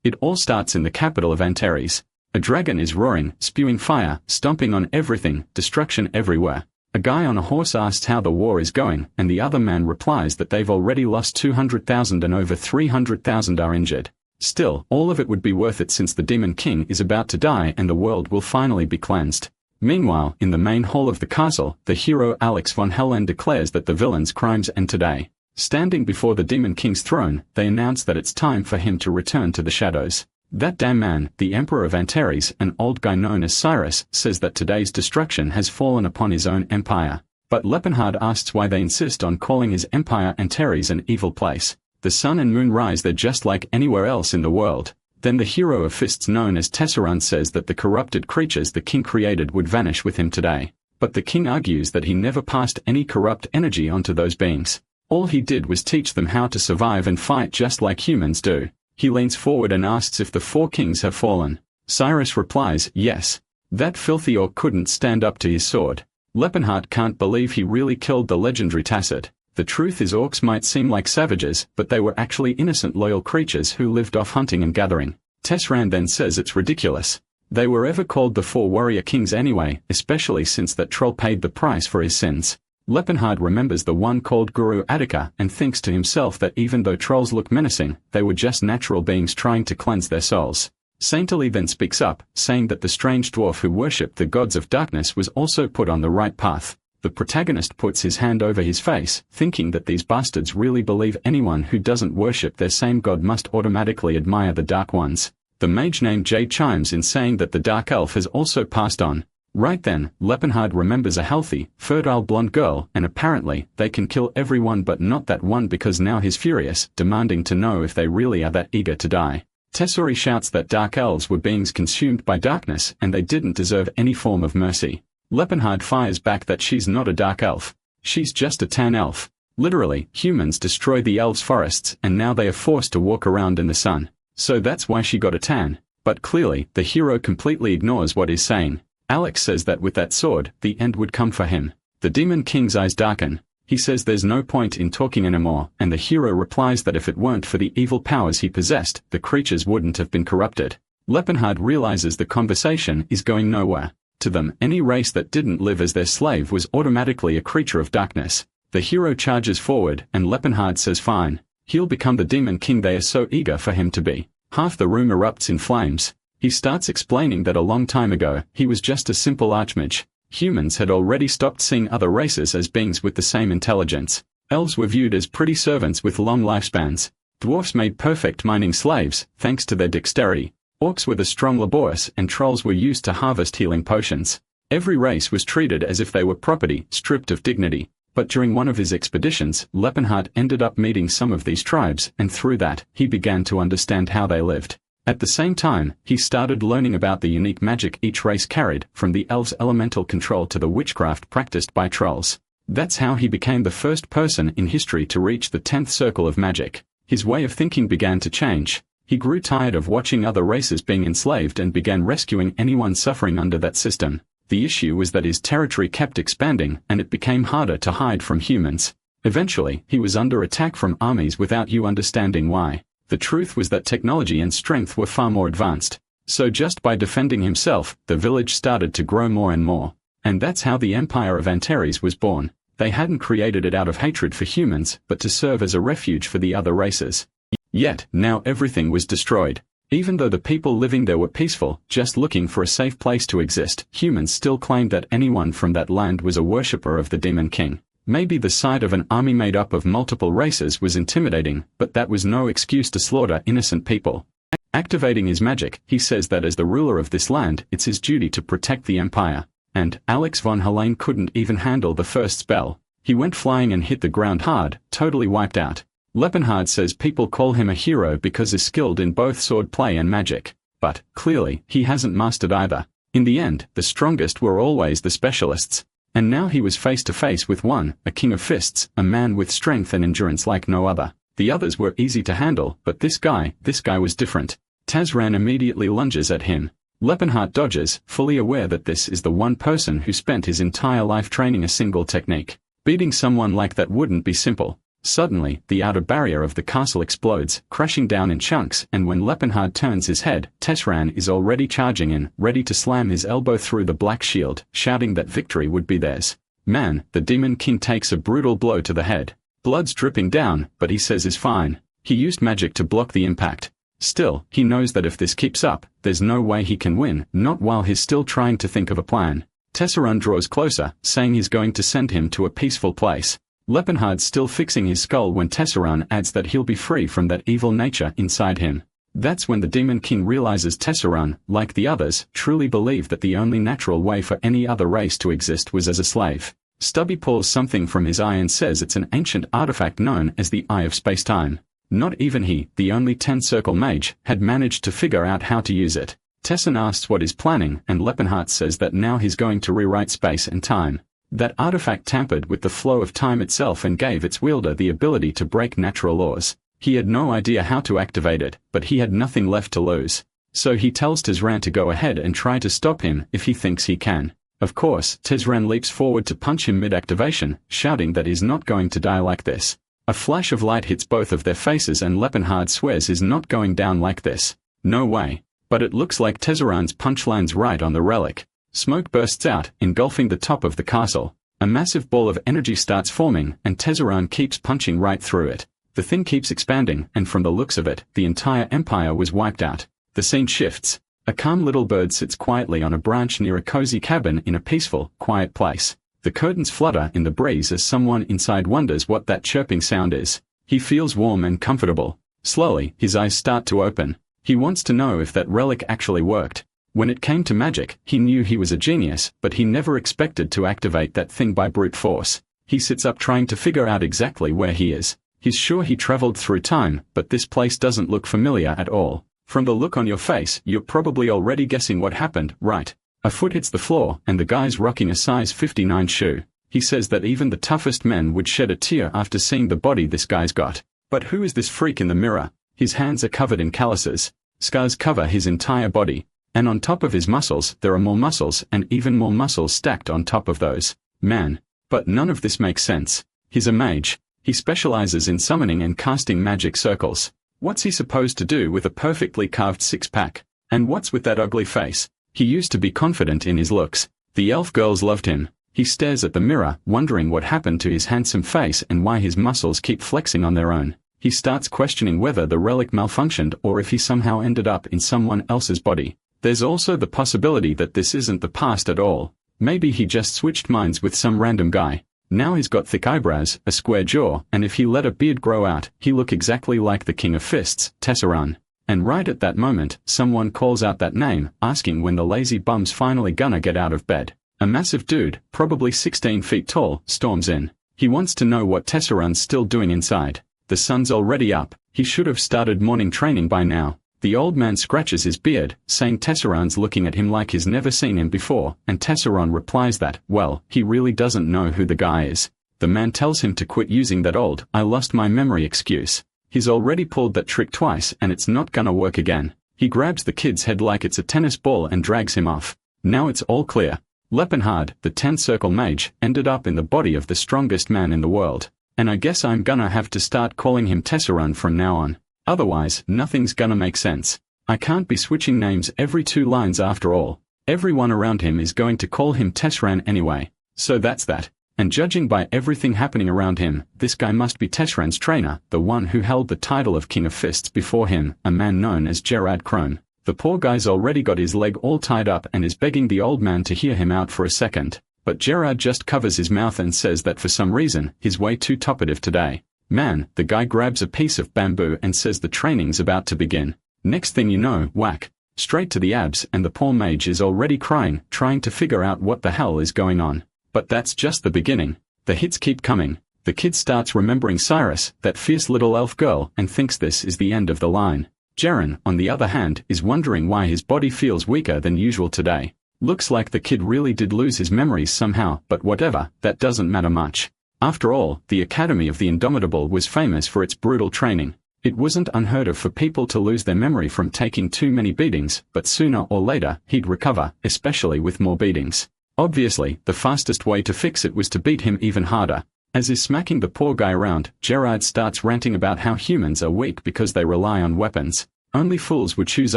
It all starts in the capital of Antares. A dragon is roaring, spewing fire, stomping on everything, destruction everywhere. A guy on a horse asks how the war is going, and the other man replies that they've already lost 200,000 and over 300,000 are injured. Still, all of it would be worth it since the Demon King is about to die and the world will finally be cleansed. Meanwhile, in the main hall of the castle, the hero Alex von Helen declares that the villain's crimes end today. Standing before the Demon King's throne, they announce that it's time for him to return to the shadows. That damn man, the Emperor of Antares, an old guy known as Cyrus, says that today's destruction has fallen upon his own empire. But Leopard asks why they insist on calling his empire Antares an evil place. The sun and moon rise there just like anywhere else in the world. Then the hero of fists known as Tesserun says that the corrupted creatures the king created would vanish with him today. But the king argues that he never passed any corrupt energy onto those beings. All he did was teach them how to survive and fight just like humans do. He leans forward and asks if the 4 kings have fallen. Cyrus replies, yes. That filthy orc couldn't stand up to his sword. Leopard can't believe he really killed the legendary Tacit. The truth is orcs might seem like savages, but they were actually innocent loyal creatures who lived off hunting and gathering. Tesserun then says it's ridiculous. They were ever called the 4 warrior kings anyway, especially since that troll paid the price for his sins. Leopard remembers the one called Guru Attica and thinks to himself that even though trolls look menacing, they were just natural beings trying to cleanse their souls. Saintly then speaks up, saying that the strange dwarf who worshipped the gods of darkness was also put on the right path. The protagonist puts his hand over his face, thinking that these bastards really believe anyone who doesn't worship their same god must automatically admire the Dark Ones. The mage named Jade chimes in saying that the Dark Elf has also passed on. Right then, Leopard remembers a healthy, fertile blonde girl, and apparently, they can kill everyone but not that one because now he's furious, demanding to know if they really are that eager to die. Tessori shouts that dark elves were beings consumed by darkness and they didn't deserve any form of mercy. Leopard fires back that she's not a dark elf. She's just a tan elf. Literally, humans destroy the elves' forests and now they are forced to walk around in the sun. So that's why she got a tan. But clearly, the hero completely ignores what he's saying. Alex says that with that sword, the end would come for him. The Demon King's eyes darken. He says there's no point in talking anymore, and the hero replies that if it weren't for the evil powers he possessed, the creatures wouldn't have been corrupted. Leopard realizes the conversation is going nowhere. To them, any race that didn't live as their slave was automatically a creature of darkness. The hero charges forward, and Leopard says fine. He'll become the Demon King they are so eager for him to be. Half the room erupts in flames. He starts explaining that a long time ago, he was just a simple archmage. Humans had already stopped seeing other races as beings with the same intelligence. Elves were viewed as pretty servants with long lifespans. Dwarfs made perfect mining slaves, thanks to their dexterity. Orcs were the strong laborious and trolls were used to harvest healing potions. Every race was treated as if they were property, stripped of dignity. But during one of his expeditions, Leopard ended up meeting some of these tribes, and through that, he began to understand how they lived. At the same time, he started learning about the unique magic each race carried, from the elves' elemental control to the witchcraft practiced by trolls. That's how he became the first person in history to reach the 10th circle of magic. His way of thinking began to change. He grew tired of watching other races being enslaved and began rescuing anyone suffering under that system. The issue was that his territory kept expanding, and it became harder to hide from humans. Eventually, he was under attack from armies without you understanding why. The truth was that technology and strength were far more advanced. So just by defending himself, the village started to grow more and more. And that's how the Empire of Antares was born. They hadn't created it out of hatred for humans, but to serve as a refuge for the other races. Yet, now everything was destroyed. Even though the people living there were peaceful, just looking for a safe place to exist, humans still claimed that anyone from that land was a worshipper of the Demon King. Maybe the sight of an army made up of multiple races was intimidating, but that was no excuse to slaughter innocent people. Activating his magic, he says that as the ruler of this land, it's his duty to protect the empire. And Alex von Helen couldn't even handle the first spell. He went flying and hit the ground hard, totally wiped out. Leopard says people call him a hero because he's skilled in both swordplay and magic. But, clearly, he hasn't mastered either. In the end, the strongest were always the specialists. And now he was face to face with one, a king of fists, a man with strength and endurance like no other. The others were easy to handle, but this guy was different. Tazran immediately lunges at him. Leopard dodges, fully aware that this is the one person who spent his entire life training a single technique. Beating someone like that wouldn't be simple. Suddenly, the outer barrier of the castle explodes, crashing down in chunks, and when Lepenhard turns his head, Tesran is already charging in, ready to slam his elbow through the black shield, shouting that victory would be theirs. Man, the Demon King takes a brutal blow to the head. Blood's dripping down, but he says is fine. He used magic to block the impact. Still, he knows that if this keeps up, there's no way he can win, not while he's still trying to think of a plan. Tesserun draws closer, saying he's going to send him to a peaceful place. Lepenhard's still fixing his skull when Tesserun adds that he'll be free from that evil nature inside him. That's when the Demon King realizes Tesserun, like the others, truly believed that the only natural way for any other race to exist was as a slave. Stubby pulls something from his eye and says it's an ancient artifact known as the Eye of Space-Time. Not even he, the only 10-circle mage, had managed to figure out how to use it. Tessin asks what he's planning, and Lepenhard says that now he's going to rewrite space and time. That artifact tampered with the flow of time itself and gave its wielder the ability to break natural laws. He had no idea how to activate it, but he had nothing left to lose. So he tells Tesran to go ahead and try to stop him if he thinks he can. Of course, Tesran leaps forward to punch him mid-activation, shouting that he's not going to die like this. A flash of light hits both of their faces and Lepenhard swears he's not going down like this. No way. But it looks like Tesserun's punch lands right on the relic. Smoke bursts out, engulfing the top of the castle. A massive ball of energy starts forming, and Tesserun keeps punching right through it. The thing keeps expanding, and from the looks of it, the entire empire was wiped out. The scene shifts. A calm little bird sits quietly on a branch near a cozy cabin in a peaceful, quiet place. The curtains flutter in the breeze as someone inside wonders what that chirping sound is. He feels warm and comfortable. Slowly, his eyes start to open. He wants to know if that relic actually worked. When it came to magic, he knew he was a genius, but he never expected to activate that thing by brute force. He sits up trying to figure out exactly where he is. He's sure he traveled through time, but this place doesn't look familiar at all. From the look on your face, you're probably already guessing what happened, right? A foot hits the floor, and the guy's rocking a size 59 shoe. He says that even the toughest men would shed a tear after seeing the body this guy's got. But who is this freak in the mirror? His hands are covered in calluses. Scars cover his entire body. And on top of his muscles, there are more muscles, and even more muscles stacked on top of those. Man. But none of this makes sense. He's a mage. He specializes in summoning and casting magic circles. What's he supposed to do with a perfectly carved six-pack? And what's with that ugly face? He used to be confident in his looks. The elf girls loved him. He stares at the mirror, wondering what happened to his handsome face and why his muscles keep flexing on their own. He starts questioning whether the relic malfunctioned or if he somehow ended up in someone else's body. There's also the possibility that this isn't the past at all. Maybe he just switched minds with some random guy. Now he's got thick eyebrows, a square jaw, and if he let a beard grow out, he'll look exactly like the King of Fists, Tesserun. And right at that moment, someone calls out that name, asking when the lazy bum's finally gonna get out of bed. A massive dude, probably 16 feet tall, storms in. He wants to know what Tesserun's still doing inside. The sun's already up. He should have started morning training by now. The old man scratches his beard, saying Tesserun's looking at him like he's never seen him before, and Tesserun replies that, well, he really doesn't know who the guy is. The man tells him to quit using that old, I lost my memory excuse. He's already pulled that trick twice and it's not gonna work again. He grabs the kid's head like it's a tennis ball and drags him off. Now it's all clear. Lepenhard, the 10-circle mage, ended up in the body of the strongest man in the world. And I guess I'm gonna have to start calling him Tesserun from now on. Otherwise, nothing's gonna make sense. I can't be switching names every 2 lines after all. Everyone around him is going to call him Tesseran anyway. So that's that. And judging by everything happening around him, this guy must be Tesseran's trainer, the one who held the title of King of Fists before him, a man known as Gerard Crone. The poor guy's already got his leg all tied up and is begging the old man to hear him out for a second. But Gerard just covers his mouth and says that for some reason, he's way too talkative today. Man, the guy grabs a piece of bamboo and says the training's about to begin. Next thing you know, whack. Straight to the abs and the poor mage is already crying, trying to figure out what the hell is going on. But that's just the beginning. The hits keep coming. The kid starts remembering Cyrus, that fierce little elf girl, and thinks this is the end of the line. Jaren, on the other hand, is wondering why his body feels weaker than usual today. Looks like the kid really did lose his memories somehow, but whatever, that doesn't matter much. After all, the Academy of the Indomitable was famous for its brutal training. It wasn't unheard of for people to lose their memory from taking too many beatings, but sooner or later, he'd recover, especially with more beatings. Obviously, the fastest way to fix it was to beat him even harder. As is smacking the poor guy around, Gerard starts ranting about how humans are weak because they rely on weapons. Only fools would choose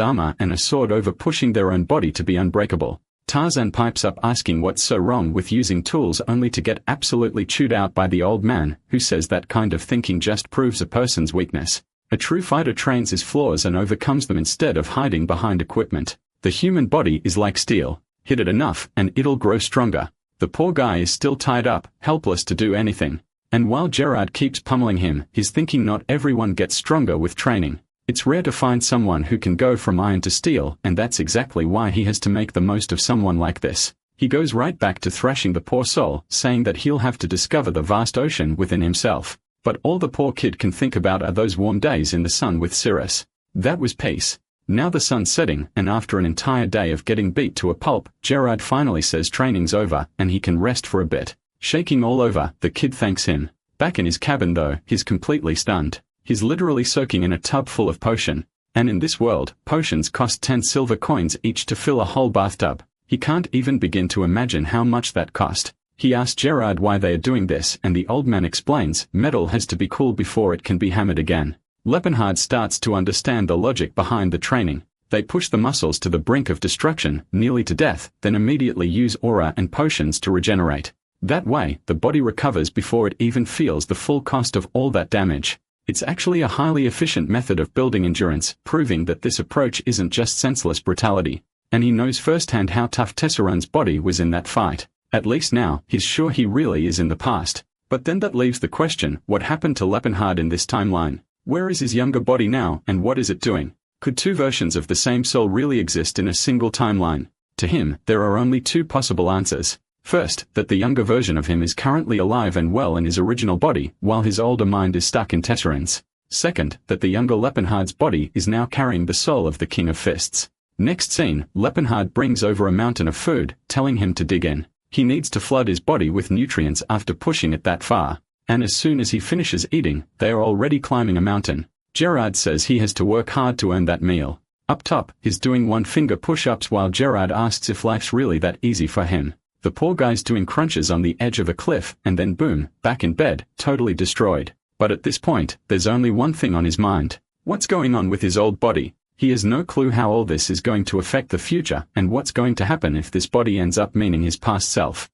armor and a sword over pushing their own body to be unbreakable. Tarzan pipes up asking what's so wrong with using tools, only to get absolutely chewed out by the old man, who says that kind of thinking just proves a person's weakness. A true fighter trains his flaws and overcomes them instead of hiding behind equipment. The human body is like steel. Hit it enough and it'll grow stronger. The poor guy is still tied up, helpless to do anything. And while Gerard keeps pummeling him, he's thinking not everyone gets stronger with training. It's rare to find someone who can go from iron to steel, and that's exactly why he has to make the most of someone like this. He goes right back to thrashing the poor soul, saying that he'll have to discover the vast ocean within himself. But all the poor kid can think about are those warm days in the sun with Cirrus. That was peace. Now the sun's setting, and after an entire day of getting beat to a pulp, Gerard finally says training's over, and he can rest for a bit. Shaking all over, the kid thanks him. Back in his cabin though, he's completely stunned. He's literally soaking in a tub full of potion. And in this world, potions cost 10 silver coins each to fill a whole bathtub. He can't even begin to imagine how much that cost. He asks Gerard why they are doing this, and the old man explains, metal has to be cooled before it can be hammered again. Lepenhard starts to understand the logic behind the training. They push the muscles to the brink of destruction, nearly to death, then immediately use aura and potions to regenerate. That way, the body recovers before it even feels the full cost of all that damage. It's actually a highly efficient method of building endurance, proving that this approach isn't just senseless brutality. And he knows firsthand how tough Tesserun's body was in that fight. At least now, he's sure he really is in the past. But then that leaves the question, what happened to Lepenhard in this timeline? Where is his younger body now, and what is it doing? Could two versions of the same soul really exist in a single timeline? To him, there are only two possible answers. First, that the younger version of him is currently alive and well in his original body, while his older mind is stuck in Tesserun's. Second, that the younger Lepenhard's body is now carrying the soul of the King of Fists. Next scene, Lepenhard brings over a mountain of food, telling him to dig in. He needs to flood his body with nutrients after pushing it that far. And as soon as he finishes eating, they are already climbing a mountain. Gerard says he has to work hard to earn that meal. Up top, he's doing one-finger push-ups while Gerard asks if life's really that easy for him. The poor guy's doing crunches on the edge of a cliff, and then boom, back in bed, totally destroyed. But at this point, there's only one thing on his mind. What's going on with his old body? He has no clue how all this is going to affect the future, and what's going to happen if this body ends up meaning his past self.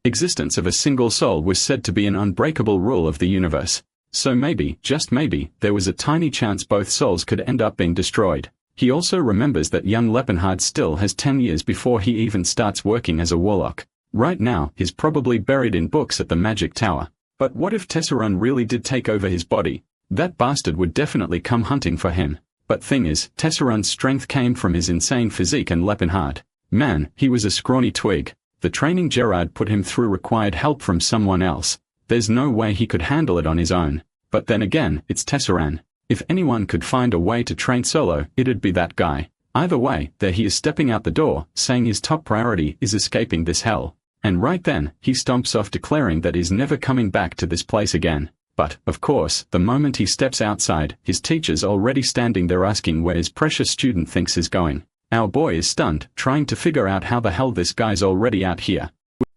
Existence of a single soul was said to be an unbreakable rule of the universe. So maybe, just maybe, there was a tiny chance both souls could end up being destroyed. He also remembers that young Lepenhard still has 10 years before he even starts working as a warlock. Right now, he's probably buried in books at the Magic Tower. But what if Tesserun really did take over his body? That bastard would definitely come hunting for him. But thing is, Tesserun's strength came from his insane physique, and Lepenhard, man, he was a scrawny twig. The training Gerard put him through required help from someone else. There's no way he could handle it on his own. But then again, it's Tesserun. If anyone could find a way to train solo, it'd be that guy. Either way, there he is stepping out the door, saying his top priority is escaping this hell. And right then, he stomps off declaring that he's never coming back to this place again. But, of course, the moment he steps outside, his teacher's already standing there asking where his precious student thinks he's going. Our boy is stunned, trying to figure out how the hell this guy's already out here.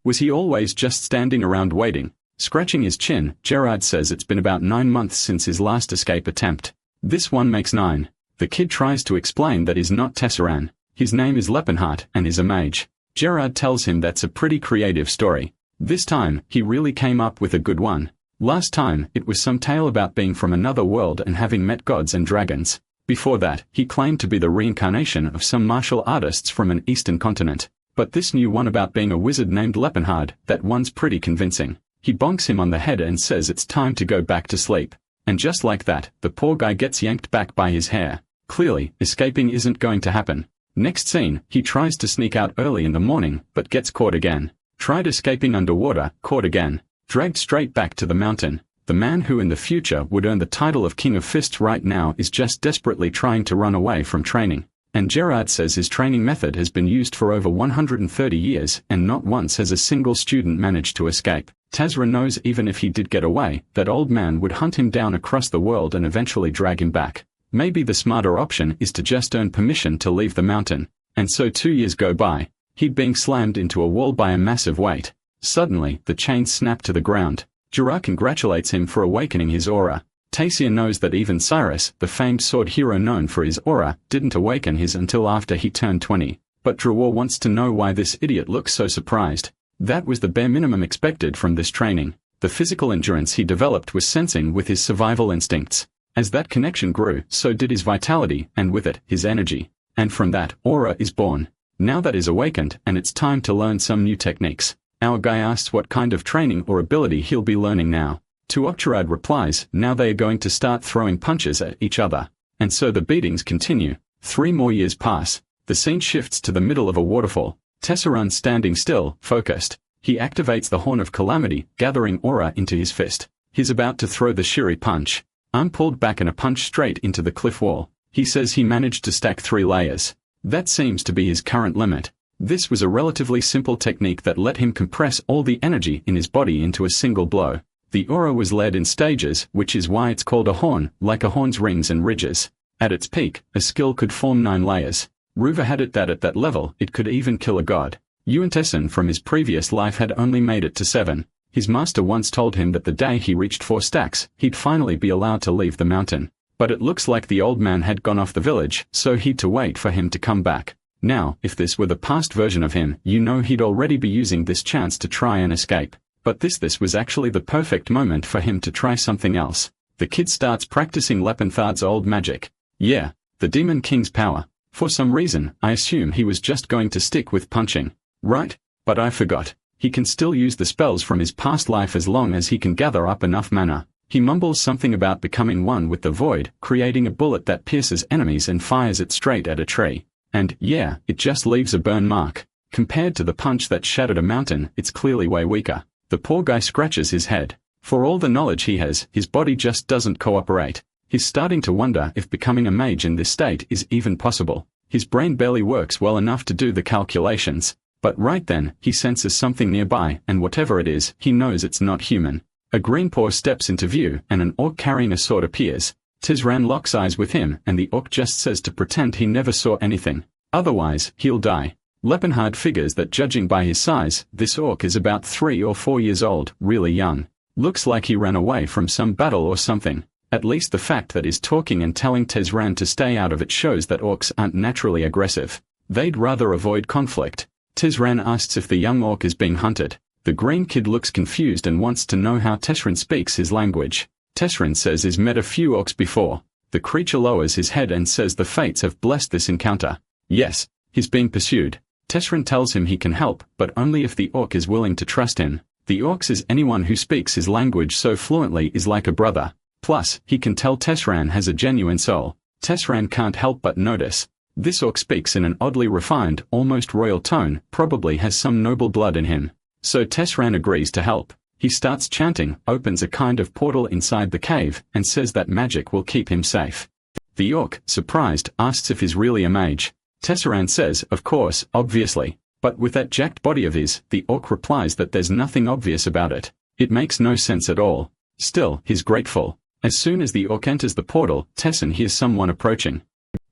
Was he always just standing around waiting? Scratching his chin, Gerard says it's been about 9 months since his last escape attempt. This one makes 9. The kid tries to explain that he's not Tesserun. His name is Lepenhard, and is a mage. Gerard tells him that's a pretty creative story. This time, he really came up with a good one. Last time, it was some tale about being from another world and having met gods and dragons. Before that, he claimed to be the reincarnation of some martial artists from an eastern continent. But this new one about being a wizard named Lepenhard, that one's pretty convincing. He bonks him on the head and says it's time to go back to sleep. And just like that, the poor guy gets yanked back by his hair. Clearly, escaping isn't going to happen. Next scene, he tries to sneak out early in the morning, but gets caught again. Tried escaping underwater, caught again. Dragged straight back to the mountain. The man who in the future would earn the title of King of Fists right now is just desperately trying to run away from training. And Gerard says his training method has been used for over 130 years, and not once has a single student managed to escape. Tazra knows even if he did get away, that old man would hunt him down across the world and eventually drag him back. Maybe the smarter option is to just earn permission to leave the mountain. And so 2 years go by. He'd being slammed into a wall by a massive weight. Suddenly, the chains snap to the ground. Jiraiya congratulates him for awakening his aura. Tasia knows that even Cyrus, the famed sword hero known for his aura, didn't awaken his until after he turned 20. But Dronzer wants to know why this idiot looks so surprised. That was the bare minimum expected from this training. The physical endurance he developed was sensing with his survival instincts. As that connection grew, so did his vitality, and with it, his energy. And from that, aura is born. Now that is awakened, and it's time to learn some new techniques. Our guy asks what kind of training or ability he'll be learning now. To Octorad replies, now they are going to start throwing punches at each other. And so the beatings continue. 3 more years pass. The scene shifts to the middle of a waterfall. Tesserun standing still, focused. He activates the Horn of Calamity, gathering aura into his fist. He's about to throw the Shiri punch. Arm pulled back and a punch straight into the cliff wall. He says he managed to stack 3 layers. That seems to be his current limit. This was a relatively simple technique that let him compress all the energy in his body into a single blow. The aura was led in stages, which is why it's called a horn, like a horn's rings and ridges. At its peak, a skill could form 9 layers. Ruva had it that at that level, it could even kill a god. Yuan Tessin from his previous life had only made it to 7. His master once told him that the day he reached 4 stacks, he'd finally be allowed to leave the mountain. But it looks like the old man had gone off the village, so he'd to wait for him to come back. Now, if this were the past version of him, you know he'd already be using this chance to try and escape. But this was actually the perfect moment for him to try something else. The kid starts practicing Lepenthar's old magic. Yeah, the Demon King's power. For some reason, I assume he was just going to stick with punching. Right? But I forgot. He can still use the spells from his past life as long as he can gather up enough mana. He mumbles something about becoming one with the void, creating a bullet that pierces enemies and fires it straight at a tree. And, yeah, it just leaves a burn mark. Compared to the punch that shattered a mountain, it's clearly way weaker. The poor guy scratches his head. For all the knowledge he has, his body just doesn't cooperate. He's starting to wonder if becoming a mage in this state is even possible. His brain barely works well enough to do the calculations. But right then, he senses something nearby, and whatever it is, he knows it's not human. A green paw steps into view, and an orc carrying a sword appears. Tizran locks eyes with him, and the orc just says to pretend he never saw anything. Otherwise, he'll die. Lepenhard figures that judging by his size, this orc is about 3 or 4 years old, really young. Looks like he ran away from some battle or something. At least the fact that he's talking and telling Tezran to stay out of it shows that orcs aren't naturally aggressive. They'd rather avoid conflict. Tezran asks if the young orc is being hunted. The green kid looks confused and wants to know how Tesrin speaks his language. Tesrin says he's met a few orcs before. The creature lowers his head and says the fates have blessed this encounter. Yes, he's being pursued. Tesrin tells him he can help, but only if the orc is willing to trust him. The orc says anyone who speaks his language so fluently is like a brother. Plus, he can tell Tesran has a genuine soul. Tesran can't help but notice. This orc speaks in an oddly refined, almost royal tone, probably has some noble blood in him. So Tesran agrees to help. He starts chanting, opens a kind of portal inside the cave, and says that magic will keep him safe. The orc, surprised, asks if he's really a mage. Tesseran says, of course, obviously. But with that jacked body of his, the orc replies that there's nothing obvious about it. It makes no sense at all. Still, he's grateful. As soon as the orc enters the portal, Tessin hears someone approaching.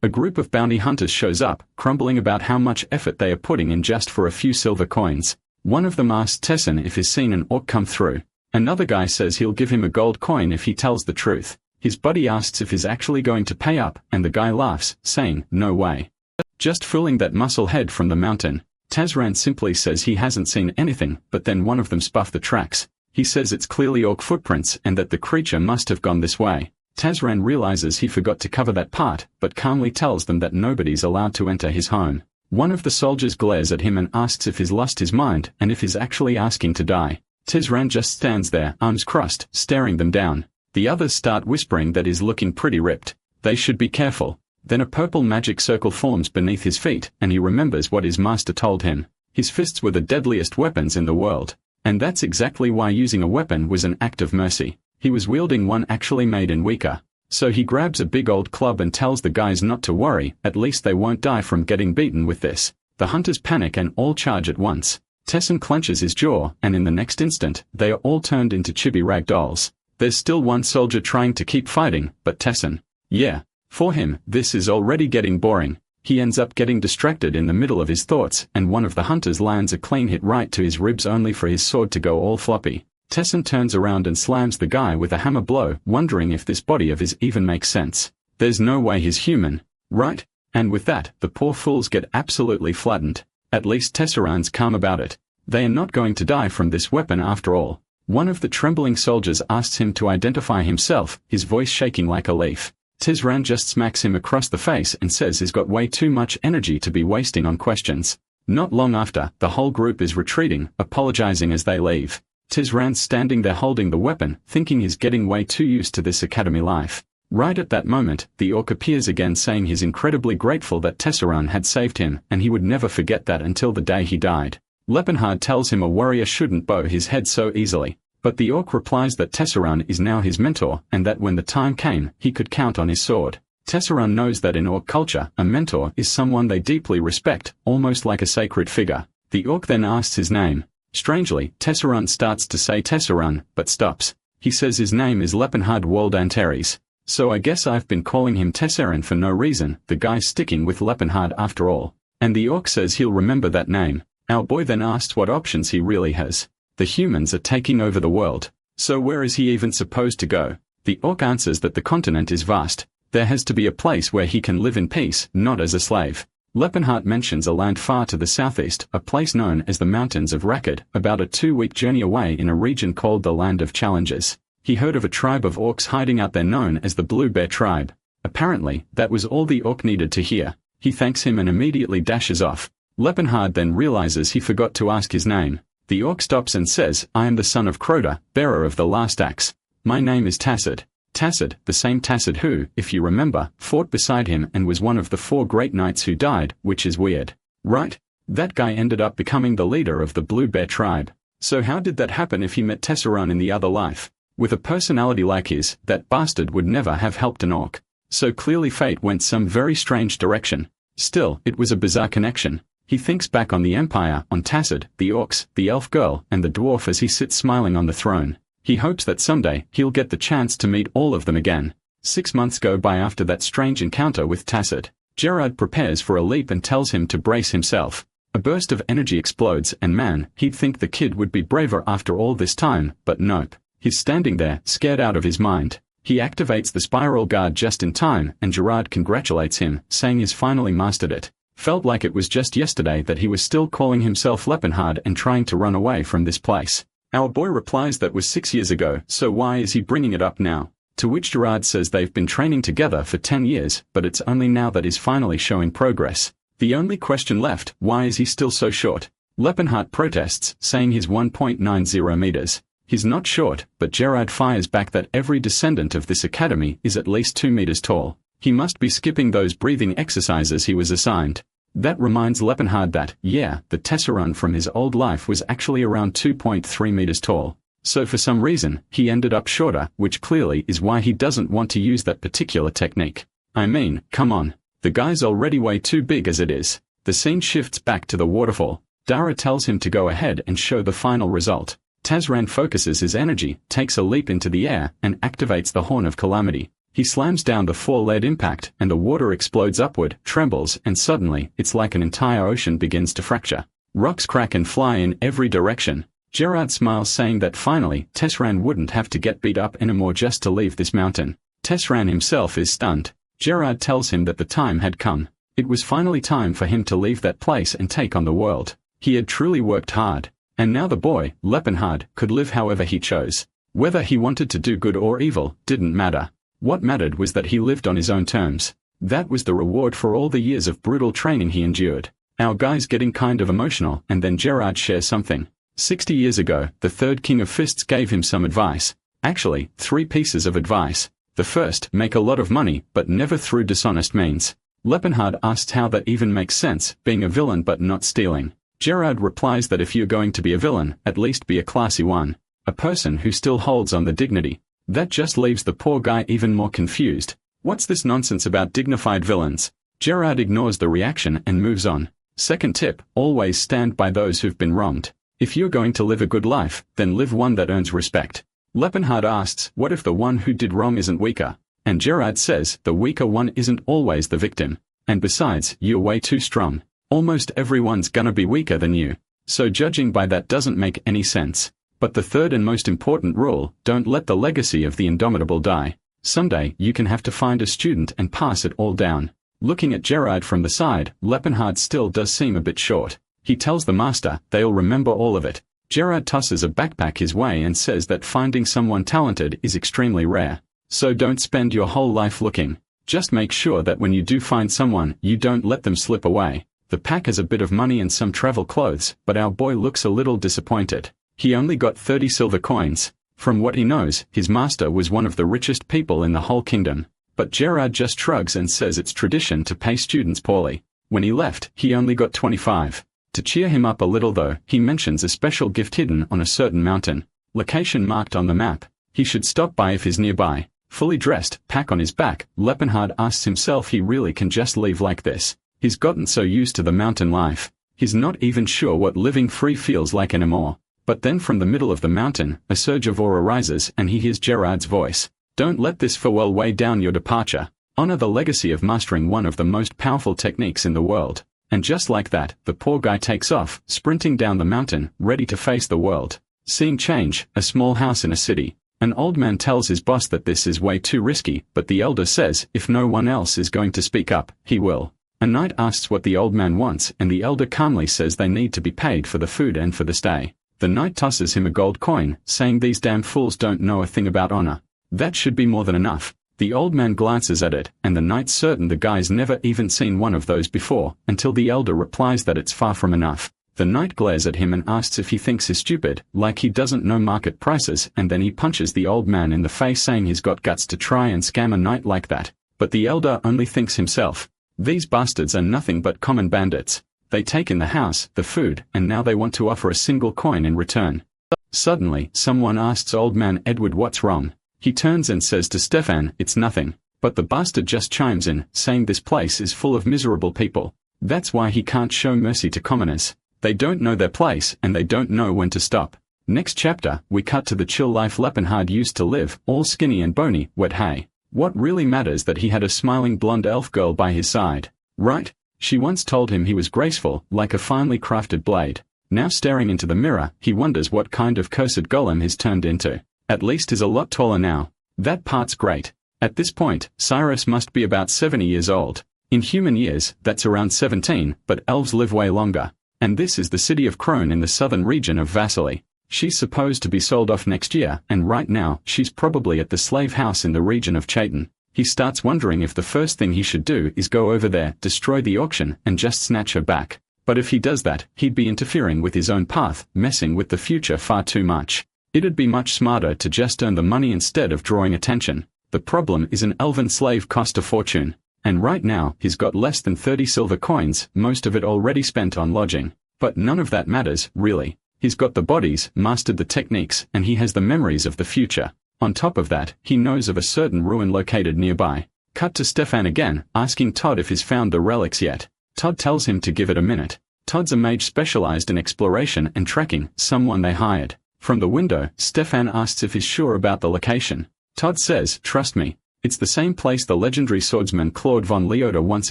A group of bounty hunters shows up, grumbling about how much effort they are putting in just for a few silver coins. One of them asks Tessin if he's seen an orc come through. Another guy says he'll give him a gold coin if he tells the truth. His buddy asks if he's actually going to pay up, and the guy laughs, saying, no way. Just fooling that muscle head from the mountain. Tazran simply says he hasn't seen anything, but then one of them spuff the tracks. He says it's clearly orc footprints and that the creature must have gone this way. Tazran realizes he forgot to cover that part, but calmly tells them that nobody's allowed to enter his home. One of the soldiers glares at him and asks if he's lost his mind and if he's actually asking to die. Tizran just stands there, arms crossed, staring them down. The others start whispering that he's looking pretty ripped. They should be careful. Then a purple magic circle forms beneath his feet, and he remembers what his master told him. His fists were the deadliest weapons in the world. And that's exactly why using a weapon was an act of mercy. He was wielding one actually made in weaker. So he grabs a big old club and tells the guys not to worry, at least they won't die from getting beaten with this. The hunters panic and all charge at once. Tessin clenches his jaw, and in the next instant, they are all turned into chibi rag dolls. There's still one soldier trying to keep fighting, but Tessin. Yeah. For him, this is already getting boring. He ends up getting distracted in the middle of his thoughts, and one of the hunters lands a clean hit right to his ribs only for his sword to go all floppy. Tessin turns around and slams the guy with a hammer blow, wondering if this body of his even makes sense. There's no way he's human, right? And with that, the poor fools get absolutely flattened. At least Tesserand's calm about it. They are not going to die from this weapon after all. One of the trembling soldiers asks him to identify himself, his voice shaking like a leaf. Tesserand just smacks him across the face and says he's got way too much energy to be wasting on questions. Not long after, the whole group is retreating, apologizing as they leave. Tesserand's standing there holding the weapon, thinking he's getting way too used to this academy life. Right at that moment, the orc appears again saying he's incredibly grateful that Tesserand had saved him, and he would never forget that until the day he died. Lepenhard tells him a warrior shouldn't bow his head so easily, but the orc replies that Tesserand is now his mentor, and that when the time came, he could count on his sword. Tesserand knows that in orc culture, a mentor is someone they deeply respect, almost like a sacred figure. The orc then asks his name. Strangely, Tesserand starts to say Tesserand, but stops. He says his name is Lepenhard Waldanteres. So I guess I've been calling him Tesserand for no reason, the guy's sticking with Lepenhard after all. And the orc says he'll remember that name. Our boy then asks what options he really has. The humans are taking over the world. So where is he even supposed to go? The orc answers that the continent is vast. There has to be a place where he can live in peace, not as a slave. Lepenhard mentions a land far to the southeast, a place known as the Mountains of Rakad, about a 2-week journey away in a region called the Land of Challenges. He heard of a tribe of orcs hiding out there known as the Blue Bear Tribe. Apparently, that was all the orc needed to hear. He thanks him and immediately dashes off. Lepenhard then realizes he forgot to ask his name. The orc stops and says, I am the son of Crota, bearer of the last axe. My name is Tacid. Tacid, the same Tacid who, if you remember, fought beside him and was one of the 4 great knights who died, which is weird. Right? That guy ended up becoming the leader of the Blue Bear Tribe. So how did that happen if he met Tesserand in the other life? With a personality like his, that bastard would never have helped an orc. So clearly fate went some very strange direction. Still, it was a bizarre connection. He thinks back on the Empire, on Tacid, the orcs, the elf girl, and the dwarf as he sits smiling on the throne. He hopes that someday, he'll get the chance to meet all of them again. 6 months go by after that strange encounter with Tacid. Gerard prepares for a leap and tells him to brace himself. A burst of energy explodes and man, he'd think the kid would be braver after all this time, but nope. He's standing there, scared out of his mind. He activates the spiral guard just in time, and Gerard congratulates him, saying he's finally mastered it. Felt like it was just yesterday that he was still calling himself Lepenhard and trying to run away from this place. Our boy replies that was 6 years ago, so why is he bringing it up now? To which Gerard says they've been training together for 10 years, but it's only now that he's finally showing progress. The only question left, why is he still so short? Lepenhard protests, saying he's 1.90 meters. He's not short, but Gerard fires back that every descendant of this academy is at least 2 meters tall. He must be skipping those breathing exercises he was assigned. That reminds Lepenhard that, yeah, the Tesserand from his old life was actually around 2.3 meters tall. So for some reason, he ended up shorter, which clearly is why he doesn't want to use that particular technique. I mean, come on. The guy's already way too big as it is. The scene shifts back to the waterfall. Dara tells him to go ahead and show the final result. Tesserand focuses his energy, takes a leap into the air, and activates the Horn of Calamity. He slams down the 4-lead impact, and the water explodes upward, trembles, and suddenly, it's like an entire ocean begins to fracture. Rocks crack and fly in every direction. Gerard smiles, saying that finally, Tesserand wouldn't have to get beat up anymore just to leave this mountain. Tesserand himself is stunned. Gerard tells him that the time had come. It was finally time for him to leave that place and take on the world. He had truly worked hard. And now the boy, Lepenhard, could live however he chose. Whether he wanted to do good or evil, didn't matter. What mattered was that he lived on his own terms. That was the reward for all the years of brutal training he endured. Our guy's getting kind of emotional, and then Gerard shares something. 60 years ago, the third King of Fists gave him some advice. Actually, 3 pieces of advice. The first, make a lot of money, but never through dishonest means. Lepenhard asks how that even makes sense, being a villain but not stealing. Gerard replies that if you're going to be a villain, at least be a classy one. A person who still holds on the dignity. That just leaves the poor guy even more confused. What's this nonsense about dignified villains? Gerard ignores the reaction and moves on. Second tip, always stand by those who've been wronged. If you're going to live a good life, then live one that earns respect. Lepenhard asks, what if the one who did wrong isn't weaker? And Gerard says, the weaker one isn't always the victim. And besides, you're way too strong. Almost everyone's gonna be weaker than you. So judging by that doesn't make any sense. But the third and most important rule, don't let the legacy of the indomitable die. Someday, you can have to find a student and pass it all down. Looking at Gerard from the side, Lepenhard still does seem a bit short. He tells the master, they'll remember all of it. Gerard tosses a backpack his way and says that finding someone talented is extremely rare. So don't spend your whole life looking. Just make sure that when you do find someone, you don't let them slip away. The pack has a bit of money and some travel clothes, but our boy looks a little disappointed. He only got 30 silver coins. From what he knows, his master was one of the richest people in the whole kingdom. But Gerard just shrugs and says it's tradition to pay students poorly. When he left, he only got 25. To cheer him up a little though, he mentions a special gift hidden on a certain mountain. Location marked on the map. He should stop by if he's nearby. Fully dressed, pack on his back, Lepenhard asks himself he really can just leave like this. He's gotten so used to the mountain life. He's not even sure what living free feels like anymore. But then from the middle of the mountain, a surge of awe arises and he hears Gerard's voice. Don't let this farewell weigh down your departure. Honor the legacy of mastering one of the most powerful techniques in the world. And just like that, the poor guy takes off, sprinting down the mountain, ready to face the world. Scene change, a small house in a city. An old man tells his boss that this is way too risky, but the elder says if no one else is going to speak up, he will. A knight asks what the old man wants and the elder calmly says they need to be paid for the food and for the stay. The knight tosses him a gold coin, saying these damn fools don't know a thing about honor. That should be more than enough. The old man glances at it, and the knight's certain the guy's never even seen one of those before, until the elder replies that it's far from enough. The knight glares at him and asks if he thinks he's stupid, like he doesn't know market prices, and then he punches the old man in the face saying he's got guts to try and scam a knight like that. But the elder only thinks himself. These bastards are nothing but common bandits. They take in the house, the food, and now they want to offer a single coin in return. Suddenly, someone asks old man Edward what's wrong. He turns and says to Stefan, it's nothing. But the bastard just chimes in, saying this place is full of miserable people. That's why he can't show mercy to commoners. They don't know their place, and they don't know when to stop. Next chapter, we cut to the chill life Lepenhard used to live, all skinny and bony, wet hay. What really matters that he had a smiling blonde elf girl by his side. Right? She once told him he was graceful, like a finely crafted blade. Now staring into the mirror, he wonders what kind of cursed golem he's turned into. At least he's a lot taller now. That part's great. At this point, Cyrus must be about 70 years old. In human years, that's around 17, but elves live way longer. And this is the city of Krone in the southern region of Vasily. She's supposed to be sold off next year, and right now, she's probably at the slave house in the region of Chaitan. He starts wondering if the first thing he should do is go over there, destroy the auction, and just snatch her back. But if he does that, he'd be interfering with his own path, messing with the future far too much. It'd be much smarter to just earn the money instead of drawing attention. The problem is an elven slave cost a fortune. And right now, he's got less than 30 silver coins, most of it already spent on lodging. But none of that matters, really. He's got the bodies, mastered the techniques, and he has the memories of the future. On top of that, he knows of a certain ruin located nearby. Cut to Stefan again, asking Todd if he's found the relics yet. Todd tells him to give it a minute. Todd's a mage specialized in exploration and tracking, someone they hired. From the window, Stefan asks if he's sure about the location. Todd says, trust me. It's the same place the legendary swordsman Claude von Leota once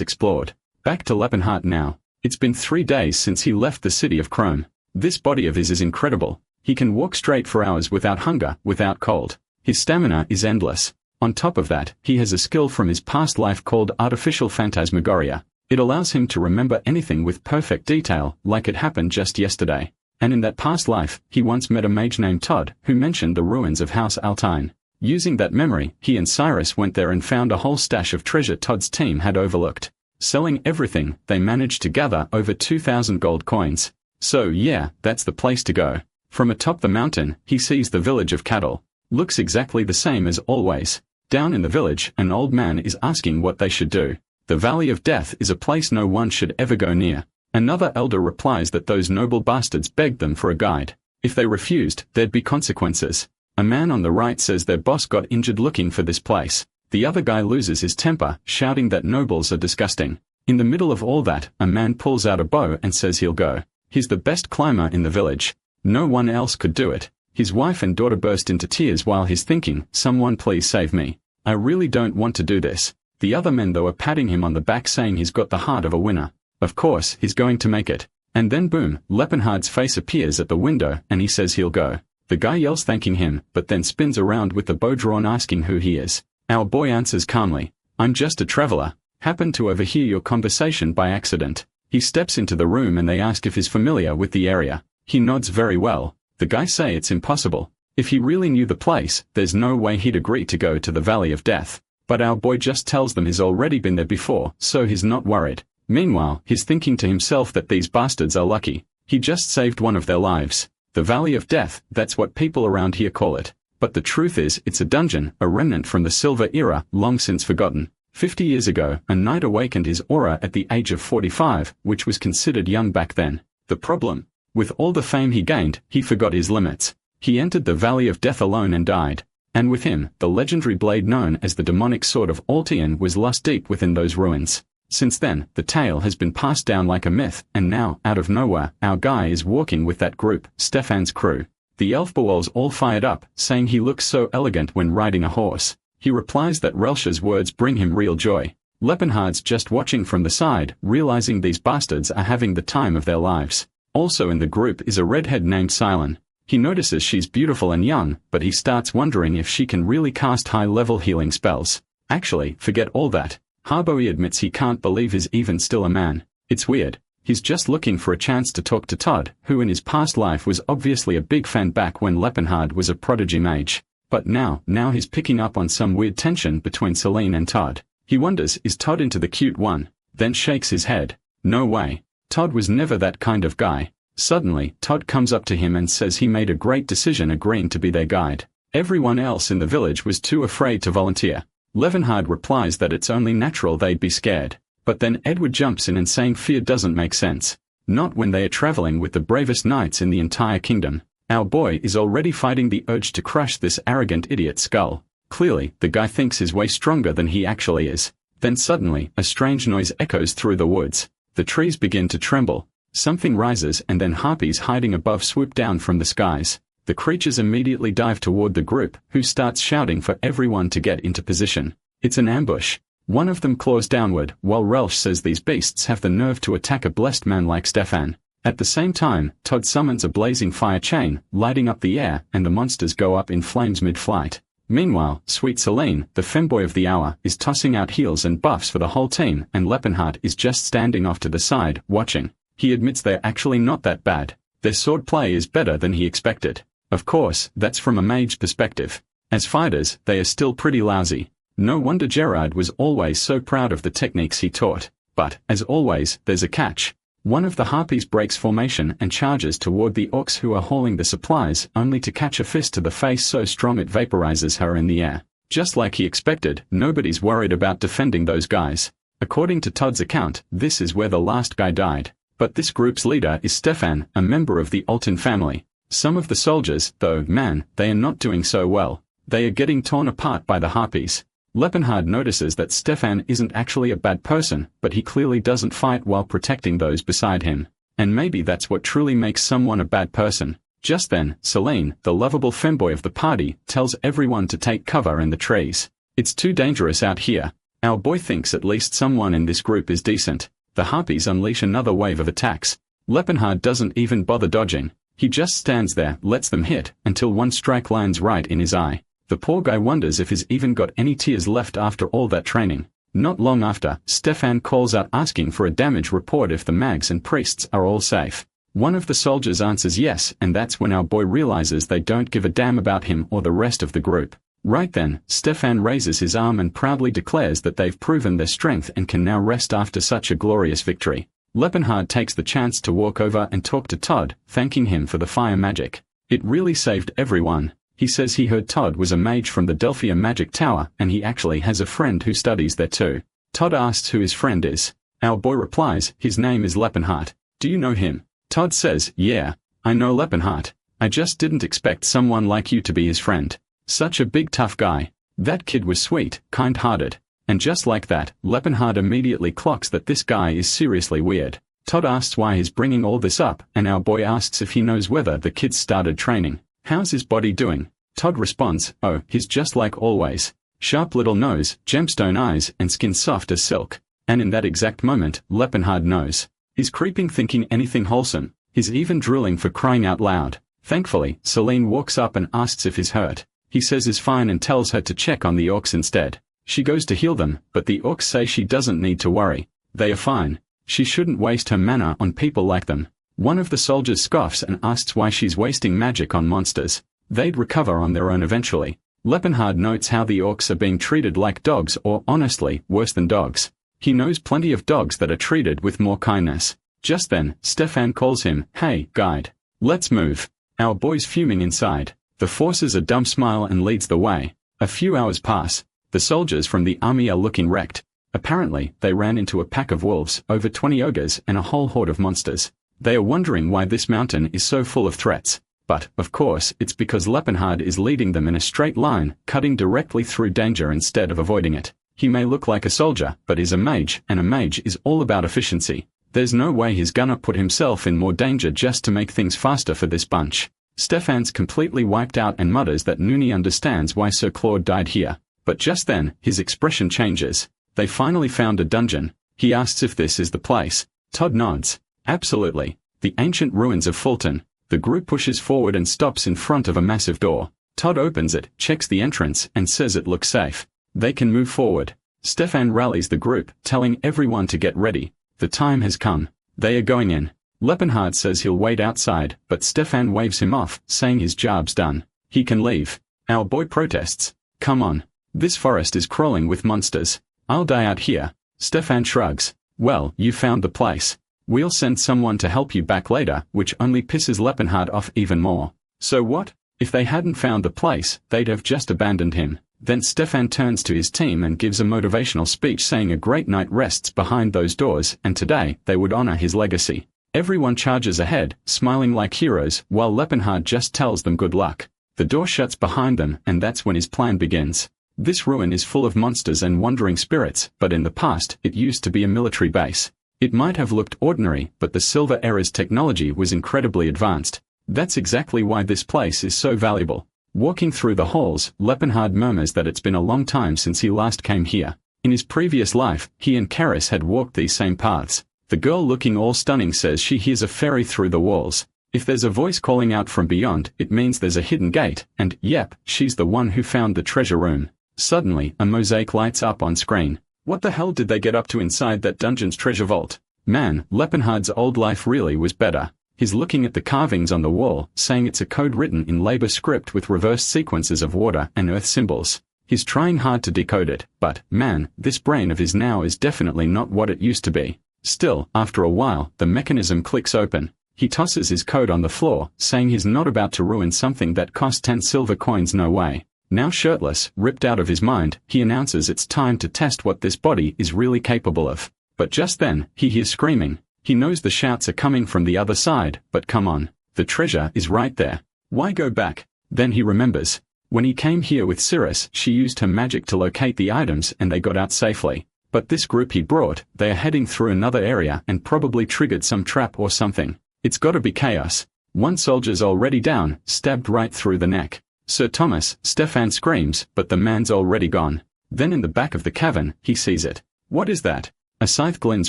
explored. Back to Lepenhard now. It's been 3 days since he left the city of Krone. This body of his is incredible. He can walk straight for hours without hunger, without cold. His stamina is endless. On top of that, he has a skill from his past life called artificial phantasmagoria. It allows him to remember anything with perfect detail, like it happened just yesterday. And in that past life, he once met a mage named Todd, who mentioned the ruins of House Altine. Using that memory, he and Cyrus went there and found a whole stash of treasure Todd's team had overlooked. Selling everything, they managed to gather over 2,000 gold coins. So yeah, that's the place to go. From atop the mountain, he sees the village of cattle. Looks exactly the same as always. Down in the village, an old man is asking what they should do. The Valley of Death is a place no one should ever go near. Another elder replies that those noble bastards begged them for a guide. If they refused, there'd be consequences. A man on the right says their boss got injured looking for this place. The other guy loses his temper, shouting that nobles are disgusting. In the middle of all that, a man pulls out a bow and says he'll go. He's the best climber in the village. No one else could do it. His wife and daughter burst into tears while he's thinking, someone please save me. I really don't want to do this. The other men though are patting him on the back saying he's got the heart of a winner. Of course, he's going to make it. And then boom, Lepenhard's face appears at the window and he says he'll go. The guy yells thanking him, but then spins around with the bow drawn asking who he is. Our boy answers calmly, "I'm just a traveler. Happened to overhear your conversation by accident." He steps into the room and they ask if he's familiar with the area. He nods very well. The guys say it's impossible. If he really knew the place, there's no way he'd agree to go to the Valley of Death. But our boy just tells them he's already been there before, so he's not worried. Meanwhile, he's thinking to himself that these bastards are lucky. He just saved one of their lives. The Valley of Death, that's what people around here call it. But the truth is, it's a dungeon, a remnant from the Silver Era, long since forgotten. 50 years ago, a knight awakened his aura at the age of 45, which was considered young back then. The problem? With all the fame he gained, he forgot his limits. He entered the Valley of Death alone and died. And with him, the legendary blade known as the demonic sword of Altian was lost deep within those ruins. Since then, the tale has been passed down like a myth, and now, out of nowhere, our guy is walking with that group, Stefan's crew. The elf bawls all fired up, saying he looks so elegant when riding a horse. He replies that Relsh's words bring him real joy. Lepenhard's just watching from the side, realizing these bastards are having the time of their lives. Also in the group is a redhead named Silen. He notices she's beautiful and young, but he starts wondering if she can really cast high-level healing spells. Actually, forget all that. Harboe admits he can't believe he's even still a man. It's weird. He's just looking for a chance to talk to Todd, who in his past life was obviously a big fan back when Lepenhard was a prodigy mage. But now he's picking up on some weird tension between Selene and Todd. He wonders, is Todd into the cute one? Then shakes his head. No way. Todd was never that kind of guy. Suddenly, Todd comes up to him and says he made a great decision agreeing to be their guide. Everyone else in the village was too afraid to volunteer. Levenhard replies that it's only natural they'd be scared. But then Edward jumps in and saying fear doesn't make sense. Not when they are traveling with the bravest knights in the entire kingdom. Our boy is already fighting the urge to crush this arrogant idiot's skull. Clearly, the guy thinks he's way stronger than he actually is. Then suddenly, a strange noise echoes through the woods. The trees begin to tremble. Something rises and then harpies hiding above swoop down from the skies. The creatures immediately dive toward the group, who starts shouting for everyone to get into position. It's an ambush. One of them claws downward, while Relsh says these beasts have the nerve to attack a blessed man like Stefan. At the same time, Todd summons a blazing fire chain, lighting up the air, and the monsters go up in flames mid-flight. Meanwhile, sweet Selene, the femboy of the hour, is tossing out heals and buffs for the whole team, and Lepenhardt is just standing off to the side, watching. He admits they're actually not that bad. Their sword play is better than he expected. Of course, that's from a mage perspective. As fighters, they are still pretty lousy. No wonder Gerard was always so proud of the techniques he taught. But, as always, there's a catch. One of the harpies breaks formation and charges toward the orcs who are hauling the supplies, only to catch a fist to the face so strong it vaporizes her in the air. Just like he expected, nobody's worried about defending those guys. According to Todd's account, this is where the last guy died. But this group's leader is Stefan, a member of the Alton family. Some of the soldiers, though, man, they are not doing so well. They are getting torn apart by the harpies. Lepenhard notices that Stefan isn't actually a bad person, but he clearly doesn't fight while protecting those beside him. And maybe that's what truly makes someone a bad person. Just then, Selene, the lovable femboy of the party, tells everyone to take cover in the trees. It's too dangerous out here. Our boy thinks at least someone in this group is decent. The harpies unleash another wave of attacks. Lepenhard doesn't even bother dodging. He just stands there, lets them hit, until one strike lands right in his eye. The poor guy wonders if he's even got any tears left after all that training. Not long after, Stefan calls out asking for a damage report if the mags and priests are all safe. One of the soldiers answers yes, and that's when our boy realizes they don't give a damn about him or the rest of the group. Right then, Stefan raises his arm and proudly declares that they've proven their strength and can now rest after such a glorious victory. Lepenhard takes the chance to walk over and talk to Todd, thanking him for the fire magic. It really saved everyone. He says he heard Todd was a mage from the Delphia Magic Tower, and he actually has a friend who studies there too. Todd asks who his friend is. Our boy replies, his name is Lepenhardt. Do you know him? Todd says, yeah, I know Lepenhardt. I just didn't expect someone like you to be his friend. Such a big tough guy. That kid was sweet, kind-hearted. And just like that, Lepenhardt immediately clocks that this guy is seriously weird. Todd asks why he's bringing all this up, and our boy asks if he knows whether the kid's started training. How's his body doing? Todd responds, oh, he's just like always. Sharp little nose, gemstone eyes, and skin soft as silk. And in that exact moment, Lepenhard knows. He's creeping thinking anything wholesome. He's even drooling for crying out loud. Thankfully, Celine walks up and asks if he's hurt. He says he's fine and tells her to check on the orcs instead. She goes to heal them, but the orcs say she doesn't need to worry. They are fine. She shouldn't waste her mana on people like them. One of the soldiers scoffs and asks why she's wasting magic on monsters. They'd recover on their own eventually. Leopard notes how the orcs are being treated like dogs or, honestly, worse than dogs. He knows plenty of dogs that are treated with more kindness. Just then, Stefan calls him, "Hey, guide. Let's move." Our boy's fuming inside. The forces a dumb smile and leads the way. A few hours pass. The soldiers from the army are looking wrecked. Apparently, they ran into a pack of wolves, over 20 ogres, and a whole horde of monsters. They are wondering why this mountain is so full of threats. But, of course, it's because Leopard is leading them in a straight line, cutting directly through danger instead of avoiding it. He may look like a soldier, but is a mage, and a mage is all about efficiency. There's no way he's gonna put himself in more danger just to make things faster for this bunch. Stefan's completely wiped out and mutters that Nooney understands why Sir Claude died here. But just then, his expression changes. They finally found a dungeon. He asks if this is the place. Todd nods. Absolutely. The ancient ruins of Fulton. The group pushes forward and stops in front of a massive door. Todd opens it, checks the entrance, and says it looks safe. They can move forward. Stefan rallies the group, telling everyone to get ready. The time has come. They are going in. Leopard says he'll wait outside, but Stefan waves him off, saying his job's done. He can leave. Our boy protests. Come on. This forest is crawling with monsters. I'll die out here. Stefan shrugs. Well, you found the place. We'll send someone to help you back later, which only pisses Leopard off even more. So what? If they hadn't found the place, they'd have just abandoned him. Then Stefan turns to his team and gives a motivational speech saying a great night rests behind those doors, and today, they would honor his legacy. Everyone charges ahead, smiling like heroes, while Leopard just tells them good luck. The door shuts behind them, and that's when his plan begins. This ruin is full of monsters and wandering spirits, but in the past, it used to be a military base. It might have looked ordinary, but the Silver Era's technology was incredibly advanced. That's exactly why this place is so valuable. Walking through the halls, Leopard murmurs that it's been a long time since he last came here. In his previous life, he and Karis had walked these same paths. The girl looking all stunning says she hears a fairy through the walls. If there's a voice calling out from beyond, it means there's a hidden gate, and, yep, she's the one who found the treasure room. Suddenly, a mosaic lights up on screen. What the hell did they get up to inside that dungeon's treasure vault? Man, Leopard's old life really was better. He's looking at the carvings on the wall, saying it's a code written in labor script with reversed sequences of water and earth symbols. He's trying hard to decode it, but, man, this brain of his now is definitely not what it used to be. Still, after a while, the mechanism clicks open. He tosses his code on the floor, saying he's not about to ruin something that cost 10 silver coins, no way. Now shirtless, ripped out of his mind, he announces it's time to test what this body is really capable of. But just then, he hears screaming. He knows the shouts are coming from the other side, but come on. The treasure is right there. Why go back? Then he remembers. When he came here with Cirrus, she used her magic to locate the items and they got out safely. But this group he brought, they are heading through another area and probably triggered some trap or something. It's gotta be chaos. One soldier's already down, stabbed right through the neck. Sir Thomas, Stefan screams, but the man's already gone. Then in the back of the cavern, he sees it. What is that? A scythe glints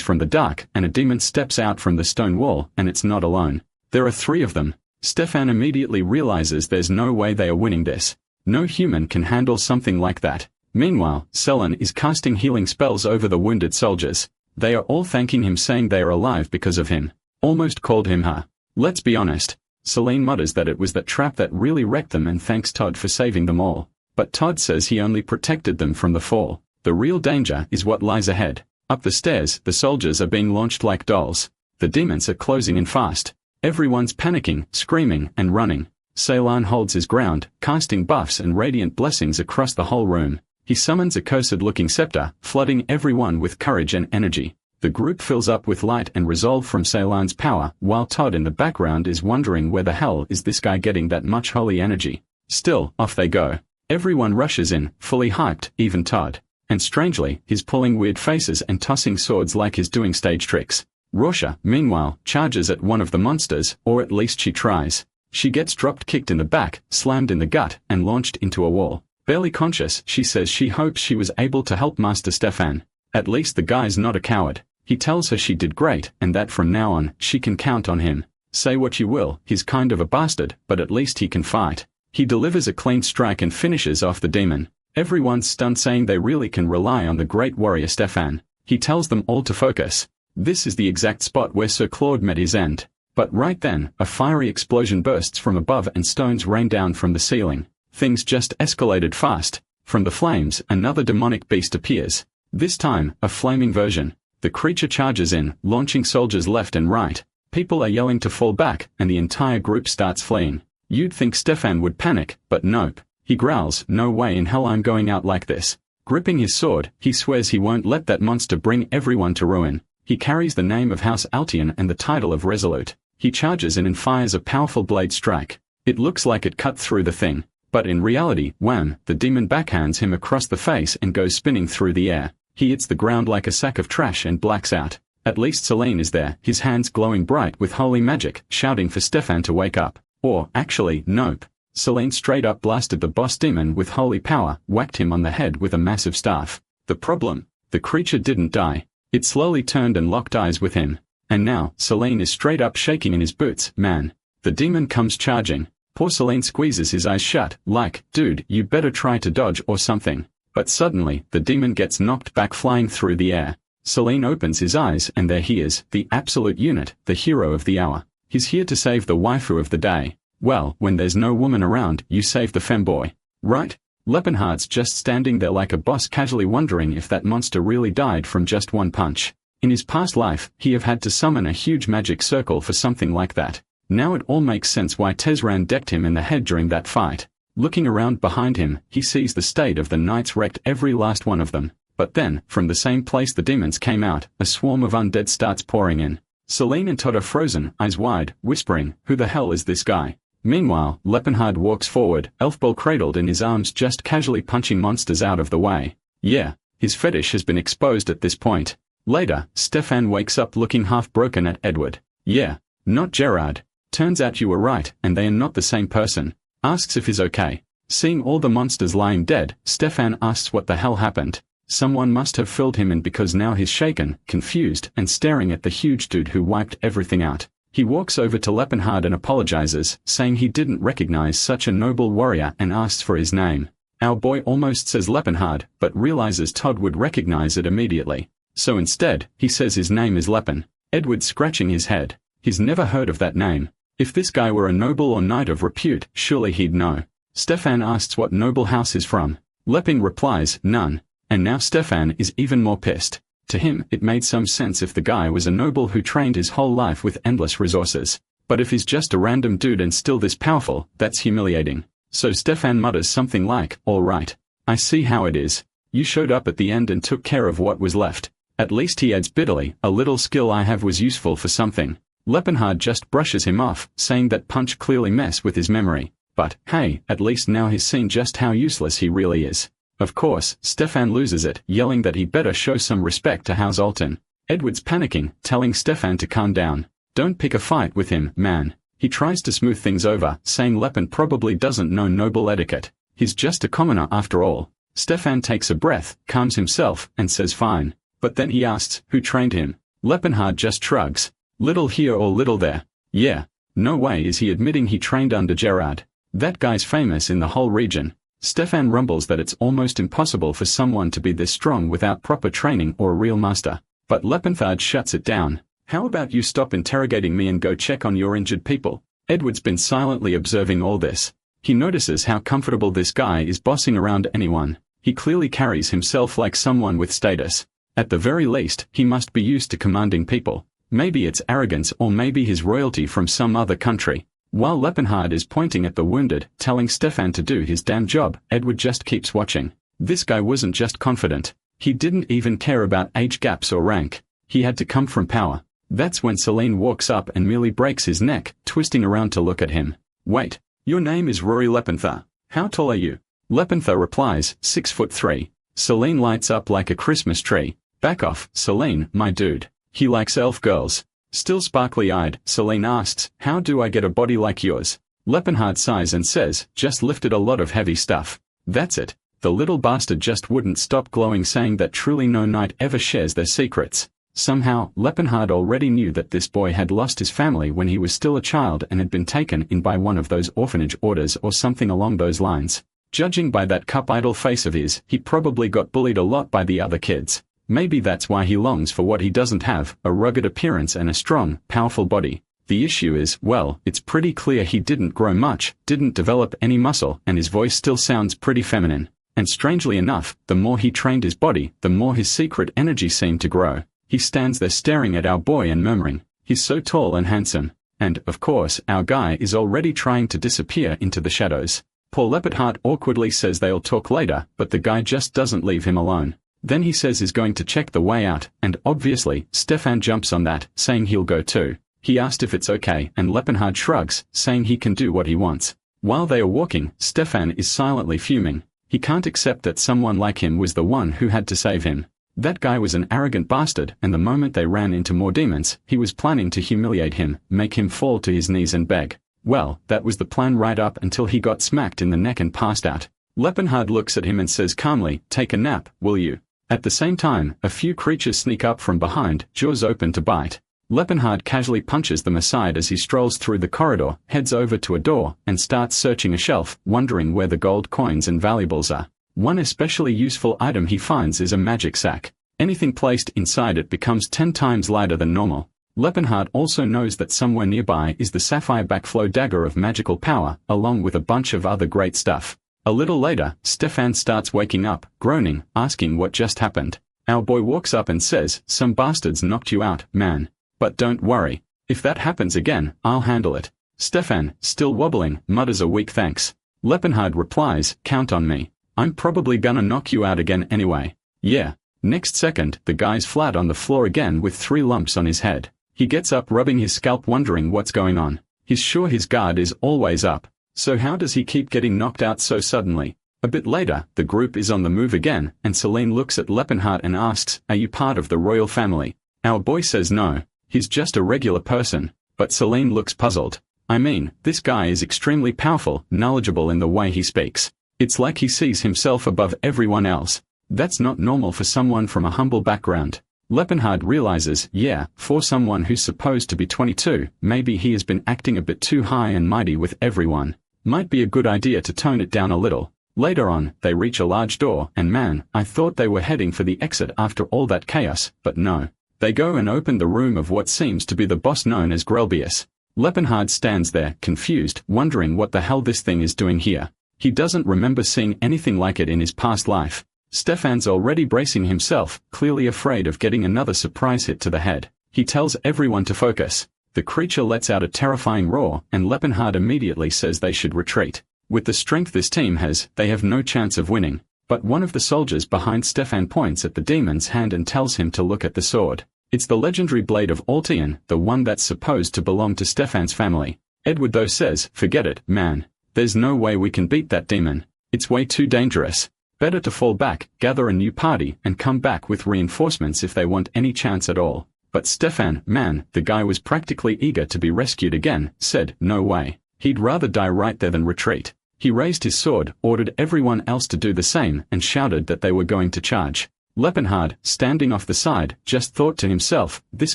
from the dark, and a demon steps out from the stone wall, and it's not alone. There are 3 of them. Stefan immediately realizes there's no way they are winning this. No human can handle something like that. Meanwhile, Selen is casting healing spells over the wounded soldiers. They are all thanking him, saying they are alive because of him. Almost called him her. Let's be honest. Celine mutters that it was that trap that really wrecked them and thanks Todd for saving them all. But Todd says he only protected them from the fall. The real danger is what lies ahead. Up the stairs, the soldiers are being launched like dolls. The demons are closing in fast. Everyone's panicking, screaming, and running. Ceylan holds his ground, casting buffs and radiant blessings across the whole room. He summons a cursed-looking scepter, flooding everyone with courage and energy. The group fills up with light and resolve from Ceylan's power, while Todd in the background is wondering where the hell is this guy getting that much holy energy. Still, off they go. Everyone rushes in, fully hyped, even Todd. And strangely, he's pulling weird faces and tossing swords like he's doing stage tricks. Rorschach, meanwhile, charges at one of the monsters, or at least she tries. She gets drop-kicked in the back, slammed in the gut, and launched into a wall. Barely conscious, she says she hopes she was able to help Master Stefan. At least the guy's not a coward. He tells her she did great, and that from now on, she can count on him. Say what you will, he's kind of a bastard, but at least he can fight. He delivers a clean strike and finishes off the demon. Everyone's stunned, saying they really can rely on the great warrior Stefan. He tells them all to focus. This is the exact spot where Sir Claude met his end. But right then, a fiery explosion bursts from above and stones rain down from the ceiling. Things just escalated fast. From the flames, another demonic beast appears. This time, a flaming version. The creature charges in, launching soldiers left and right. People are yelling to fall back, and the entire group starts fleeing. You'd think Stefan would panic, but nope. He growls, "No way in hell I'm going out like this." Gripping his sword, he swears he won't let that monster bring everyone to ruin. He carries the name of House Altion and the title of Resolute. He charges in and fires a powerful blade strike. It looks like it cut through the thing. But in reality, wham, the demon backhands him across the face and goes spinning through the air. He hits the ground like a sack of trash and blacks out. At least Selene is there, his hands glowing bright with holy magic, shouting for Stefan to wake up. Or, actually, nope. Selene straight up blasted the boss demon with holy power, whacked him on the head with a massive staff. The problem? The creature didn't die. It slowly turned and locked eyes with him. And now, Selene is straight up shaking in his boots, man. The demon comes charging. Poor Selene squeezes his eyes shut, like, dude, you better try to dodge or something. But suddenly, the demon gets knocked back flying through the air. Selene opens his eyes and there he is, the absolute unit, the hero of the hour. He's here to save the waifu of the day. Well, when there's no woman around, you save the femboy. Right? Lepenhardt's just standing there like a boss, casually wondering if that monster really died from just one punch. In his past life, he have had to summon a huge magic circle for something like that. Now it all makes sense why Tezran decked him in the head during that fight. Looking around behind him, he sees the state of the knights, wrecked every last one of them. But then, from the same place the demons came out, a swarm of undead starts pouring in. Selene and Todd are frozen, eyes wide, whispering, "Who the hell is this guy?" Meanwhile, Lepenhardt walks forward, elfball cradled in his arms, just casually punching monsters out of the way. Yeah, his fetish has been exposed at this point. Later, Stefan wakes up looking half broken at Edward. Yeah, not Gerard. Turns out you were right, and they are not the same person. Asks if he's okay. Seeing all the monsters lying dead, Stefan asks what the hell happened. Someone must have filled him in, because now he's shaken, confused, and staring at the huge dude who wiped everything out. He walks over to Lepenhardt and apologizes, saying he didn't recognize such a noble warrior, and asks for his name. Our boy almost says Lepenhardt, but realizes Todd would recognize it immediately. So instead, he says his name is Lepen. Edward scratching his head. He's never heard of that name. If this guy were a noble or knight of repute, surely he'd know. Stefan asks what noble house he's from. Lepen replies, none. And now Stefan is even more pissed. To him, it made some sense if the guy was a noble who trained his whole life with endless resources. But if he's just a random dude and still this powerful, that's humiliating. So Stefan mutters something like, "All right. I see how it is. You showed up at the end and took care of what was left." At least he adds bitterly, "A little skill I have was useful for something." Lepenhardt just brushes him off, saying that punch clearly mess with his memory. But, hey, at least now he's seen just how useless he really is. Of course, Stefan loses it, yelling that he better show some respect to House Alton. Edward's panicking, telling Stefan to calm down. Don't pick a fight with him, man. He tries to smooth things over, saying Lepen probably doesn't know noble etiquette. He's just a commoner after all. Stefan takes a breath, calms himself, and says fine. But then he asks, who trained him? Lepenhardt just shrugs. Little here or little there. Yeah. No way is he admitting he trained under Gerard. That guy's famous in the whole region. Stefan rumbles that it's almost impossible for someone to be this strong without proper training or a real master. But Lepenhardt shuts it down. How about you stop interrogating me and go check on your injured people? Edward's been silently observing all this. He notices how comfortable this guy is bossing around anyone. He clearly carries himself like someone with status. At the very least, he must be used to commanding people. Maybe it's arrogance, or maybe his royalty from some other country. While Lepenhardt is pointing at the wounded, telling Stefan to do his damn job, Edward just keeps watching. This guy wasn't just confident. He didn't even care about age gaps or rank. He had to come from power. That's when Selene walks up and merely breaks his neck, twisting around to look at him. Wait, your name is Rory Lepenther. How tall are you? Lepenther replies, 6'3". Selene lights up like a Christmas tree. Back off, Selene, my dude. He likes elf girls. Still sparkly-eyed, Selene asks, how do I get a body like yours? Lepenhardt sighs and says, just lifted a lot of heavy stuff. That's it. The little bastard just wouldn't stop glowing, saying that truly no knight ever shares their secrets. Somehow, Lepenhard already knew that this boy had lost his family when he was still a child and had been taken in by one of those orphanage orders or something along those lines. Judging by that cup-idol face of his, he probably got bullied a lot by the other kids. Maybe that's why he longs for what he doesn't have, a rugged appearance and a strong, powerful body. The issue is, well, it's pretty clear he didn't grow much, didn't develop any muscle, and his voice still sounds pretty feminine. And strangely enough, the more he trained his body, the more his secret energy seemed to grow. He stands there staring at our boy and murmuring, "He's so tall and handsome." And, of course, our guy is already trying to disappear into the shadows. Poor Leopardheart awkwardly says they'll talk later, but the guy just doesn't leave him alone. Then he says he's going to check the way out, and obviously, Stefan jumps on that, saying he'll go too. He asked if it's okay, and Leopardheart shrugs, saying he can do what he wants. While they are walking, Stefan is silently fuming. He can't accept that someone like him was the one who had to save him. That guy was an arrogant bastard, and the moment they ran into more demons, he was planning to humiliate him, make him fall to his knees and beg. Well, that was the plan right up until he got smacked in the neck and passed out. Lepenhard looks at him and says calmly, "Take a nap, will you?" At the same time, a few creatures sneak up from behind, jaws open to bite. Lepenhard casually punches them aside as he strolls through the corridor, heads over to a door, and starts searching a shelf, wondering where the gold coins and valuables are. One especially useful item he finds is a magic sack. Anything placed inside it becomes 10 times lighter than normal. Lepenhard also knows that somewhere nearby is the sapphire backflow dagger of magical power, along with a bunch of other great stuff. A little later, Stefan starts waking up, groaning, asking what just happened. Our boy walks up and says, "Some bastards knocked you out, man. But don't worry. If that happens again, I'll handle it." Stefan, still wobbling, mutters a weak thanks. Lepenhard replies, "Count on me. I'm probably gonna knock you out again anyway." Yeah. Next second, the guy's flat on the floor again with 3 lumps on his head. He gets up rubbing his scalp wondering what's going on. He's sure his guard is always up. So how does he keep getting knocked out so suddenly? A bit later, the group is on the move again, and Celine looks at Lepenhard and asks, "Are you part of the royal family?" Our boy says no. He's just a regular person. But Celine looks puzzled. I mean, this guy is extremely powerful, knowledgeable in the way he speaks. It's like he sees himself above everyone else. That's not normal for someone from a humble background. Lepenhard realizes, yeah, for someone who's supposed to be 22, maybe he has been acting a bit too high and mighty with everyone. Might be a good idea to tone it down a little. Later on, they reach a large door, and man, I thought they were heading for the exit after all that chaos, but no. They go and open the room of what seems to be the boss known as Grelbius. Lepenhard stands there, confused, wondering what the hell this thing is doing here. He doesn't remember seeing anything like it in his past life. Stefan's already bracing himself, clearly afraid of getting another surprise hit to the head. He tells everyone to focus. The creature lets out a terrifying roar, and Lepenhard immediately says they should retreat. With the strength this team has, they have no chance of winning. But one of the soldiers behind Stefan points at the demon's hand and tells him to look at the sword. It's the legendary blade of Altian, the one that's supposed to belong to Stefan's family. Edward though says, "Forget it, man. There's no way we can beat that demon. It's way too dangerous. Better to fall back, gather a new party, and come back with reinforcements if they want any chance at all." But Stefan, man, the guy was practically eager to be rescued again, said, "No way. He'd rather die right there than retreat." He raised his sword, ordered everyone else to do the same, and shouted that they were going to charge. Lepenhard, standing off the side, just thought to himself, this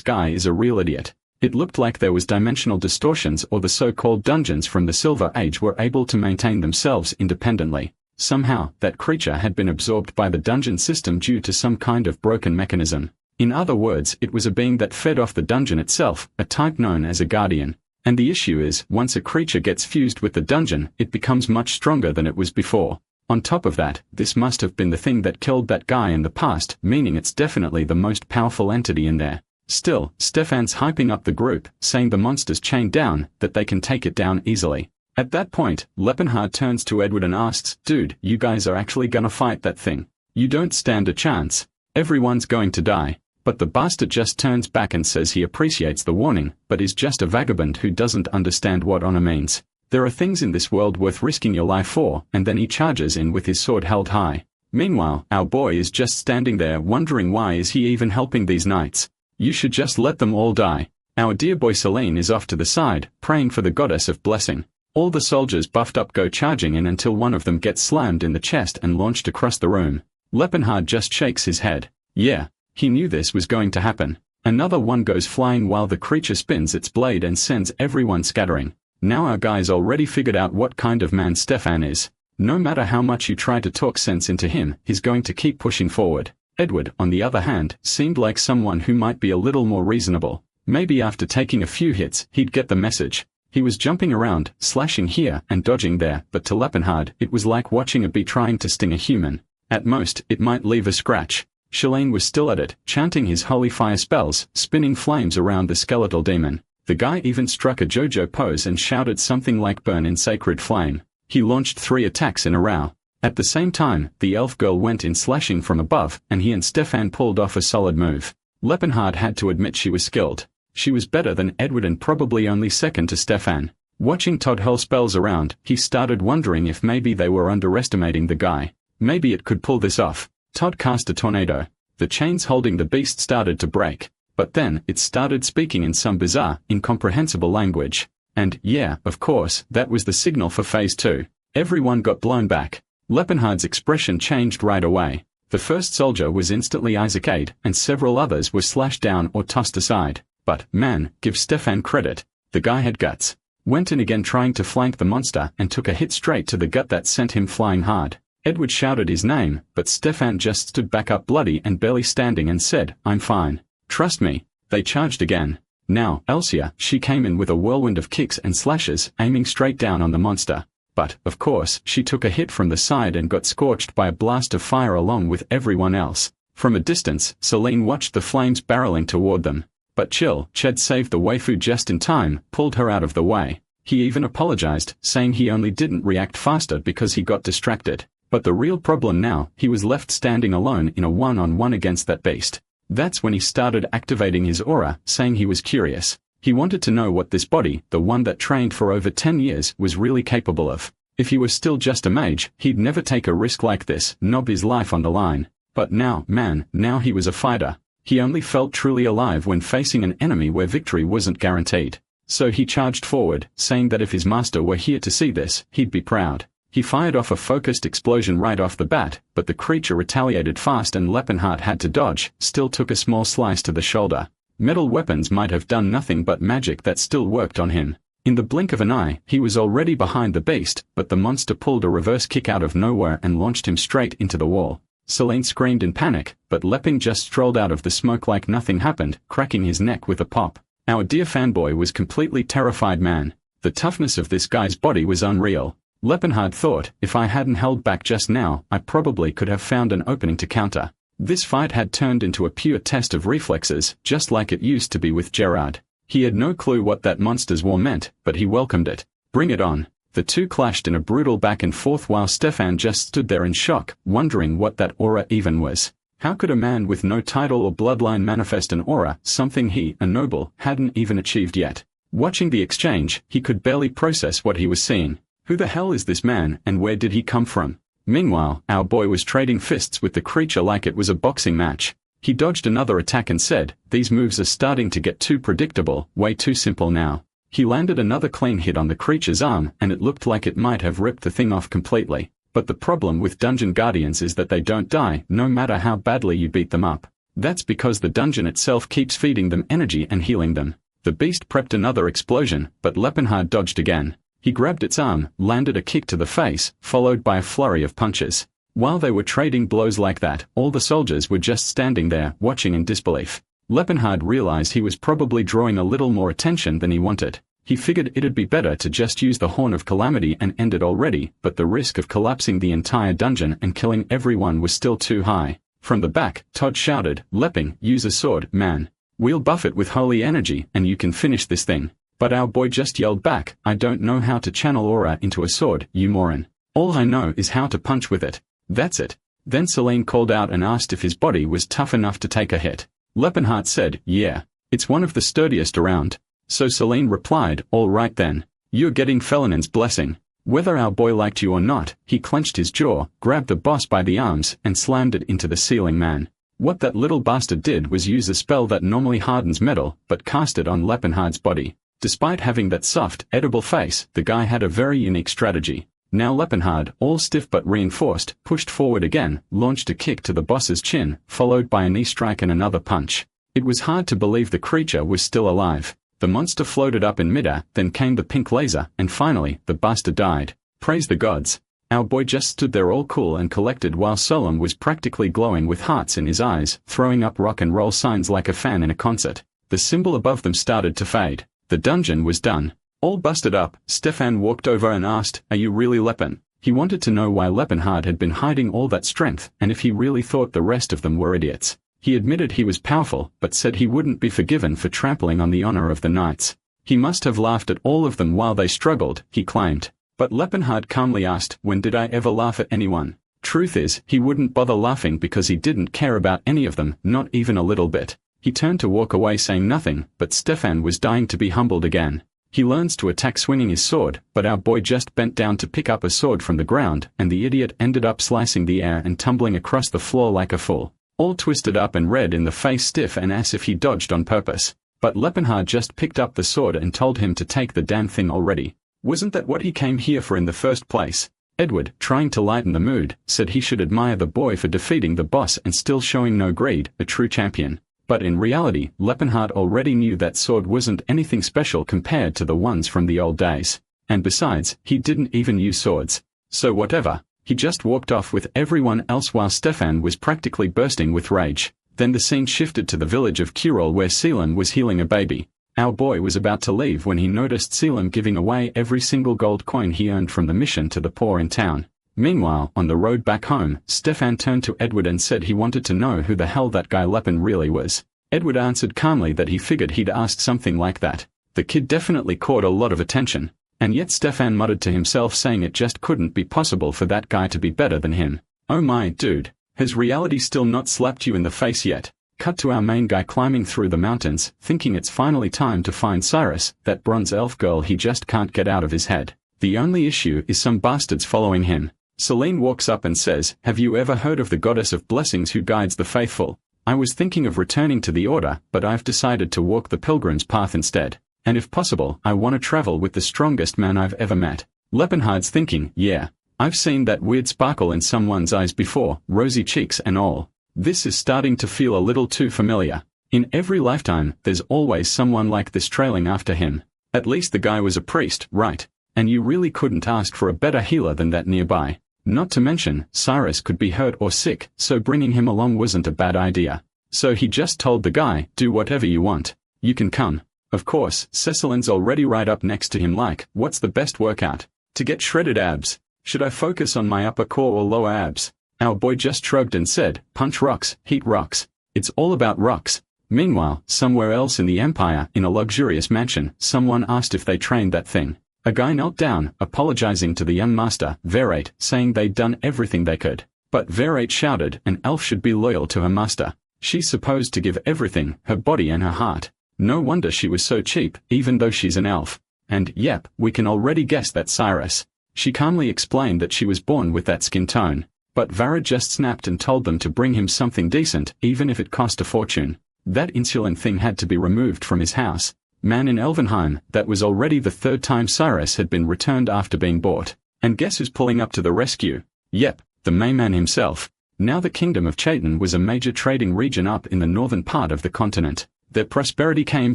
guy is a real idiot. It looked like there was dimensional distortions or the so-called dungeons from the Silver Age were able to maintain themselves independently. Somehow, that creature had been absorbed by the dungeon system due to some kind of broken mechanism. In other words, it was a being that fed off the dungeon itself, a type known as a guardian. And the issue is, once a creature gets fused with the dungeon, it becomes much stronger than it was before. On top of that, this must have been the thing that killed that guy in the past, meaning it's definitely the most powerful entity in there. Still, Stefan's hyping up the group, saying the monster's chained down, that they can take it down easily. At that point, Lepenhard turns to Edward and asks, "Dude, you guys are actually gonna fight that thing? You don't stand a chance. Everyone's going to die." But the bastard just turns back and says he appreciates the warning, but is just a vagabond who doesn't understand what honor means. There are things in this world worth risking your life for, and then he charges in with his sword held high. Meanwhile, our boy is just standing there wondering why is he even helping these knights. You should just let them all die. Our dear boy Celine is off to the side, praying for the goddess of blessing. All the soldiers buffed up go charging in until one of them gets slammed in the chest and launched across the room. Lepenhard just shakes his head. Yeah, he knew this was going to happen. Another one goes flying while the creature spins its blade and sends everyone scattering. Now our guy's already figured out what kind of man Stefan is. No matter how much you try to talk sense into him, he's going to keep pushing forward. Edward, on the other hand, seemed like someone who might be a little more reasonable. Maybe after taking a few hits, he'd get the message. He was jumping around, slashing here and dodging there, but to Lepenhard, it was like watching a bee trying to sting a human. At most, it might leave a scratch. Shalane was still at it, chanting his holy fire spells, spinning flames around the skeletal demon. The guy even struck a JoJo pose and shouted something like burn in sacred flame. He launched 3 attacks in a row. At the same time, the elf girl went in slashing from above, and he and Stefan pulled off a solid move. Lepenhard had to admit she was skilled. She was better than Edward and probably only second to Stefan. Watching Todd hurl spells around, he started wondering if maybe they were underestimating the guy. Maybe it could pull this off. Todd cast a tornado. The chains holding the beast started to break. But then, it started speaking in some bizarre, incomprehensible language. And, yeah, of course, that was the signal for Phase 2. Everyone got blown back. Lepenhard's expression changed right away. The first soldier was instantly Isaac'd, and several others were slashed down or tossed aside. But, man, give Stefan credit. The guy had guts. Went in again trying to flank the monster and took a hit straight to the gut that sent him flying hard. Edward shouted his name, but Stefan just stood back up bloody and barely standing and said, I'm fine. Trust me. They charged again. Now, Elsia, she came in with a whirlwind of kicks and slashes, aiming straight down on the monster. But, of course, she took a hit from the side and got scorched by a blast of fire along with everyone else. From a distance, Celine watched the flames barreling toward them. But chill, Ched saved the waifu just in time, pulled her out of the way. He even apologized, saying he only didn't react faster because he got distracted. But the real problem now, he was left standing alone in a one-on-one against that beast. That's when he started activating his aura, saying he was curious. He wanted to know what this body, the one that trained for over 10 years, was really capable of. If he was still just a mage, he'd never take a risk like this, knob his life on the line. But now, man, now he was a fighter. He only felt truly alive when facing an enemy where victory wasn't guaranteed. So he charged forward, saying that if his master were here to see this, he'd be proud. He fired off a focused explosion right off the bat, but the creature retaliated fast and Lepenhard had to dodge, still took a small slice to the shoulder. Metal weapons might have done nothing but magic that still worked on him. In the blink of an eye, he was already behind the beast, but the monster pulled a reverse kick out of nowhere and launched him straight into the wall. Selene screamed in panic, but Leping just strolled out of the smoke like nothing happened, cracking his neck with a pop. Our dear fanboy was completely terrified, man. The toughness of this guy's body was unreal. Lepenhard thought, if I hadn't held back just now, I probably could have found an opening to counter. This fight had turned into a pure test of reflexes, just like it used to be with Gerard. He had no clue what that monster's war meant, but he welcomed it. Bring it on. The two clashed in a brutal back and forth while Stefan just stood there in shock, wondering what that aura even was. How could a man with no title or bloodline manifest an aura, something he, a noble, hadn't even achieved yet? Watching the exchange, he could barely process what he was seeing. Who the hell is this man, and where did he come from? Meanwhile, our boy was trading fists with the creature like it was a boxing match. He dodged another attack and said, these moves are starting to get too predictable, way too simple now. He landed another clean hit on the creature's arm and it looked like it might have ripped the thing off completely. But the problem with dungeon guardians is that they don't die, no matter how badly you beat them up. That's because the dungeon itself keeps feeding them energy and healing them. The beast prepped another explosion, but Lepenhard dodged again. He grabbed its arm, landed a kick to the face, followed by a flurry of punches. While they were trading blows like that, all the soldiers were just standing there, watching in disbelief. Lepenhard realized he was probably drawing a little more attention than he wanted. He figured it'd be better to just use the Horn of Calamity and end it already, but the risk of collapsing the entire dungeon and killing everyone was still too high. From the back, Todd shouted, Leping, use a sword, man. We'll buff it with holy energy, and you can finish this thing. But our boy just yelled back, I don't know how to channel aura into a sword, you moron. All I know is how to punch with it. That's it. Then Selene called out and asked if his body was tough enough to take a hit. Lepenhard said, yeah. It's one of the sturdiest around. So Selene replied, all right then. You're getting Felinen's blessing. Whether our boy liked you or not, he clenched his jaw, grabbed the boss by the arms, and slammed it into the ceiling, man. What that little bastard did was use a spell that normally hardens metal, but cast it on Lepenhard's body. Despite having that soft, edible face, the guy had a very unique strategy. Now Lepenhard, all stiff but reinforced, pushed forward again, launched a kick to the boss's chin, followed by a knee strike and another punch. It was hard to believe the creature was still alive. The monster floated up in midair, then came the pink laser, and finally, the bastard died. Praise the gods. Our boy just stood there all cool and collected while Solom was practically glowing with hearts in his eyes, throwing up rock and roll signs like a fan in a concert. The symbol above them started to fade. The dungeon was done. All busted up, Stefan walked over and asked, "Are you really Leppen?" He wanted to know why Leppenhard had been hiding all that strength, and if he really thought the rest of them were idiots. He admitted he was powerful, but said he wouldn't be forgiven for trampling on the honor of the knights. He must have laughed at all of them while they struggled, he claimed. But Leppenhard calmly asked, "When did I ever laugh at anyone?" Truth is, he wouldn't bother laughing because he didn't care about any of them, not even a little bit. He turned to walk away saying nothing, but Stefan was dying to be humbled again. He learns to attack swinging his sword, but our boy just bent down to pick up a sword from the ground, and the idiot ended up slicing the air and tumbling across the floor like a fool. All twisted up and red in the face, stiff and as if he dodged on purpose. But Leppenhard just picked up the sword and told him to take the damn thing already. Wasn't that what he came here for in the first place? Edward, trying to lighten the mood, said he should admire the boy for defeating the boss and still showing no greed, a true champion. But in reality, Leppenhard already knew that sword wasn't anything special compared to the ones from the old days. And besides, he didn't even use swords. So whatever. He just walked off with everyone else while Stefan was practically bursting with rage. Then the scene shifted to the village of Kurol where Selim was healing a baby. Our boy was about to leave when he noticed Selim giving away every single gold coin he earned from the mission to the poor in town. Meanwhile, on the road back home, Stefan turned to Edward and said he wanted to know who the hell that guy Leppen really was. Edward answered calmly that he figured he'd asked something like that. The kid definitely caught a lot of attention. And yet Stefan muttered to himself saying it just couldn't be possible for that guy to be better than him. Oh my, dude. Has reality still not slapped you in the face yet? Cut to our main guy climbing through the mountains, thinking it's finally time to find Cyrus, that bronze elf girl he just can't get out of his head. The only issue is some bastards following him. Selene walks up and says, "Have you ever heard of the goddess of blessings who guides the faithful? I was thinking of returning to the order, but I've decided to walk the pilgrim's path instead. And if possible, I want to travel with the strongest man I've ever met." Leppenhard's thinking, yeah, I've seen that weird sparkle in someone's eyes before, rosy cheeks and all. This is starting to feel a little too familiar. In every lifetime, there's always someone like this trailing after him. At least the guy was a priest, right? And you really couldn't ask for a better healer than that nearby. Not to mention, Cyrus could be hurt or sick, so bringing him along wasn't a bad idea. So he just told the guy, "Do whatever you want. You can come." Of course, Cecilin's already right up next to him like, "What's the best workout? To get shredded abs? Should I focus on my upper core or lower abs?" Our boy just shrugged and said, "Punch rocks, heat rocks. It's all about rocks." Meanwhile, somewhere else in the Empire, in a luxurious mansion, someone asked if they trained that thing. A guy knelt down, apologizing to the young master, Verate, saying they'd done everything they could. But Verate shouted, an elf should be loyal to her master. She's supposed to give everything, her body and her heart. No wonder she was so cheap, even though she's an elf. And, yep, we can already guess that's Cyrus. She calmly explained that she was born with that skin tone. But Varad just snapped and told them to bring him something decent, even if it cost a fortune. That insulin thing had to be removed from his house. Man in Elvenheim, that was already the third time Cyrus had been returned after being bought. And guess who's pulling up to the rescue? Yep, the Mayman himself. Now the Kingdom of Chaitan was a major trading region up in the northern part of the continent. Their prosperity came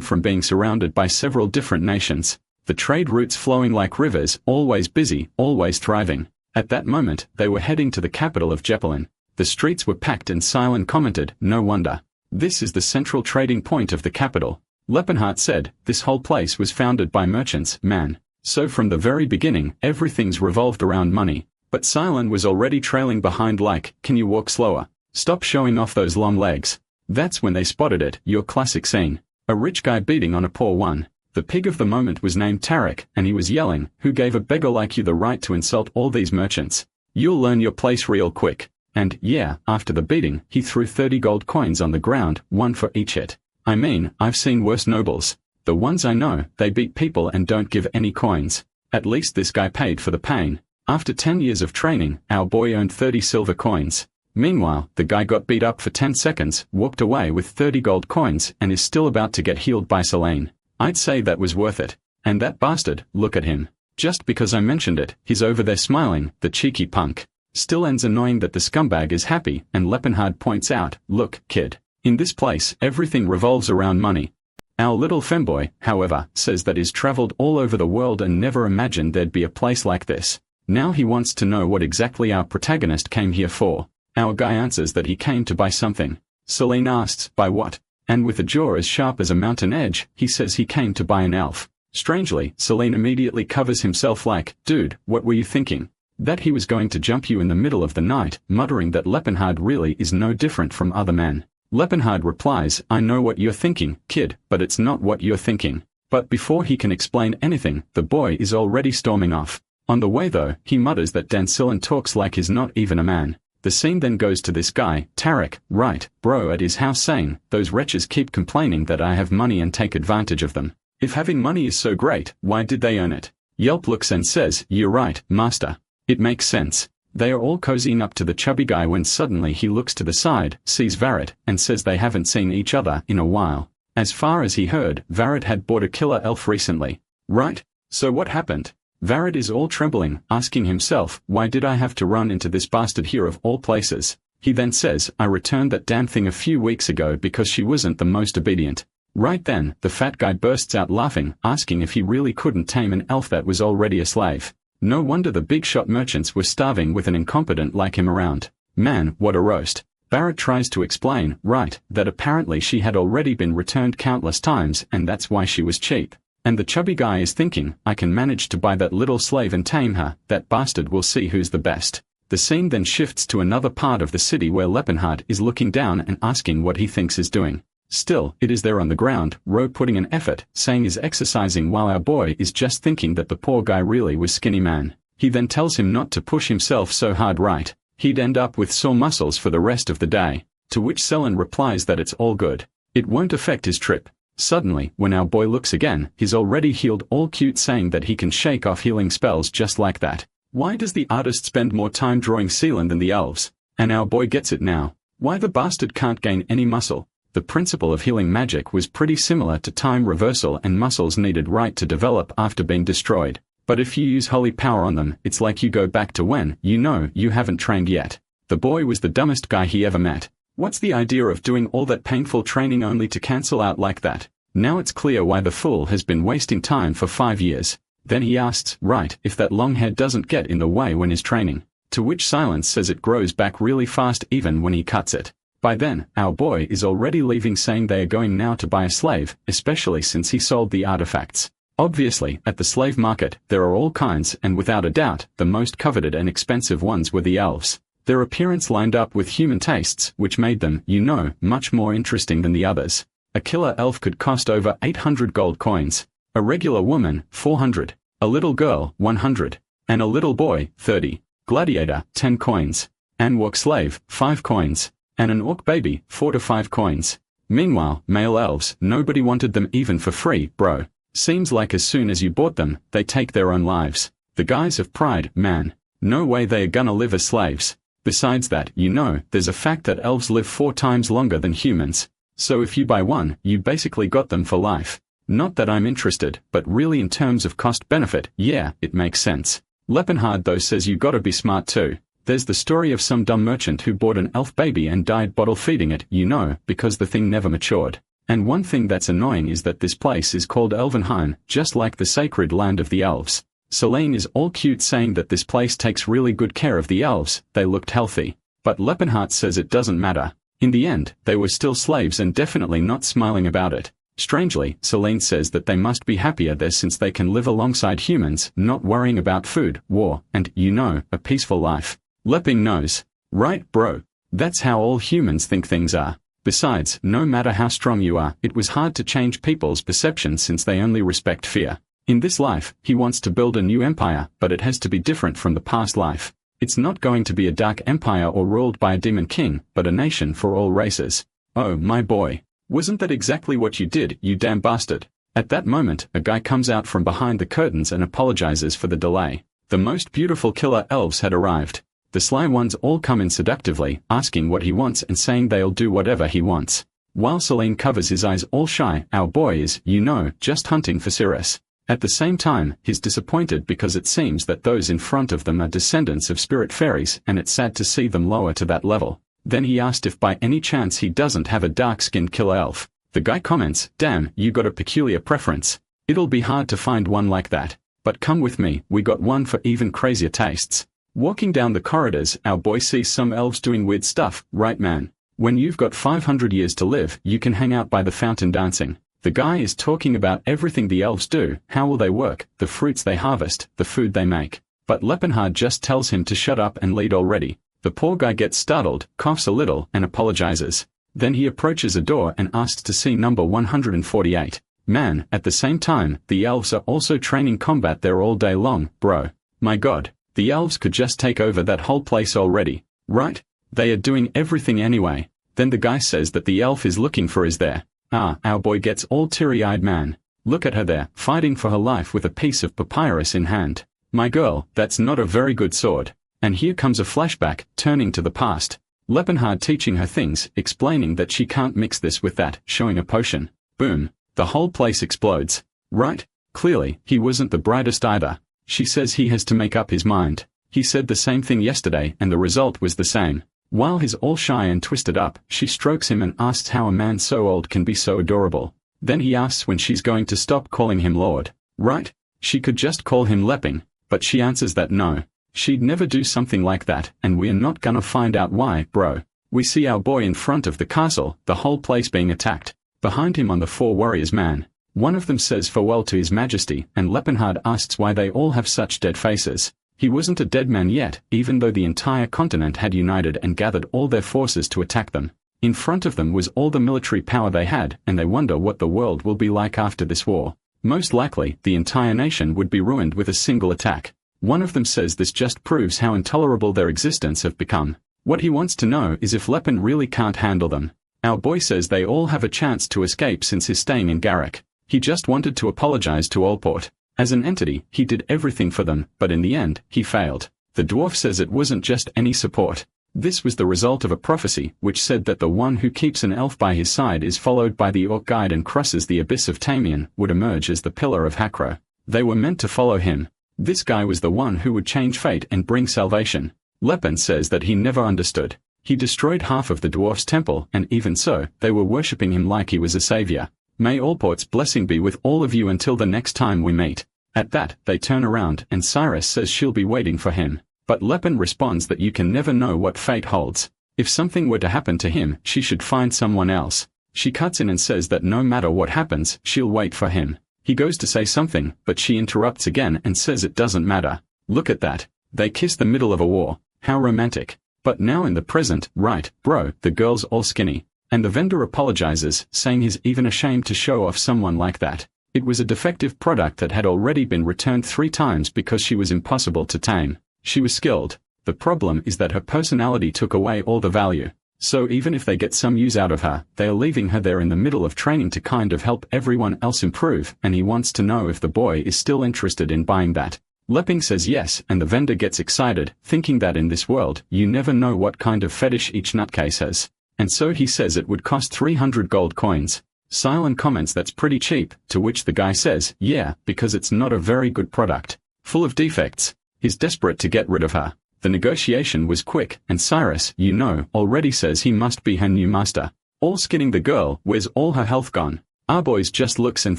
from being surrounded by several different nations. The trade routes flowing like rivers, always busy, always thriving. At that moment, they were heading to the capital of Jeppelin. The streets were packed and Silent commented, "No wonder. This is the central trading point of the capital." Leppenhard said, "This whole place was founded by merchants, man. So from the very beginning, everything's revolved around money." But Silent was already trailing behind like, "Can you walk slower? Stop showing off those long legs." That's when they spotted it, your classic scene. A rich guy beating on a poor one. The pig of the moment was named Tarek, and he was yelling, "Who gave a beggar like you the right to insult all these merchants? You'll learn your place real quick." And, yeah, after the beating, he threw 30 gold coins on the ground, one for each hit. I mean, I've seen worse nobles. The ones I know, they beat people and don't give any coins. At least this guy paid for the pain. After 10 years of training, our boy earned 30 silver coins. Meanwhile, the guy got beat up for 10 seconds, walked away with 30 gold coins, and is still about to get healed by Selene. I'd say that was worth it. And that bastard, look at him. Just because I mentioned it, he's over there smiling, the cheeky punk. Still ends annoying that the scumbag is happy, and Leppenhard points out, "Look, kid. In this place, everything revolves around money. Our little femboy, however, says that he's traveled all over the world and never imagined there'd be a place like this. Now he wants to know what exactly our protagonist came here for. Our guy answers that he came to buy something. Celine asks, buy what? And with a jaw as sharp as a mountain edge, he says he came to buy an elf. Strangely, Celine immediately covers himself like, dude, what were you thinking? That he was going to jump you in the middle of the night, muttering that Lepenhard really is no different from other men. Lepenhard replies, I know what you're thinking, kid, but it's not what you're thinking. But before he can explain anything, the boy is already storming off. On the way though, he mutters that Dancilin talks like he's not even a man. The scene then goes to this guy, Tarek, right, bro, at his house saying, those wretches keep complaining that I have money and take advantage of them. If having money is so great, why did they earn it? Yelp looks and says, you're right, master. It makes sense. They are all cozying up to the chubby guy when suddenly he looks to the side, sees Varret, and says they haven't seen each other in a while. As far as he heard, Varret had bought a killer elf recently. Right? So what happened? Varret is all trembling, asking himself, why did I have to run into this bastard here of all places? He then says, I returned that damn thing a few weeks ago because she wasn't the most obedient. Right then, the fat guy bursts out laughing, asking if he really couldn't tame an elf that was already a slave. No wonder the big shot merchants were starving with an incompetent like him around. Man, what a roast. Barrett tries to explain, right, that apparently she had already been returned countless times and that's why she was cheap. And the chubby guy is thinking, I can manage to buy that little slave and tame her, that bastard will see who's the best. The scene then shifts to another part of the city where Lepenhard is looking down and asking what he thinks is doing. Still, it is there on the ground, Ro putting an effort, saying he's exercising while our boy is just thinking that the poor guy really was skinny man. He then tells him not to push himself so hard right. He'd end up with sore muscles for the rest of the day. To which Selen replies that it's all good. It won't affect his trip. Suddenly, when our boy looks again, he's already healed all cute saying that he can shake off healing spells just like that. Why does the artist spend more time drawing Selen than the elves? And our boy gets it now. Why the bastard can't gain any muscle? The principle of healing magic was pretty similar to time reversal and muscles needed right to develop after being destroyed. But if you use holy power on them, it's like you go back to when, you know, you haven't trained yet. The boy was the dumbest guy he ever met. What's the idea of doing all that painful training only to cancel out like that? Now it's clear why the fool has been wasting time for 5 years. Then he asks, right, if that long hair doesn't get in the way when he's training. To which Silence says it grows back really fast even when he cuts it. By then, our boy is already leaving saying they are going now to buy a slave, especially since he sold the artifacts. Obviously, at the slave market, there are all kinds and without a doubt, the most coveted and expensive ones were the elves. Their appearance lined up with human tastes, which made them, you know, much more interesting than the others. A killer elf could cost over 800 gold coins. A regular woman, 400. A little girl, 100. And a little boy, 30. Gladiator, 10 coins. Anwark slave, 5 coins. And an orc baby, 4 to 5 coins. Meanwhile, male elves, nobody wanted them even for free, bro. Seems like as soon as you bought them, they take their own lives. The guise of pride, man. No way they are gonna live as slaves. Besides that, you know, there's a fact that elves live 4 times longer than humans. So if you buy one, you basically got them for life. Not that I'm interested, but really in terms of cost-benefit, yeah, it makes sense. Lepenhard though says you gotta be smart too. There's the story of some dumb merchant who bought an elf baby and died bottle feeding it, you know, because the thing never matured. And one thing that's annoying is that this place is called Elvenheim, just like the sacred land of the elves. Selene is all cute saying that this place takes really good care of the elves, they looked healthy. But Lepenhard says it doesn't matter. In the end, they were still slaves and definitely not smiling about it. Strangely, Selene says that they must be happier there since they can live alongside humans, not worrying about food, war, and, you know, a peaceful life. Leping knows. Right, bro. That's how all humans think things are. Besides, no matter how strong you are, it was hard to change people's perception since they only respect fear. In this life, he wants to build a new empire, but it has to be different from the past life. It's not going to be a dark empire or ruled by a demon king, but a nation for all races. Oh, my boy. Wasn't that exactly what you did, you damn bastard? At that moment, a guy comes out from behind the curtains and apologizes for the delay. The most beautiful killer elves had arrived. The sly ones all come in seductively, asking what he wants and saying they'll do whatever he wants. While Selene covers his eyes all shy, our boy is, you know, just hunting for Cirrus. At the same time, he's disappointed because it seems that those in front of them are descendants of spirit fairies and it's sad to see them lower to that level. Then he asked if by any chance he doesn't have a dark-skinned killer elf. The guy comments, "Damn, you got a peculiar preference. It'll be hard to find one like that. But come with me, we got one for even crazier tastes." Walking down the corridors, our boy sees some elves doing weird stuff, right man? When you've got 500 years to live, you can hang out by the fountain dancing. The guy is talking about everything the elves do, how will they work, the fruits they harvest, the food they make. But Lepenhard just tells him to shut up and lead already. The poor guy gets startled, coughs a little, and apologizes. Then he approaches a door and asks to see number 148. Man, at the same time, the elves are also training combat there all day long, bro. My god, the elves could just take over that whole place already, right? They are doing everything anyway. Then the guy says that the elf is looking for is there. Our boy gets all teary-eyed man. Look at her there, fighting for her life with a piece of papyrus in hand. My girl, that's not a very good sword. And here comes a flashback, turning to the past. Lepenhard teaching her things, explaining that she can't mix this with that, showing a potion. Boom. The whole place explodes. Right? Clearly, he wasn't the brightest either. She says he has to make up his mind. He said the same thing yesterday and the result was the same. While he's all shy and twisted up, she strokes him and asks how a man so old can be so adorable. Then he asks when she's going to stop calling him Lord. Right? She could just call him Lepping, but she answers that no. She'd never do something like that, and we're not gonna find out why, bro. We see our boy in front of the castle, the whole place being attacked. Behind him on the 4 warriors man. One of them says farewell to his majesty, and Lepenhard asks why they all have such dead faces. He wasn't a dead man yet, even though the entire continent had united and gathered all their forces to attack them. In front of them was all the military power they had, and they wonder what the world will be like after this war. Most likely, the entire nation would be ruined with a single attack. One of them says this just proves how intolerable their existence have become. What he wants to know is if Lepen really can't handle them. Our boy says they all have a chance to escape since his staying in Garrick. He just wanted to apologize to Allport. As an entity, he did everything for them, but in the end, he failed. The dwarf says it wasn't just any support. This was the result of a prophecy, which said that the one who keeps an elf by his side is followed by the orc guide and crosses the abyss of Tamian, would emerge as the pillar of Hakro. They were meant to follow him. This guy was the one who would change fate and bring salvation. Lepen says that he never understood. He destroyed half of the dwarf's temple, and even so, they were worshipping him like he was a savior. May Allport's blessing be with all of you until the next time we meet. At that, they turn around, and Cyrus says she'll be waiting for him. But Lepen responds that you can never know what fate holds. If something were to happen to him, she should find someone else. She cuts in and says that no matter what happens, she'll wait for him. He goes to say something, but she interrupts again and says it doesn't matter. Look at that. They kiss the middle of a war. How romantic. But now in the present, right, bro, the girl's all skinny. And the vendor apologizes, saying he's even ashamed to show off someone like that. It was a defective product that had already been returned 3 times because she was impossible to tame. She was skilled. The problem is that her personality took away all the value. So even if they get some use out of her, they are leaving her there in the middle of training to kind of help everyone else improve, and he wants to know if the boy is still interested in buying that. Lepping says yes, and the vendor gets excited, thinking that in this world, you never know what kind of fetish each nutcase has. And so he says it would cost 300 gold coins. Silent comments that's pretty cheap, to which the guy says, yeah, because it's not a very good product. Full of defects. He's desperate to get rid of her. The negotiation was quick, and Cyrus, you know, already says he must be her new master. All skinning the girl, where's all her health gone? Our boys just looks and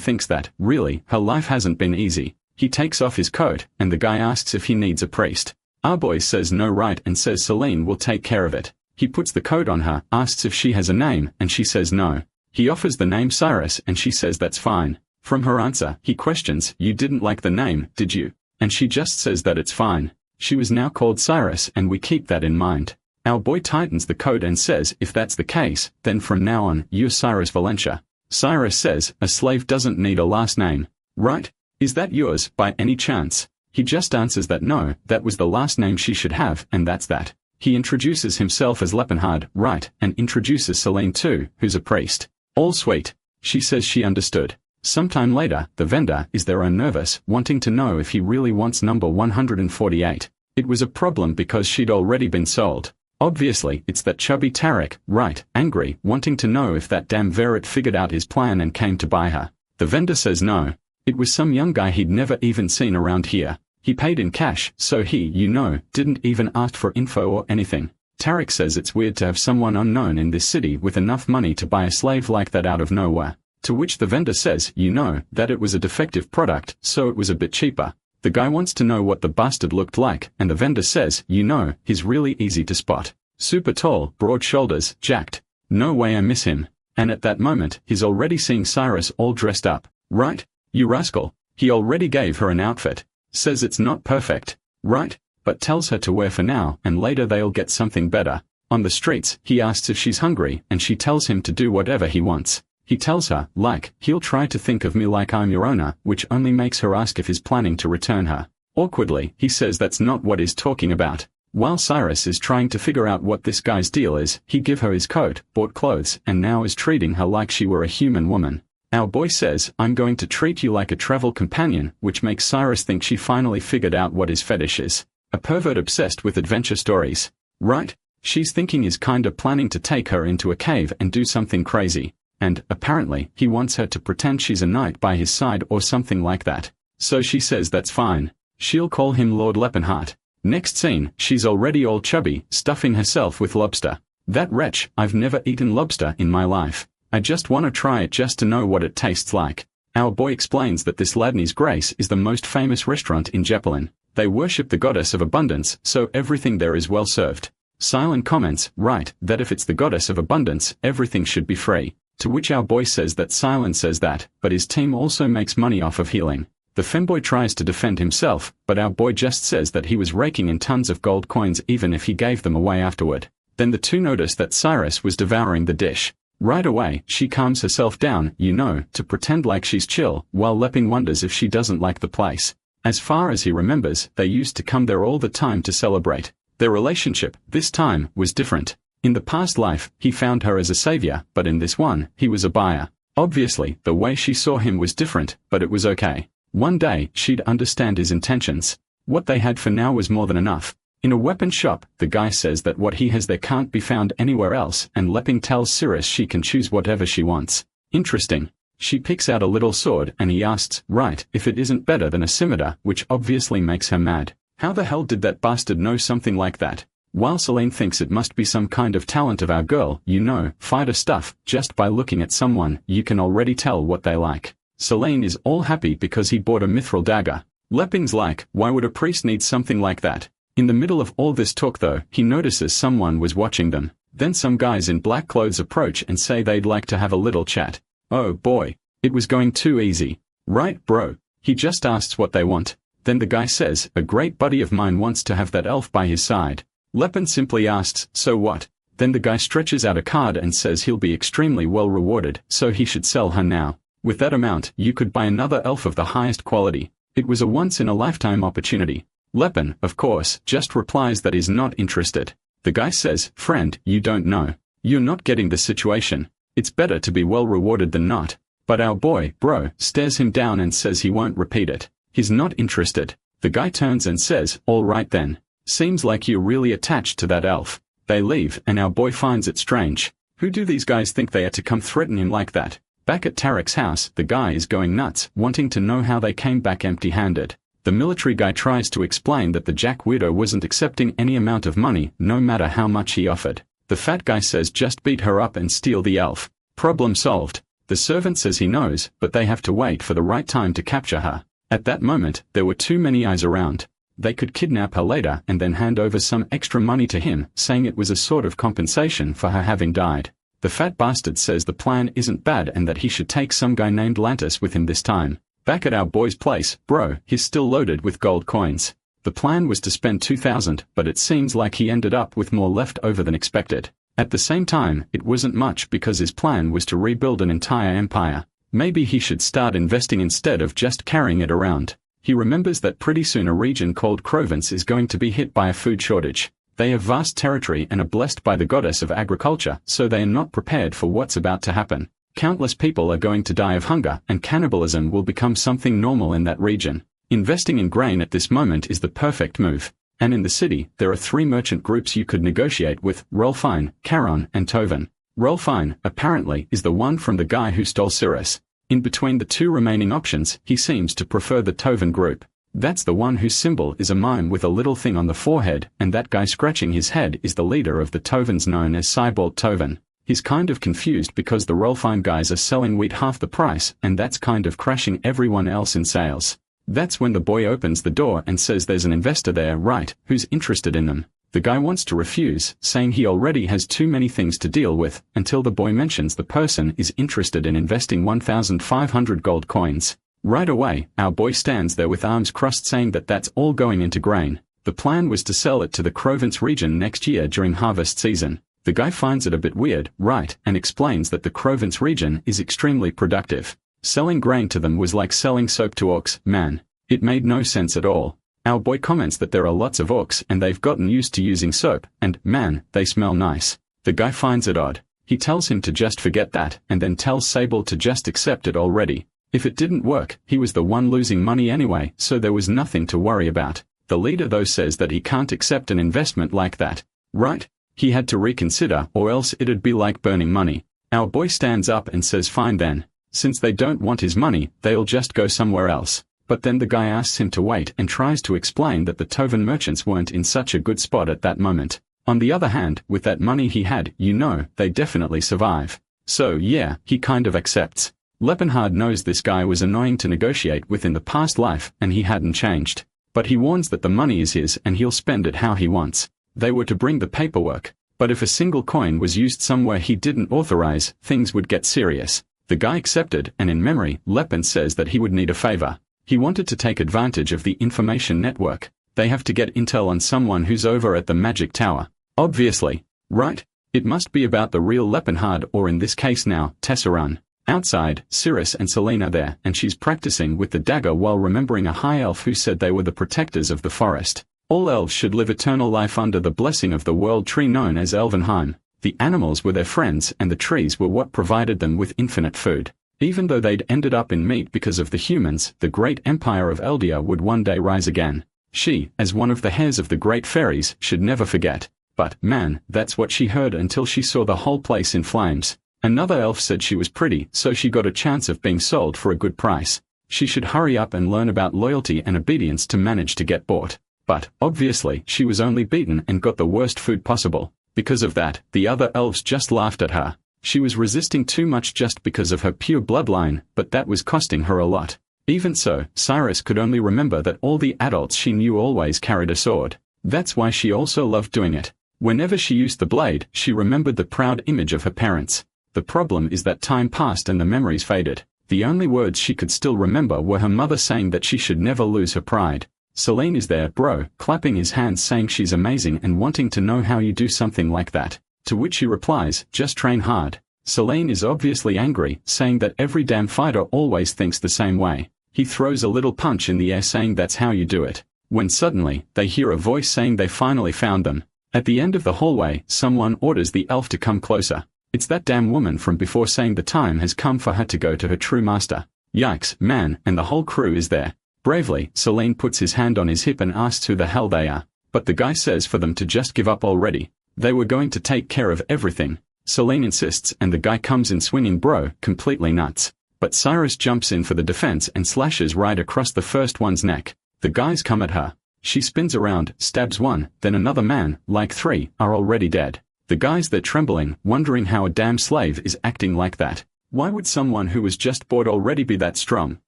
thinks that, really, her life hasn't been easy. He takes off his coat, and the guy asks if he needs a priest. Our boy says no right and says Celine will take care of it. He puts the coat on her, asks if she has a name, and she says no. He offers the name Cyrus and she says that's fine. From her answer, he questions, you didn't like the name, did you? And she just says that it's fine. She was now called Cyrus and we keep that in mind. Our boy tightens the coat and says if that's the case, then from now on, you're Cyrus Valencia. Cyrus says, a slave doesn't need a last name. Right? Is that yours, by any chance? He just answers that no, that was the last name she should have, and that's that. He introduces himself as Lepenhard, right, and introduces Celine too, who's a priest. All sweet. She says she understood. Sometime later, the vendor is there nervous, wanting to know if he really wants number 148. It was a problem because she'd already been sold. Obviously, it's that chubby Tarek, right, angry, wanting to know if that damn Verret figured out his plan and came to buy her. The vendor says no. It was some young guy he'd never even seen around here. He paid in cash, so he, you know, didn't even ask for info or anything. Tarek says it's weird to have someone unknown in this city with enough money to buy a slave like that out of nowhere. To which the vendor says, you know, that it was a defective product, so it was a bit cheaper. The guy wants to know what the bastard looked like, and the vendor says, you know, he's really easy to spot. Super tall, broad shoulders, jacked. No way I miss him. And at that moment, he's already seeing Cyrus all dressed up. Right? You rascal. He already gave her an outfit. Says it's not perfect. Right? But tells her to wear for now, and later they'll get something better. On the streets, he asks if she's hungry, and she tells him to do whatever he wants. He tells her, like, he'll try to think of me like I'm your owner, which only makes her ask if he's planning to return her. Awkwardly, he says that's not what he's talking about. While Cyrus is trying to figure out what this guy's deal is, he give her his coat, bought clothes, and now is treating her like she were a human woman. Our boy says, I'm going to treat you like a travel companion, which makes Cyrus think she finally figured out what his fetish is. A pervert obsessed with adventure stories. Right? She's thinking he's kinda planning to take her into a cave and do something crazy. And, apparently, he wants her to pretend she's a knight by his side or something like that. So she says that's fine. She'll call him Lord Leppenheart. Next scene, she's already all chubby, stuffing herself with lobster. That wretch, I've never eaten lobster in my life. I just wanna try it just to know what it tastes like. Our boy explains that this Ladney's Grace is the most famous restaurant in Jeppelin. They worship the goddess of abundance, so everything there is well served. Silent comments, right, that if it's the goddess of abundance, everything should be free. To which our boy says that Silent says that, but his team also makes money off of healing. The femboy tries to defend himself, but our boy just says that he was raking in tons of gold coins even if he gave them away afterward. Then the two notice that Cyrus was devouring the dish. Right away, she calms herself down, you know, to pretend like she's chill, while Lepping wonders if she doesn't like the place. As far as he remembers, they used to come there all the time to celebrate. Their relationship, this time, was different. In the past life, he found her as a savior, but in this one, he was a buyer. Obviously, the way she saw him was different, but it was okay. One day, she'd understand his intentions. What they had for now was more than enough. In a weapon shop, the guy says that what he has there can't be found anywhere else, and Lepping tells Cyrus she can choose whatever she wants. Interesting. She picks out a little sword, and he asks, right, if it isn't better than a scimitar, which obviously makes her mad. How the hell did that bastard know something like that? While Selene thinks it must be some kind of talent of our girl, you know, fighter stuff, just by looking at someone, you can already tell what they like. Selene is all happy because he bought a mithril dagger. Lepping's like, why would a priest need something like that? In the middle of all this talk though, he notices someone was watching them. Then some guys in black clothes approach and say they'd like to have a little chat. Oh boy. It was going too easy. Right, bro? He just asks what they want. Then the guy says, a great buddy of mine wants to have that elf by his side. Leppin simply asks, so what? Then the guy stretches out a card and says he'll be extremely well rewarded, so he should sell her now. With that amount, you could buy another elf of the highest quality. It was a once-in-a-lifetime opportunity. Leppin, of course, just replies that he's not interested. The guy says, friend, you don't know. You're not getting the situation. It's better to be well rewarded than not. But our boy, bro, stares him down and says he won't repeat it. He's not interested. The guy turns and says, all right then. Seems like you're really attached to that elf. They leave, and our boy finds it strange. Who do these guys think they are to come threaten him like that? Back at Tarek's house, the guy is going nuts, wanting to know how they came back empty-handed. The military guy tries to explain that the Jack Weirdo wasn't accepting any amount of money, no matter how much he offered. The fat guy says just beat her up and steal the elf. Problem solved. The servant says he knows, but they have to wait for the right time to capture her. At that moment, there were too many eyes around. They could kidnap her later and then hand over some extra money to him, saying it was a sort of compensation for her having died. The fat bastard says the plan isn't bad and that he should take some guy named Lantis with him this time. Back at our boy's place, bro, he's still loaded with gold coins. The plan was to spend 2,000, but it seems like he ended up with more left over than expected. At the same time, it wasn't much because his plan was to rebuild an entire empire. Maybe he should start investing instead of just carrying it around. He remembers that pretty soon a region called Provence is going to be hit by a food shortage. They have vast territory and are blessed by the goddess of agriculture, so they are not prepared for what's about to happen. Countless people are going to die of hunger, and cannibalism will become something normal in that region. Investing in grain at this moment is the perfect move. And in the city, there are 3 merchant groups you could negotiate with, Rolfine, Charon, and Tovan. Rolfine, apparently, is the one from the guy who stole Cyrus. In between the 2 remaining options, he seems to prefer the Tovan group. That's the one whose symbol is a mime with a little thing on the forehead, and that guy scratching his head is the leader of the Tovens known as Cyborg Toven. He's kind of confused because the Rollfine guys are selling wheat half the price, and that's kind of crashing everyone else in sales. That's when the boy opens the door and says there's an investor there, right, who's interested in them. The guy wants to refuse, saying he already has too many things to deal with, until the boy mentions the person is interested in investing 1,500 gold coins. Right away, our boy stands there with arms crossed saying that that's all going into grain. The plan was to sell it to the Provence region next year during harvest season. The guy finds it a bit weird, right, and explains that the Provence region is extremely productive. Selling grain to them was like selling soap to orcs, man. It made no sense at all. Our boy comments that there are lots of orcs and they've gotten used to using soap, and, man, they smell nice. The guy finds it odd. He tells him to just forget that, and then tells Sable to just accept it already. If it didn't work, he was the one losing money anyway, so there was nothing to worry about. The leader though says that he can't accept an investment like that. Right? He had to reconsider, or else it'd be like burning money. Our boy stands up and says fine then. Since they don't want his money, they'll just go somewhere else. But then the guy asks him to wait and tries to explain that the Toven merchants weren't in such a good spot at that moment. On the other hand, with that money he had, they definitely survive. So yeah, he kind of accepts. Lepenhard knows this guy was annoying to negotiate with in the past life, and he hadn't changed. But he warns that the money is his and he'll spend it how he wants. They were to bring the paperwork. But if a single coin was used somewhere he didn't authorize, things would get serious. The guy accepted, and in memory, Lepen says that he would need a favor. He wanted to take advantage of the information network. They have to get intel on someone who's over at the magic tower. Obviously. Right? It must be about the real Lepenhard, or in this case now, Tesserun. Outside, Cirrus and Selene are there, and she's practicing with the dagger while remembering a high elf who said they were the protectors of the forest. All elves should live eternal life under the blessing of the world tree known as Elvenheim. The animals were their friends and the trees were what provided them with infinite food. Even though they'd ended up in meat because of the humans, the great empire of Eldia would one day rise again. She, as one of the heirs of the great fairies, should never forget. But, man, that's what she heard until she saw the whole place in flames. Another elf said she was pretty, so she got a chance of being sold for a good price. She should hurry up and learn about loyalty and obedience to manage to get bought. But, obviously, she was only beaten and got the worst food possible. Because of that, the other elves just laughed at her. She was resisting too much just because of her pure bloodline, but that was costing her a lot. Even so, Cyrus could only remember that all the adults she knew always carried a sword. That's why she also loved doing it. Whenever she used the blade, she remembered the proud image of her parents. The problem is that time passed and the memories faded. The only words she could still remember were her mother saying that she should never lose her pride. Selene is there, bro, clapping his hands saying she's amazing and wanting to know how you do something like that. To which he replies, just train hard. Selene is obviously angry, saying that every damn fighter always thinks the same way. He throws a little punch in the air saying that's how you do it. When suddenly, they hear a voice saying they finally found them. At the end of the hallway, someone orders the elf to come closer. It's that damn woman from before saying the time has come for her to go to her true master. Yikes, man, and the whole crew is there. Bravely, Selene puts his hand on his hip and asks who the hell they are. But the guy says for them to just give up already. They were going to take care of everything. Selene insists and the guy comes in swinging bro, completely nuts. But Cyrus jumps in for the defense and slashes right across the first one's neck. The guys come at her. She spins around, stabs one, then another man, like three, are already dead. The guys they're trembling, wondering how a damn slave is acting like that. Why would someone who was just bought already be that strong?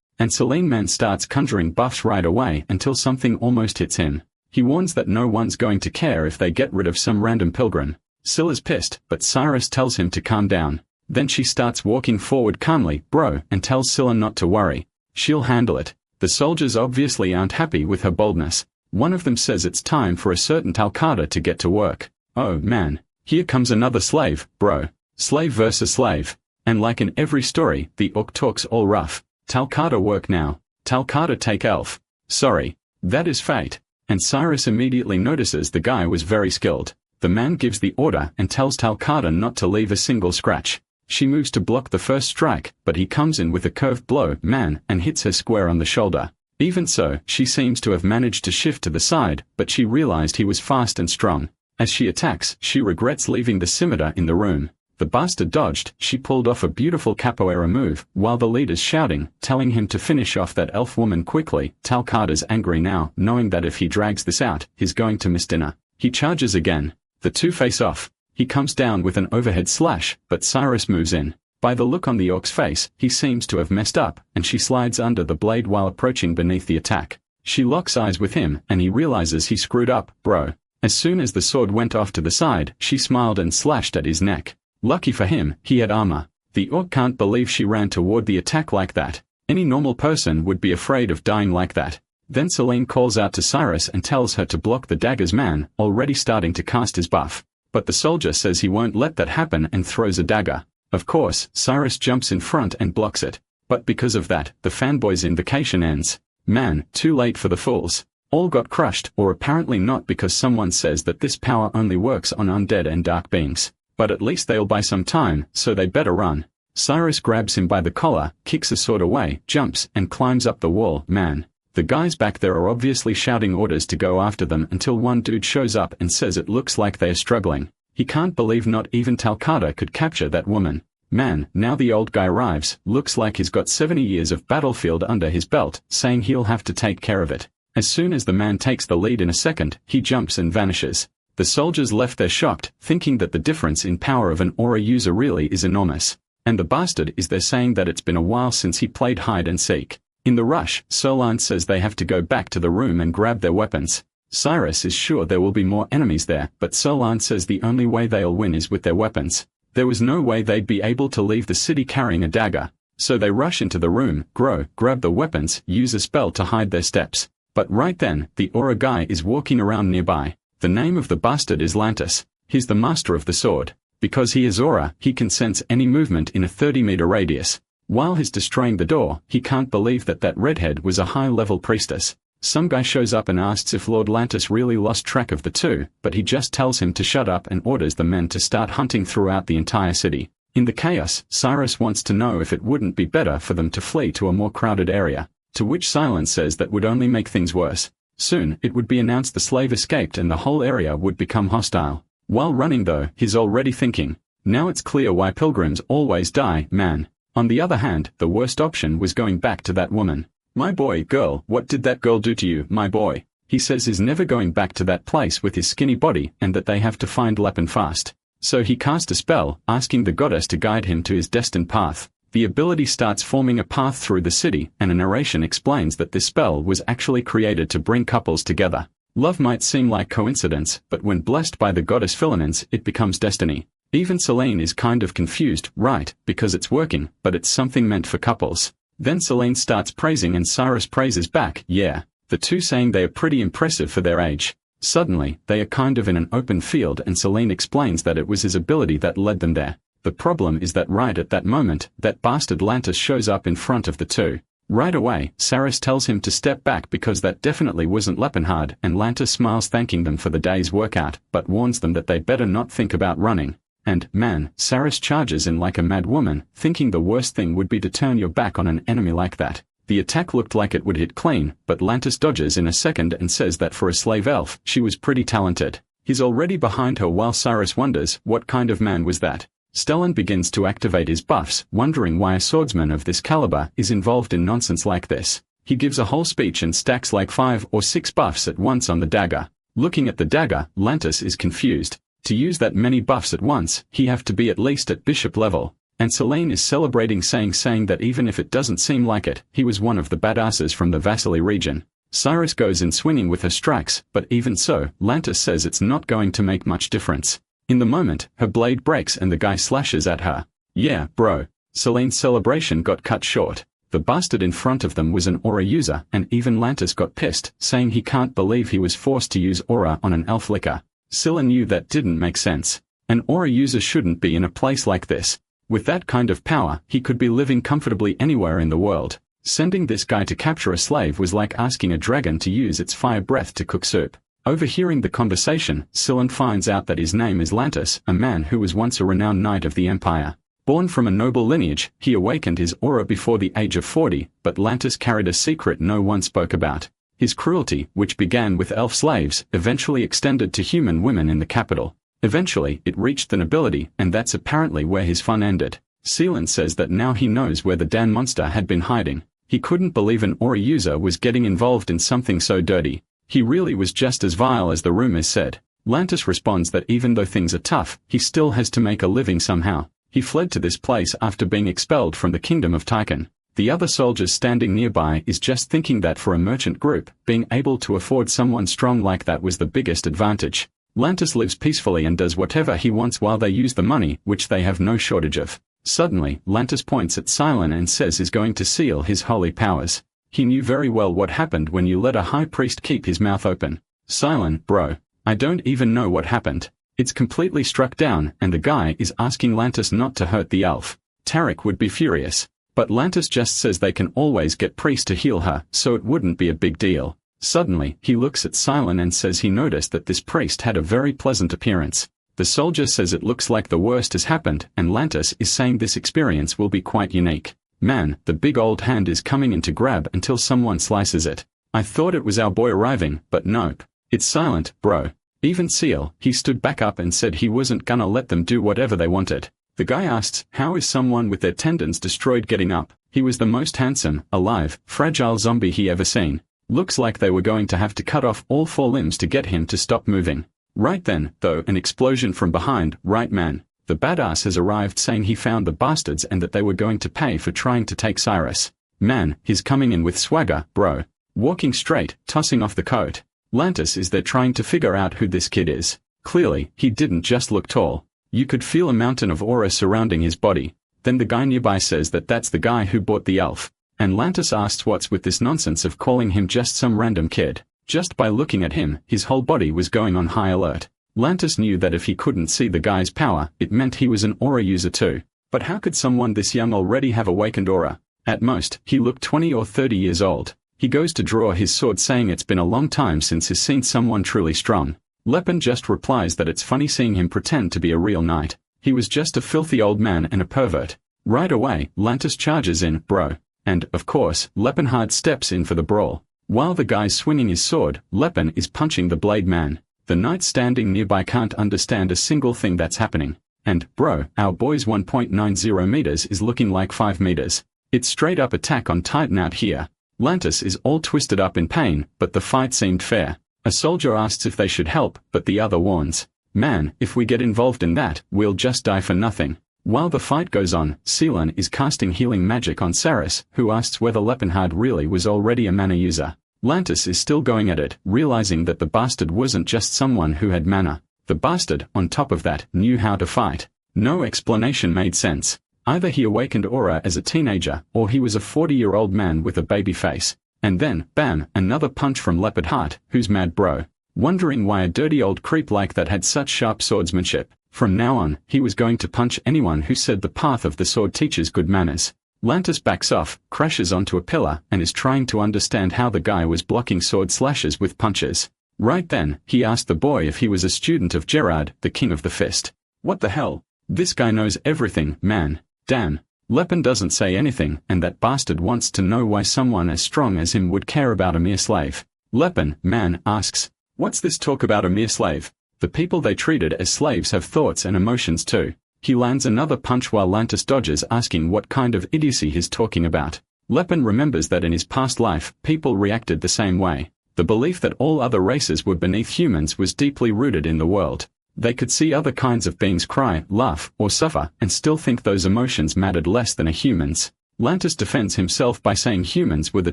And Selene man starts conjuring buffs right away until something almost hits him. He warns that no one's going to care if they get rid of some random pilgrim. Scylla's pissed, but Cyrus tells him to calm down. Then she starts walking forward calmly, bro, and tells Scylla not to worry. She'll handle it. The soldiers obviously aren't happy with her boldness. One of them says it's time for a certain Talcata to get to work. Oh man. Here comes another slave, bro. Slave versus slave. And like in every story, the orc talks all rough. Talcata work now. Talcata take elf. Sorry. That is fate. And Cyrus immediately notices the guy was very skilled. The man gives the order and tells Talcata not to leave a single scratch. She moves to block the first strike, but he comes in with a curved blow, man, and hits her square on the shoulder. Even so, she seems to have managed to shift to the side, but she realized he was fast and strong. As she attacks, she regrets leaving the scimitar in the room. The bastard dodged. She pulled off a beautiful capoeira move, while the leader's shouting, telling him to finish off that elf woman quickly. Talcada's angry now, knowing that if he drags this out, he's going to miss dinner. He charges again. The two face off. He comes down with an overhead slash, but Cyrus moves in. By the look on the orc's face, he seems to have messed up, and she slides under the blade while approaching beneath the attack. She locks eyes with him, and he realizes he screwed up, bro. As soon as the sword went off to the side, she smiled and slashed at his neck. Lucky for him, he had armor. The orc can't believe she ran toward the attack like that. Any normal person would be afraid of dying like that. Then Selene calls out to Cyrus and tells her to block the dagger's man, already starting to cast his buff. But the soldier says he won't let that happen and throws a dagger. Of course, Cyrus jumps in front and blocks it. But because of that, the fanboy's invocation ends. Man, too late for the fools. All got crushed, or apparently not, because someone says that this power only works on undead and dark beings. But at least they'll buy some time, so they better run. Cyrus grabs him by the collar, kicks the sword away, jumps, and climbs up the wall. Man, the guys back there are obviously shouting orders to go after them until one dude shows up and says it looks like they are struggling. He can't believe not even Talcada could capture that woman. Man, now the old guy arrives, looks like he's got 70 years of battlefield under his belt, saying he'll have to take care of it. As soon as the man takes the lead in a second, he jumps and vanishes. The soldiers left there shocked, thinking that the difference in power of an aura user really is enormous. And the bastard is there saying that it's been a while since he played hide and seek. In the rush, Solane says they have to go back to the room and grab their weapons. Cyrus is sure there will be more enemies there, but Solane says the only way they'll win is with their weapons. There was no way they'd be able to leave the city carrying a dagger. So they rush into the room, grab the weapons, use a spell to hide their steps. But right then, the aura guy is walking around nearby. The name of the bastard is Lantis. He's the master of the sword. Because he is aura, he can sense any movement in a 30-meter radius. While he's destroying the door, he can't believe that that redhead was a high-level priestess. Some guy shows up and asks if Lord Lantis really lost track of the two, but he just tells him to shut up and orders the men to start hunting throughout the entire city. In the chaos, Cyrus wants to know if it wouldn't be better for them to flee to a more crowded area, to which Silence says that would only make things worse. Soon, it would be announced the slave escaped and the whole area would become hostile. While running though, he's already thinking, now it's clear why pilgrims always die, man. On the other hand, the worst option was going back to that woman. My boy, girl, what did that girl do to you, my boy? He says he's never going back to that place with his skinny body and that they have to find Lepan fast. So he cast a spell, asking the goddess to guide him to his destined path. The ability starts forming a path through the city, and a narration explains that this spell was actually created to bring couples together. Love might seem like coincidence, but when blessed by the goddess Philinins, it becomes destiny. Even Selene is kind of confused, right, because it's working, but it's something meant for couples. Then Selene starts praising and Cyrus praises back, yeah, the two saying they are pretty impressive for their age. Suddenly, they are kind of in an open field and Selene explains that it was his ability that led them there. The problem is that right at that moment, that bastard Lantis shows up in front of the two. Right away, Cyrus tells him to step back because that definitely wasn't Lepenhard, and Lantis smiles thanking them for the day's workout, but warns them that they better not think about running. And, man, Cyrus charges in like a mad woman, thinking the worst thing would be to turn your back on an enemy like that. The attack looked like it would hit clean, but Lantis dodges in a second and says that for a slave elf, she was pretty talented. He's already behind her while Cyrus wonders, what kind of man was that? Stellan begins to activate his buffs, wondering why a swordsman of this caliber is involved in nonsense like this. He gives a whole speech and stacks like 5 or 6 buffs at once on the dagger. Looking at the dagger, Lantis is confused. To use that many buffs at once, he have to be at least at bishop level. And Selene is celebrating saying that even if it doesn't seem like it, he was one of the badasses from the Vasily region. Cyrus goes in swinging with her strikes, but even so, Lantis says it's not going to make much difference. In the moment, her blade breaks and the guy slashes at her. Yeah, bro. Selene's celebration got cut short. The bastard in front of them was an aura user, and even Lantis got pissed, saying he can't believe he was forced to use aura on an elf licker. Scylla knew that didn't make sense. An aura user shouldn't be in a place like this. With that kind of power, he could be living comfortably anywhere in the world. Sending this guy to capture a slave was like asking a dragon to use its fire breath to cook soup. Overhearing the conversation, Scylla finds out that his name is Lantis, a man who was once a renowned knight of the Empire. Born from a noble lineage, he awakened his aura before the age of 40, but Lantis carried a secret no one spoke about. His cruelty, which began with elf slaves, eventually extended to human women in the capital. Eventually, it reached the nobility, and that's apparently where his fun ended. Sealand says that now he knows where the Dan monster had been hiding. He couldn't believe an Aura user was getting involved in something so dirty. He really was just as vile as the rumors said. Lantis responds that even though things are tough, he still has to make a living somehow. He fled to this place after being expelled from the kingdom of Tychon. The other soldiers standing nearby is just thinking that for a merchant group, being able to afford someone strong like that was the biggest advantage. Lantis lives peacefully and does whatever he wants while they use the money, which they have no shortage of. Suddenly, Lantis points at Silon and says he's going to seal his holy powers. He knew very well what happened when you let a high priest keep his mouth open. Silon, bro. I don't even know what happened. It's completely struck down, and the guy is asking Lantis not to hurt the elf. Tarek would be furious. But Lantis just says they can always get priest to heal her, so it wouldn't be a big deal. Suddenly, he looks at Silon and says he noticed that this priest had a very pleasant appearance. The soldier says it looks like the worst has happened, and Lantis is saying this experience will be quite unique. Man, the big old hand is coming in to grab until someone slices it. I thought it was our boy arriving, but nope. It's silent, bro. Even Seal, he stood back up and said he wasn't gonna let them do whatever they wanted. The guy asks, how is someone with their tendons destroyed getting up? He was the most handsome, alive, fragile zombie he ever seen. Looks like they were going to have to cut off all 4 limbs to get him to stop moving. Right then, though, an explosion from behind, right man. The badass has arrived saying he found the bastards and that they were going to pay for trying to take Cyrus. Man, he's coming in with swagger, bro. Walking straight, tossing off the coat. Lantis is there trying to figure out who this kid is. Clearly, he didn't just look tall. You could feel a mountain of aura surrounding his body. Then the guy nearby says that that's the guy who bought the elf. And Lantis asks what's with this nonsense of calling him just some random kid. Just by looking at him, his whole body was going on high alert. Lantis knew that if he couldn't see the guy's power, it meant he was an aura user too. But how could someone this young already have awakened aura? At most, he looked 20 or 30 years old. He goes to draw his sword saying it's been a long time since he's seen someone truly strong. Lepin just replies that it's funny seeing him pretend to be a real knight. He was just a filthy old man and a pervert. Right away, Lantis charges in, bro. And, of course, Lepin steps in for the brawl. While the guy's swinging his sword, Lepin is punching the blade man. The knight standing nearby can't understand a single thing that's happening. And, bro, our boy's 1.90 meters is looking like 5 meters. It's straight up attack on Titan out here. Lantis is all twisted up in pain, but the fight seemed fair. A soldier asks if they should help, but the other warns. Man, if we get involved in that, we'll just die for nothing. While the fight goes on, Seelan is casting healing magic on Saris, who asks whether Lepenhard really was already a mana user. Lantis is still going at it, realizing that the bastard wasn't just someone who had mana. The bastard, on top of that, knew how to fight. No explanation made sense. Either he awakened aura as a teenager, or he was a 40-year-old man with a baby face. And then, bam, another punch from Leopard Heart, who's mad bro. Wondering why a dirty old creep like that had such sharp swordsmanship. From now on, he was going to punch anyone who said the path of the sword teaches good manners. Lantis backs off, crashes onto a pillar, and is trying to understand how the guy was blocking sword slashes with punches. Right then, he asked the boy if he was a student of Gerard, the king of the fist. What the hell? This guy knows everything, man. Damn. Lepin doesn't say anything, and that bastard wants to know why someone as strong as him would care about a mere slave. Lepin, man, asks, what's this talk about a mere slave? The people they treated as slaves have thoughts and emotions too. He lands another punch while Lantis dodges, asking what kind of idiocy he's talking about. Lepin remembers that in his past life, people reacted the same way. The belief that all other races were beneath humans was deeply rooted in the world. They could see other kinds of beings cry, laugh, or suffer, and still think those emotions mattered less than a human's. Lantis defends himself by saying humans were the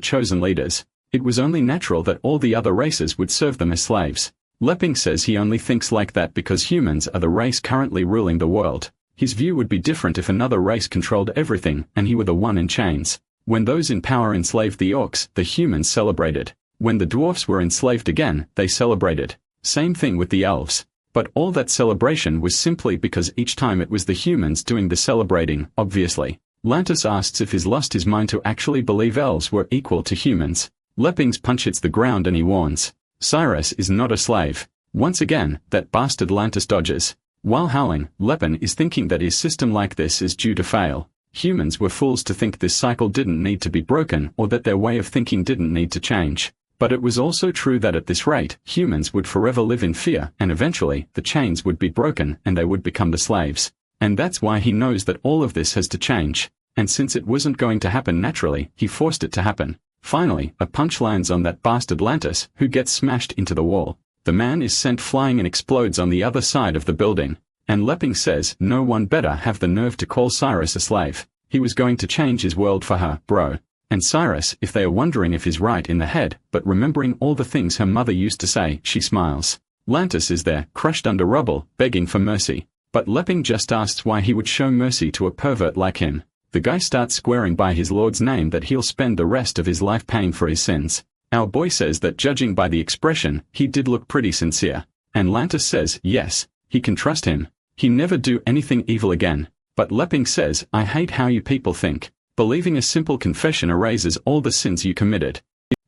chosen leaders. It was only natural that all the other races would serve them as slaves. Lepping says he only thinks like that because humans are the race currently ruling the world. His view would be different if another race controlled everything and he were the one in chains. When those in power enslaved the orcs, the humans celebrated. When the dwarfs were enslaved again, they celebrated. Same thing with the elves. But all that celebration was simply because each time it was the humans doing the celebrating, obviously. Lantis asks if he's lost his mind to actually believe elves were equal to humans. Lepping's punch hits the ground and he warns. Cyrus is not a slave. Once again, that bastard Lantis dodges. While howling, Lepin is thinking that his system like this is due to fail. Humans were fools to think this cycle didn't need to be broken or that their way of thinking didn't need to change. But it was also true that at this rate, humans would forever live in fear, and eventually, the chains would be broken and they would become the slaves. And that's why he knows that all of this has to change. And since it wasn't going to happen naturally, he forced it to happen. Finally, a punch lands on that bastard Lantis, who gets smashed into the wall. The man is sent flying and explodes on the other side of the building. And Lepping says no one better have the nerve to call Cyrus a slave. He was going to change his world for her, bro. And Cyrus, if they are wondering if he's right in the head, but remembering all the things her mother used to say, she smiles. Lantis is there, crushed under rubble, begging for mercy. But Lepping just asks why he would show mercy to a pervert like him. The guy starts swearing by his lord's name that he'll spend the rest of his life paying for his sins. Our boy says that judging by the expression, he did look pretty sincere. And Lantis says, yes, he can trust him. He never do anything evil again. But Lepping says, I hate how you people think. Believing a simple confession erases all the sins you committed.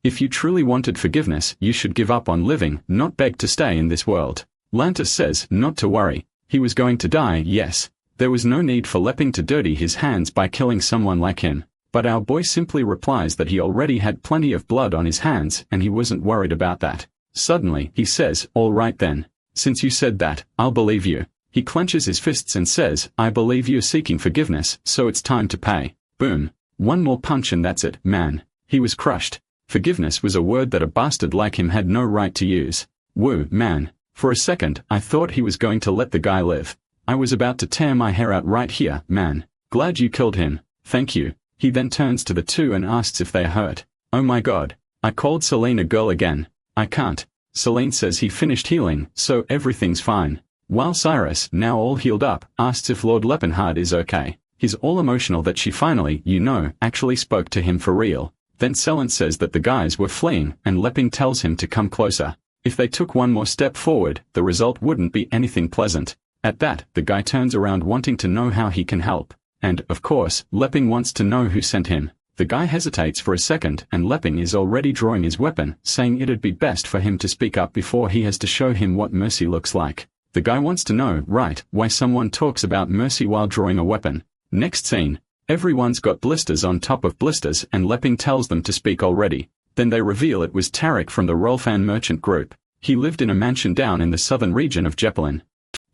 If you truly wanted forgiveness, you should give up on living, not beg to stay in this world. Lantis says, not to worry. He was going to die, yes. There was no need for Lepping to dirty his hands by killing someone like him. But our boy simply replies that he already had plenty of blood on his hands and he wasn't worried about that. Suddenly, he says, all right then. Since you said that, I'll believe you. He clenches his fists and says, I believe you're seeking forgiveness, so it's time to pay. Boom. One more punch and that's it, man. He was crushed. Forgiveness was a word that a bastard like him had no right to use. Woo, man. For a second, I thought he was going to let the guy live. I was about to tear my hair out right here, man. Glad you killed him. Thank you. He then turns to the two and asks if they're hurt. Oh my god. I called Selene a girl again. I can't. Selene says he finished healing, so everything's fine. While Cyrus, now all healed up, asks if Lord Lepenhard is okay. He's all emotional that she finally, actually spoke to him for real. Then Selene says that the guys were fleeing, and Lepping tells him to come closer. If they took one more step forward, the result wouldn't be anything pleasant. At that, the guy turns around wanting to know how he can help. And, of course, Lepping wants to know who sent him. The guy hesitates for a second and Lepping is already drawing his weapon, saying it'd be best for him to speak up before he has to show him what mercy looks like. The guy wants to know, right, why someone talks about mercy while drawing a weapon. Next scene. Everyone's got blisters on top of blisters and Lepping tells them to speak already. Then they reveal it was Tarek from the Rolfan merchant group. He lived in a mansion down in the southern region of Jeppelin.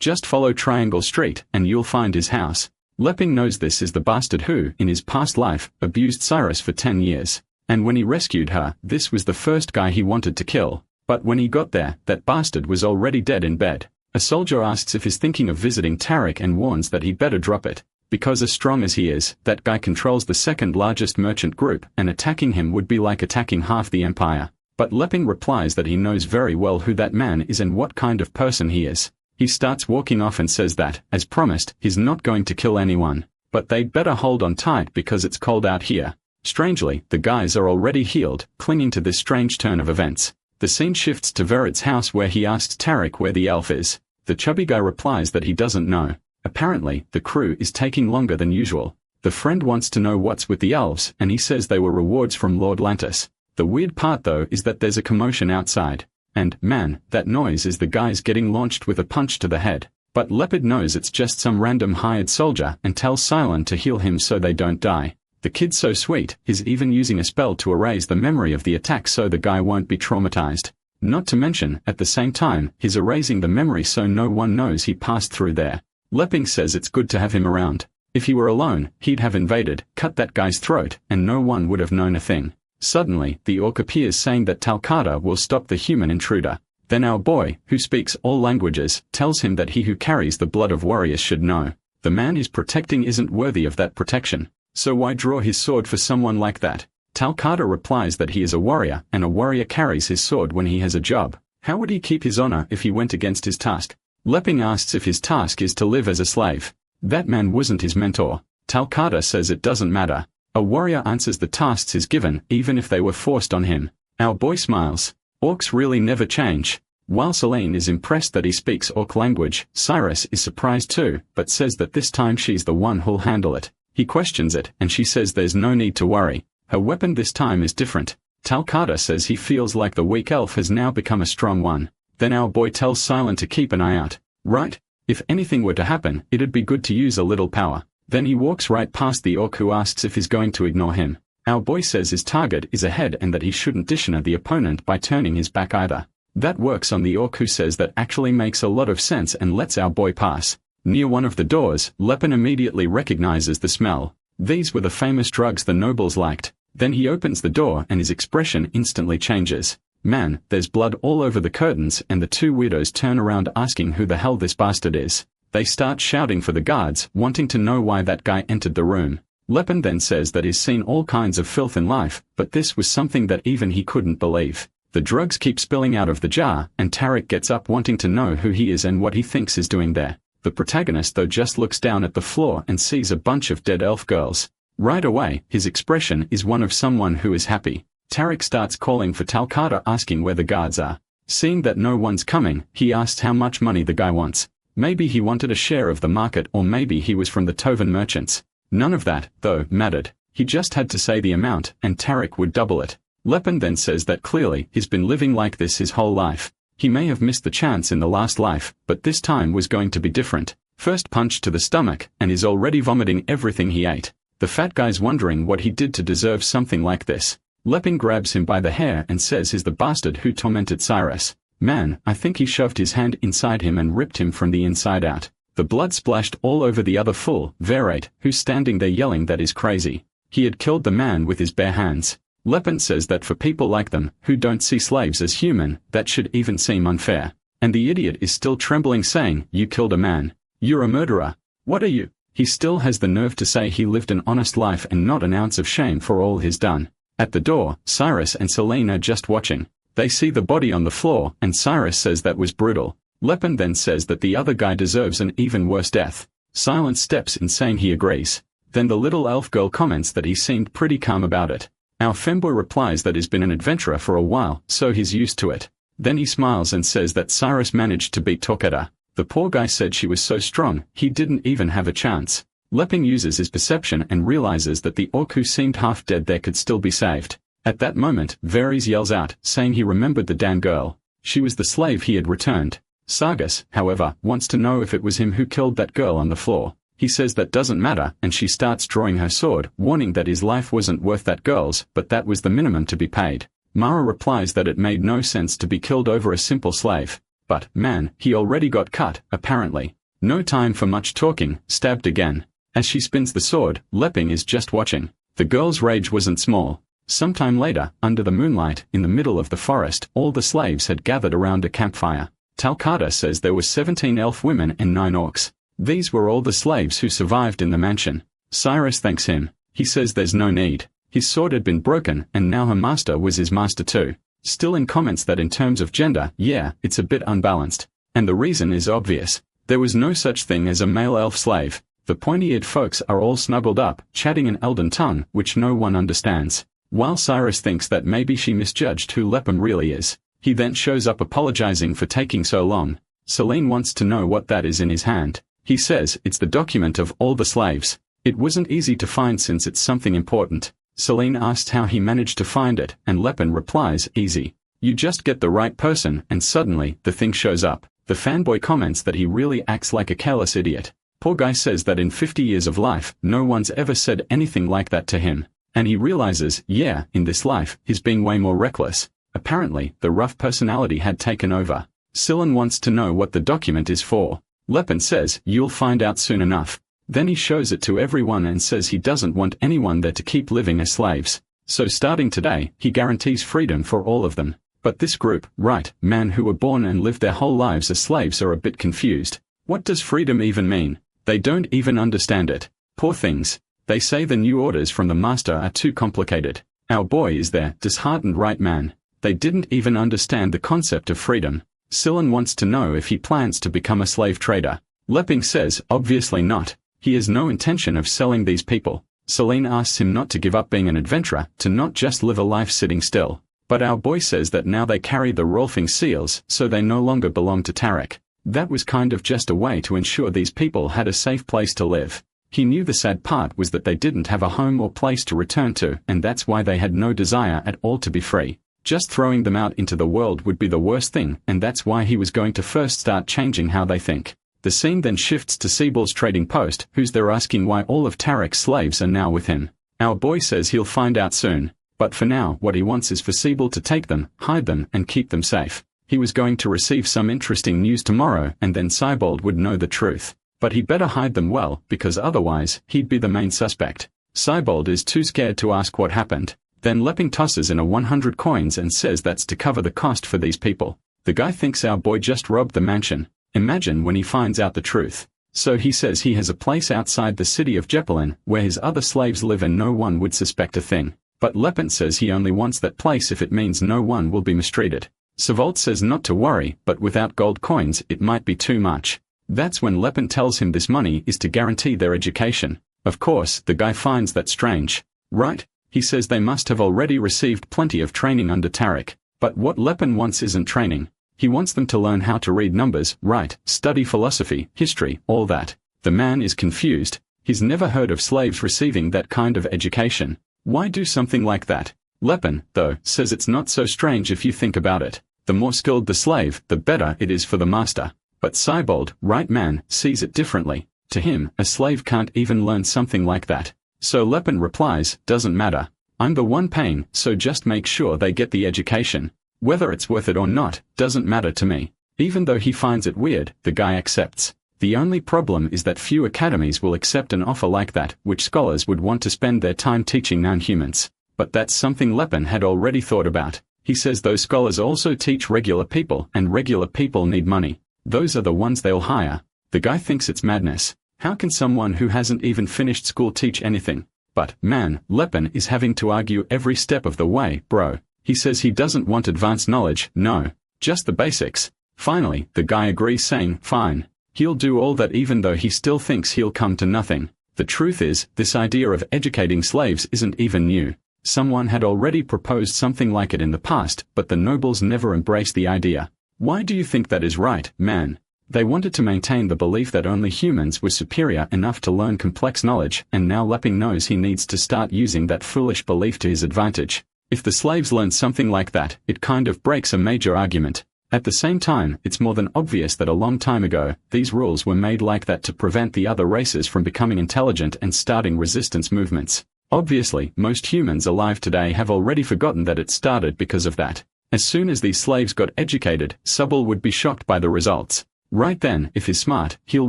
Just follow Triangle Street and you'll find his house. Lepping knows this is the bastard who, in his past life, abused Cyrus for 10 years. And when he rescued her, this was the first guy he wanted to kill. But when he got there, that bastard was already dead in bed. A soldier asks if he's thinking of visiting Tarek and warns that he'd better drop it. Because as strong as he is, that guy controls the second largest merchant group and attacking him would be like attacking half the empire. But Lepping replies that he knows very well who that man is and what kind of person he is. He starts walking off and says that, as promised, he's not going to kill anyone. But they'd better hold on tight because it's cold out here. Strangely, the guys are already healed, clinging to this strange turn of events. The scene shifts to Verit's house where he asks Tarek where the elf is. The chubby guy replies that he doesn't know. Apparently, the crew is taking longer than usual. The friend wants to know what's with the elves, and he says they were rewards from Lord Lantis. The weird part though is that there's a commotion outside. And, man, that noise is the guys getting launched with a punch to the head. But Leopard knows it's just some random hired soldier and tells Cylon to heal him so they don't die. The kid's so sweet, he's even using a spell to erase the memory of the attack so the guy won't be traumatized. Not to mention, at the same time, he's erasing the memory so no one knows he passed through there. Lepping says it's good to have him around. If he were alone, he'd have invaded, cut that guy's throat, and no one would have known a thing. Suddenly, the orc appears saying that Talcata will stop the human intruder. Then our boy, who speaks all languages, tells him that he who carries the blood of warriors should know. The man he's protecting isn't worthy of that protection. So why draw his sword for someone like that? Talcata replies that he is a warrior, and a warrior carries his sword when he has a job. How would he keep his honor if he went against his task? Lepping asks if his task is to live as a slave. That man wasn't his mentor. Talcata says it doesn't matter. A warrior answers the tasks he's given, even if they were forced on him. Our boy smiles. Orcs really never change. While Selene is impressed that he speaks orc language, Cyrus is surprised too, but says that this time she's the one who'll handle it. He questions it, and she says there's no need to worry. Her weapon this time is different. Talcata says he feels like the weak elf has now become a strong one. Then our boy tells Cylon to keep an eye out. Right? If anything were to happen, it'd be good to use a little power. Then he walks right past the orc who asks if he's going to ignore him. Our boy says his target is ahead and that he shouldn't dishonor the opponent by turning his back either. That works on the orc, who says that actually makes a lot of sense and lets our boy pass. Near one of the doors, Lepin immediately recognizes the smell. These were the famous drugs the nobles liked. Then he opens the door and his expression instantly changes. Man, there's blood all over the curtains, and the two weirdos turn around asking who the hell this bastard is. They start shouting for the guards, wanting to know why that guy entered the room. Lepin then says that he's seen all kinds of filth in life, but this was something that even he couldn't believe. The drugs keep spilling out of the jar, and Tarek gets up wanting to know who he is and what he thinks is doing there. The protagonist though just looks down at the floor and sees a bunch of dead elf girls. Right away, his expression is one of someone who is happy. Tarek starts calling for Talcata, asking where the guards are. Seeing that no one's coming, he asks how much money the guy wants. Maybe he wanted a share of the market, or maybe he was from the Tovan merchants. None of that, though, mattered. He just had to say the amount, and Tarek would double it. Lepin then says that clearly he's been living like this his whole life. He may have missed the chance in the last life, but this time was going to be different. First punch to the stomach, and is already vomiting everything he ate. The fat guy's wondering what he did to deserve something like this. Lepin grabs him by the hair and says he's the bastard who tormented Cyrus. Man, I think he shoved his hand inside him and ripped him from the inside out. The blood splashed all over the other fool, Verate, who's standing there yelling that he's crazy. He had killed the man with his bare hands. Lepin says that for people like them, who don't see slaves as human, that should even seem unfair. And the idiot is still trembling, saying, "You killed a man. You're a murderer. What are you?" He still has the nerve to say he lived an honest life and not an ounce of shame for all he's done. At the door, Cyrus and Selene are just watching. They see the body on the floor, and Cyrus says that was brutal. Lepin then says that the other guy deserves an even worse death. Silence steps in, saying he agrees. Then the little elf girl comments that he seemed pretty calm about it. Our femboy replies that he's been an adventurer for a while, so he's used to it. Then he smiles and says that Cyrus managed to beat Torqueta. The poor guy said she was so strong, he didn't even have a chance. Lepin uses his perception and realizes that the orc who seemed half dead there could still be saved. At that moment, Varys yells out, saying he remembered the damn girl. She was the slave he had returned. Sargus, however, wants to know if it was him who killed that girl on the floor. He says that doesn't matter, and she starts drawing her sword, warning that his life wasn't worth that girl's, but that was the minimum to be paid. Mara replies that it made no sense to be killed over a simple slave. But, man, he already got cut, apparently. No time for much talking, stabbed again. As she spins the sword, Lepin is just watching. The girl's rage wasn't small. Sometime later, under the moonlight, in the middle of the forest, all the slaves had gathered around a campfire. Talcata says there were 17 elf women and 9 orcs. These were all the slaves who survived in the mansion. Cyrus thanks him. He says there's no need. His sword had been broken, and now her master was his master too. Still in comments that in terms of gender, yeah, it's a bit unbalanced. And the reason is obvious. There was no such thing as a male elf slave. The pointy-eared folks are all snuggled up, chatting in Elden tongue, which no one understands. While Cyrus thinks that maybe she misjudged who Lepin really is, he then shows up apologizing for taking so long. Selene wants to know what that is in his hand. He says it's the document of all the slaves. It wasn't easy to find since it's something important. Selene asks how he managed to find it, and Lepin replies, easy. You just get the right person, and suddenly, the thing shows up. The fanboy comments that he really acts like a careless idiot. Poor guy says that in 50 years of life, no one's ever said anything like that to him. And he realizes, yeah, in this life, he's being way more reckless. Apparently, the rough personality had taken over. Scylla wants to know what the document is for. Lepin says, you'll find out soon enough. Then he shows it to everyone and says he doesn't want anyone there to keep living as slaves. So starting today, he guarantees freedom for all of them. But this group, right, men who were born and lived their whole lives as slaves are a bit confused. What does freedom even mean? They don't even understand it. Poor things. They say the new orders from the master are too complicated. Our boy is their disheartened right man. They didn't even understand the concept of freedom. Scylla wants to know if he plans to become a slave trader. Lepin says, obviously not. He has no intention of selling these people. Selene asks him not to give up being an adventurer, to not just live a life sitting still. But our boy says that now they carry the Rolfing seals, so they no longer belong to Tarek. That was kind of just a way to ensure these people had a safe place to live. He knew the sad part was that they didn't have a home or place to return to, and that's why they had no desire at all to be free. Just throwing them out into the world would be the worst thing, and that's why he was going to first start changing how they think. The scene then shifts to Seabull's trading post, who's there asking why all of Tarek's slaves are now with him. Our boy says he'll find out soon, but for now what he wants is for Siebel to take them, hide them, and keep them safe. He was going to receive some interesting news tomorrow and then Siebold would know the truth. But he'd better hide them well, because otherwise, he'd be the main suspect. Siebold is too scared to ask what happened. Then Lepping tosses in a 100 coins and says that's to cover the cost for these people. The guy thinks our boy just robbed the mansion. Imagine when he finds out the truth. So he says he has a place outside the city of Jeppelin, where his other slaves live and no one would suspect a thing. But Leppin says he only wants that place if it means no one will be mistreated. Savold says not to worry, but without gold coins it might be too much. That's when Leppin tells him this money is to guarantee their education. Of course, the guy finds that strange. Right? He says they must have already received plenty of training under Tarek. But what Leppin wants isn't training. He wants them to learn how to read numbers, write, study philosophy, history, all that. The man is confused. He's never heard of slaves receiving that kind of education. Why do something like that? Leppin, though, says it's not so strange if you think about it. The more skilled the slave, the better it is for the master. But Siebold, right man, sees it differently. To him, a slave can't even learn something like that. So Leppin replies, doesn't matter. I'm the one paying, so just make sure they get the education. Whether it's worth it or not, doesn't matter to me. Even though he finds it weird, the guy accepts. The only problem is that few academies will accept an offer like that, which scholars would want to spend their time teaching non-humans. But that's something Leppin had already thought about. He says those scholars also teach regular people, and regular people need money. Those are the ones they'll hire. The guy thinks it's madness. How can someone who hasn't even finished school teach anything? But, man, Leppin is having to argue every step of the way, bro. He says he doesn't want advanced knowledge, no. Just the basics. Finally, the guy agrees saying, fine. He'll do all that even though he still thinks he'll come to nothing. The truth is, this idea of educating slaves isn't even new. Someone had already proposed something like it in the past, but the nobles never embraced the idea. Why do you think that is right, man? They wanted to maintain the belief that only humans were superior enough to learn complex knowledge, and now Lepping knows he needs to start using that foolish belief to his advantage. If the slaves learn something like that, it kind of breaks a major argument. At the same time, it's more than obvious that a long time ago, these rules were made like that to prevent the other races from becoming intelligent and starting resistance movements. Obviously, most humans alive today have already forgotten that it started because of that. As soon as these slaves got educated, Subble would be shocked by the results. Right then, if he's smart, he'll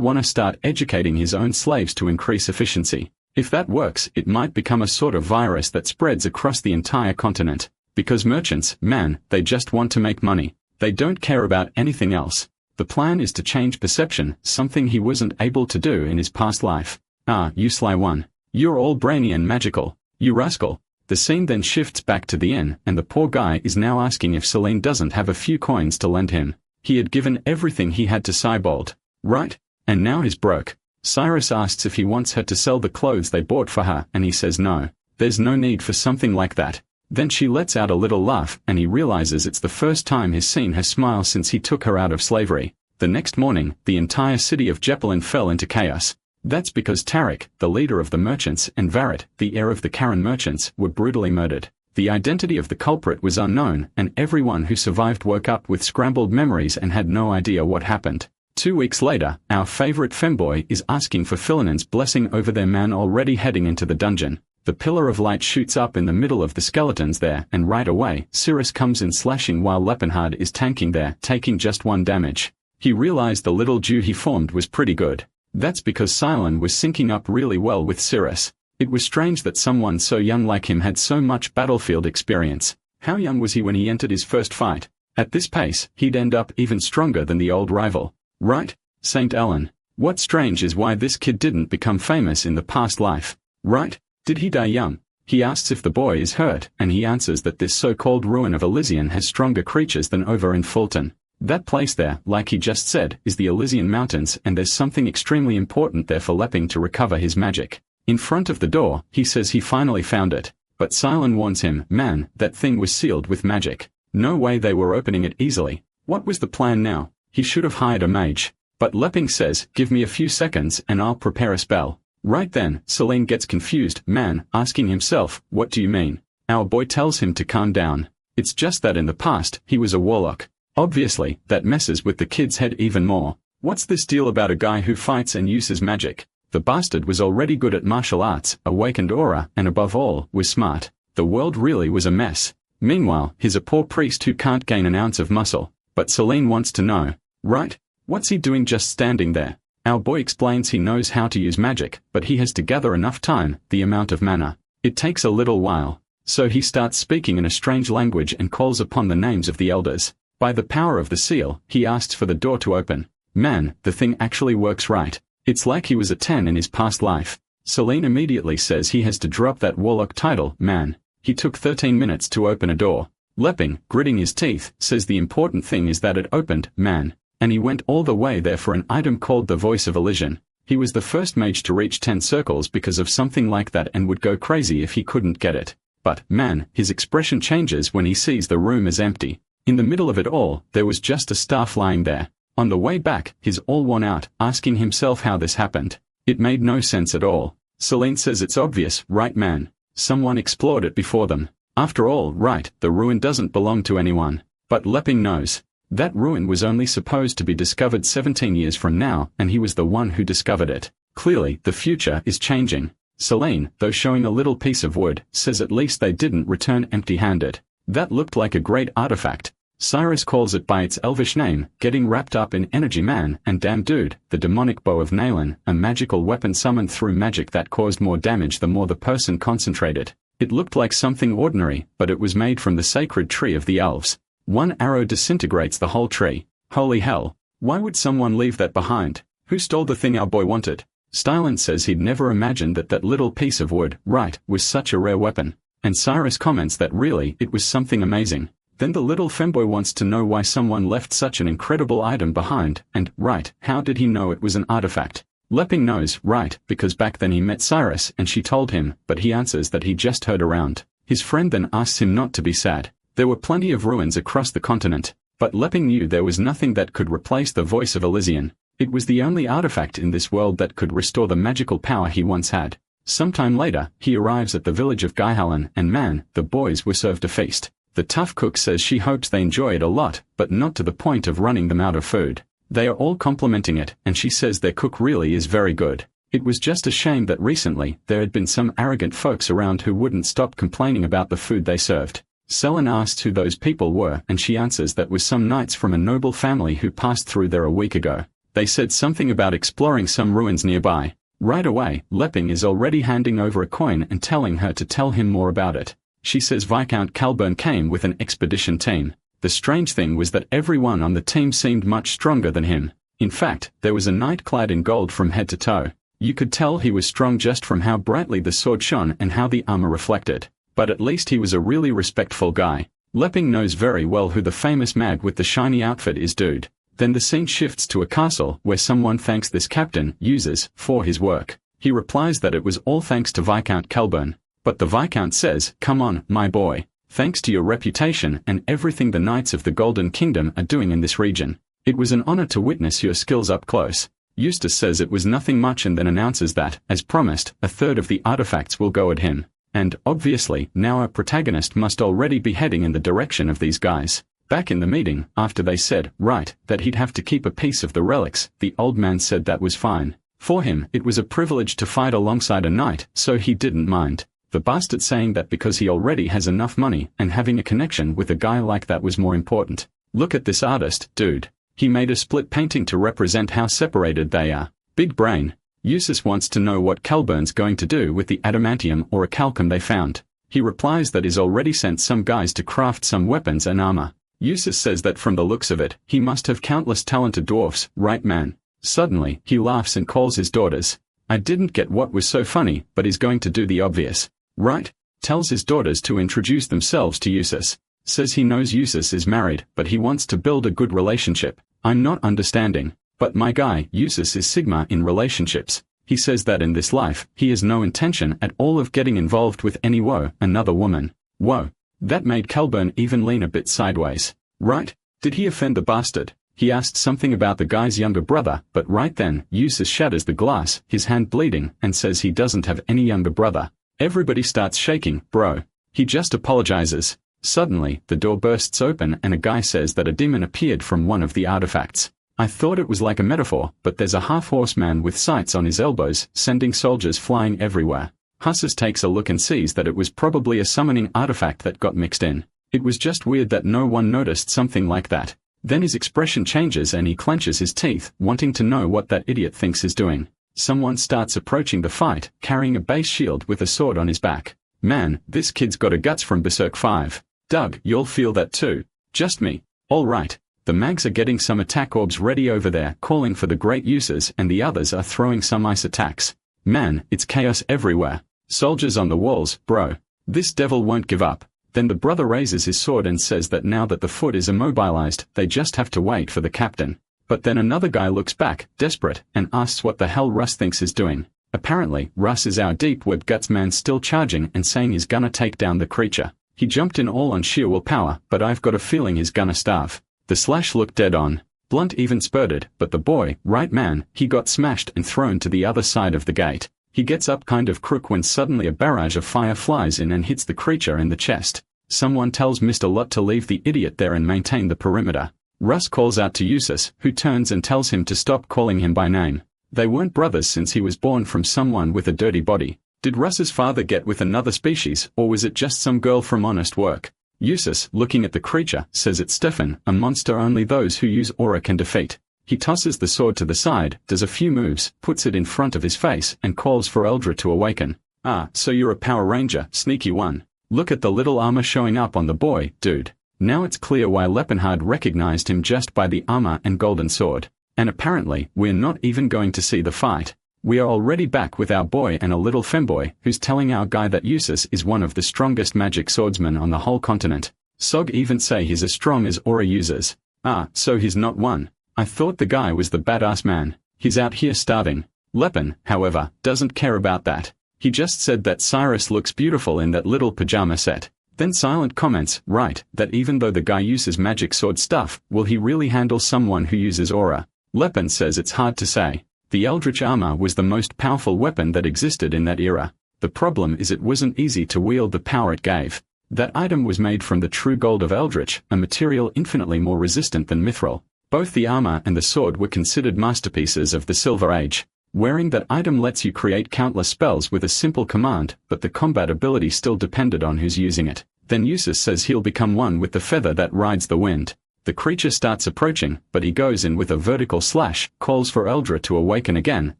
want to start educating his own slaves to increase efficiency. If that works, it might become a sort of virus that spreads across the entire continent. Because merchants, man, they just want to make money. They don't care about anything else. The plan is to change perception, something he wasn't able to do in his past life. Ah, you sly one. You're all brainy and magical, you rascal. The scene then shifts back to the inn, and the poor guy is now asking if Celine doesn't have a few coins to lend him. He had given everything he had to Siebold, right? And now he's broke. Cyrus asks if he wants her to sell the clothes they bought for her, and he says no. There's no need for something like that. Then she lets out a little laugh, and he realizes it's the first time he's seen her smile since he took her out of slavery. The next morning, the entire city of Jeppelin fell into chaos. That's because Tarek, the leader of the merchants, and Varret, the heir of the Karen merchants, were brutally murdered. The identity of the culprit was unknown, and everyone who survived woke up with scrambled memories and had no idea what happened. 2 weeks later, our favorite femboy is asking for Philinen's blessing over their man already heading into the dungeon. The pillar of light shoots up in the middle of the skeletons there, and right away, Cyrus comes in slashing while Leppinhard is tanking there, taking just 1 damage. He realized the little Jew he formed was pretty good. That's because Silen was syncing up really well with Cyrus. It was strange that someone so young like him had so much battlefield experience. How young was he when he entered his first fight? At this pace, he'd end up even stronger than the old rival. Right? St. Ellen. What's strange is why this kid didn't become famous in the past life. Right? Did he die young? He asks if the boy is hurt, and he answers that this so-called ruin of Elysian has stronger creatures than over in Fulton. That place there, like he just said, is the Elysian Mountains, and there's something extremely important there for Lepping to recover his magic. In front of the door, he says he finally found it. But Silen warns him, man, that thing was sealed with magic. No way they were opening it easily. What was the plan now? He should have hired a mage. But Lepping says, give me a few seconds and I'll prepare a spell. Right then, Celine gets confused, man, asking himself, what do you mean? Our boy tells him to calm down. It's just that in the past, he was a warlock. Obviously, that messes with the kid's head even more. What's this deal about a guy who fights and uses magic? The bastard was already good at martial arts, awakened aura, and above all, was smart. The world really was a mess. Meanwhile, he's a poor priest who can't gain an ounce of muscle. But Celine wants to know, right? What's he doing just standing there? Our boy explains he knows how to use magic, but he has to gather enough time, the amount of mana. It takes a little while. So he starts speaking in a strange language and calls upon the names of the elders. By the power of the seal, he asks for the door to open. Man, the thing actually works right. It's like he was a 10 in his past life. Celine immediately says he has to drop that warlock title, man. He took 13 minutes to open a door. Leping, gritting his teeth, says the important thing is that it opened, man. And he went all the way there for an item called the Voice of Elysian. He was the first mage to reach 10 circles because of something like that and would go crazy if he couldn't get it. But, man, his expression changes when he sees the room is empty. In the middle of it all, there was just a staff lying there. On the way back, he's all worn out, asking himself how this happened. It made no sense at all. Celine says it's obvious, right man? Someone explored it before them. After all, right, the ruin doesn't belong to anyone. But Leping knows. That ruin was only supposed to be discovered 17 years from now, and he was the one who discovered it. Clearly, the future is changing. Celine, though showing a little piece of wood, says at least they didn't return empty-handed. That looked like a great artifact. Cyrus calls it by its elvish name, getting wrapped up in Energy Man, and Damn Dude, the demonic bow of Nalen, a magical weapon summoned through magic that caused more damage the more the person concentrated. It looked like something ordinary, but it was made from the sacred tree of the elves. One arrow disintegrates the whole tree. Holy hell. Why would someone leave that behind? Who stole the thing our boy wanted? Stylen says he'd never imagined that little piece of wood, right, was such a rare weapon. And Cyrus comments that really, it was something amazing. Then the little femboy wants to know why someone left such an incredible item behind, and, right, how did he know it was an artifact? Leping knows, right, because back then he met Cyrus and she told him, but he answers that he just heard around. His friend then asks him not to be sad. There were plenty of ruins across the continent, but Leping knew there was nothing that could replace the Voice of Elysian. It was the only artifact in this world that could restore the magical power he once had. Sometime later, he arrives at the village of Gaihalan, and man, the boys were served a feast. The tough cook says she hopes they enjoy it a lot, but not to the point of running them out of food. They are all complimenting it, and she says their cook really is very good. It was just a shame that recently, there had been some arrogant folks around who wouldn't stop complaining about the food they served. Selen asks who those people were, and she answers that was some knights from a noble family who passed through there a week ago. They said something about exploring some ruins nearby. Right away, Leping is already handing over a coin and telling her to tell him more about it. She says Viscount Calburn came with an expedition team. The strange thing was that everyone on the team seemed much stronger than him. In fact, there was a knight clad in gold from head to toe. You could tell he was strong just from how brightly the sword shone and how the armor reflected. But at least he was a really respectful guy. Leping knows very well who the famous Mage with the shiny outfit is dude. Then the scene shifts to a castle where someone thanks this captain, Uses, for his work. He replies that it was all thanks to Viscount Calburn. But the Viscount says, come on, my boy. Thanks to your reputation and everything the Knights of the Golden Kingdom are doing in this region. It was an honor to witness your skills up close. Eustace says it was nothing much and then announces that, as promised, a third of the artifacts will go at him. And, obviously, now our protagonist must already be heading in the direction of these guys. Back in the meeting, after they said, right, that he'd have to keep a piece of the relics, the old man said that was fine. For him, it was a privilege to fight alongside a knight, so he didn't mind. The bastard saying that because he already has enough money, and having a connection with a guy like that was more important. Look at this artist, dude. He made a split painting to represent how separated they are. Big brain. Eustace wants to know what Calburn's going to do with the adamantium or a calcum they found. He replies that he's already sent some guys to craft some weapons and armor. Eustace says that from the looks of it, he must have countless talented dwarfs, right man? Suddenly, he laughs and calls his daughters. I didn't get what was so funny, but he's going to do the obvious. Right? Tells his daughters to introduce themselves to Eustace. Says he knows Eustace is married, but he wants to build a good relationship. I'm not understanding. But my guy, Eustace is Sigma in relationships. He says that in this life, he has no intention at all of getting involved with another woman. Whoa. That made Calburn even lean a bit sideways. Right? Did he offend the bastard? He asked something about the guy's younger brother, but right then, Eustace shatters the glass, his hand bleeding, and says he doesn't have any younger brother. Everybody starts shaking, bro. He just apologizes. Suddenly, the door bursts open and a guy says that a demon appeared from one of the artifacts. I thought it was like a metaphor, but there's a half-horseman with sights on his elbows, sending soldiers flying everywhere. Husses takes a look and sees that it was probably a summoning artifact that got mixed in. It was just weird that no one noticed something like that. Then his expression changes and he clenches his teeth, wanting to know what that idiot thinks he's doing. Someone starts approaching the fight, carrying a base shield with a sword on his back. Man, this kid's got a guts from Berserk 5. Doug, you'll feel that too. Just me. All right. The mags are getting some attack orbs ready over there, calling for the great uses, and the others are throwing some ice attacks. Man, it's chaos everywhere. Soldiers on the walls, bro. This devil won't give up. Then the brother raises his sword and says that now that the foot is immobilized, they just have to wait for the captain. But then another guy looks back, desperate, and asks what the hell Russ thinks he's doing. Apparently, Russ is our deep-web guts man still charging and saying he's gonna take down the creature. He jumped in all on sheer willpower, but I've got a feeling he's gonna starve. The slash looked dead on. Blunt even spurted, but the boy, right man, he got smashed and thrown to the other side of the gate. He gets up kind of crook when suddenly a barrage of fire flies in and hits the creature in the chest. Someone tells Mr. Lot to leave the idiot there and maintain the perimeter. Russ calls out to Eustace, who turns and tells him to stop calling him by name. They weren't brothers since he was born from someone with a dirty body. Did Russ's father get with another species, or was it just some girl from honest work? Eustace, looking at the creature, says it's Stefan, a monster only those who use aura can defeat. He tosses the sword to the side, does a few moves, puts it in front of his face, and calls for Eldra to awaken. Ah, so you're a Power Ranger, sneaky one. Look at the little armor showing up on the boy, dude. Now it's clear why Lepenhard recognized him just by the armor and golden sword. And apparently, we're not even going to see the fight. We are already back with our boy and a little femboy, who's telling our guy that Eustace is one of the strongest magic swordsmen on the whole continent. Sog even say he's as strong as aura users. Ah, so he's not one. I thought the guy was the badass man. He's out here starving. Lepen, however, doesn't care about that. He just said that Cyrus looks beautiful in that little pajama set. Then Silent comments, right, that even though the guy uses magic sword stuff, will he really handle someone who uses aura? Lepen says it's hard to say. The Eldritch armor was the most powerful weapon that existed in that era. The problem is it wasn't easy to wield the power it gave. That item was made from the true gold of Eldritch, a material infinitely more resistant than mithril. Both the armor and the sword were considered masterpieces of the Silver Age. Wearing that item lets you create countless spells with a simple command, but the combat ability still depended on who's using it. Then Eustace says he'll become one with the feather that rides the wind. The creature starts approaching, but he goes in with a vertical slash, calls for Eldra to awaken again,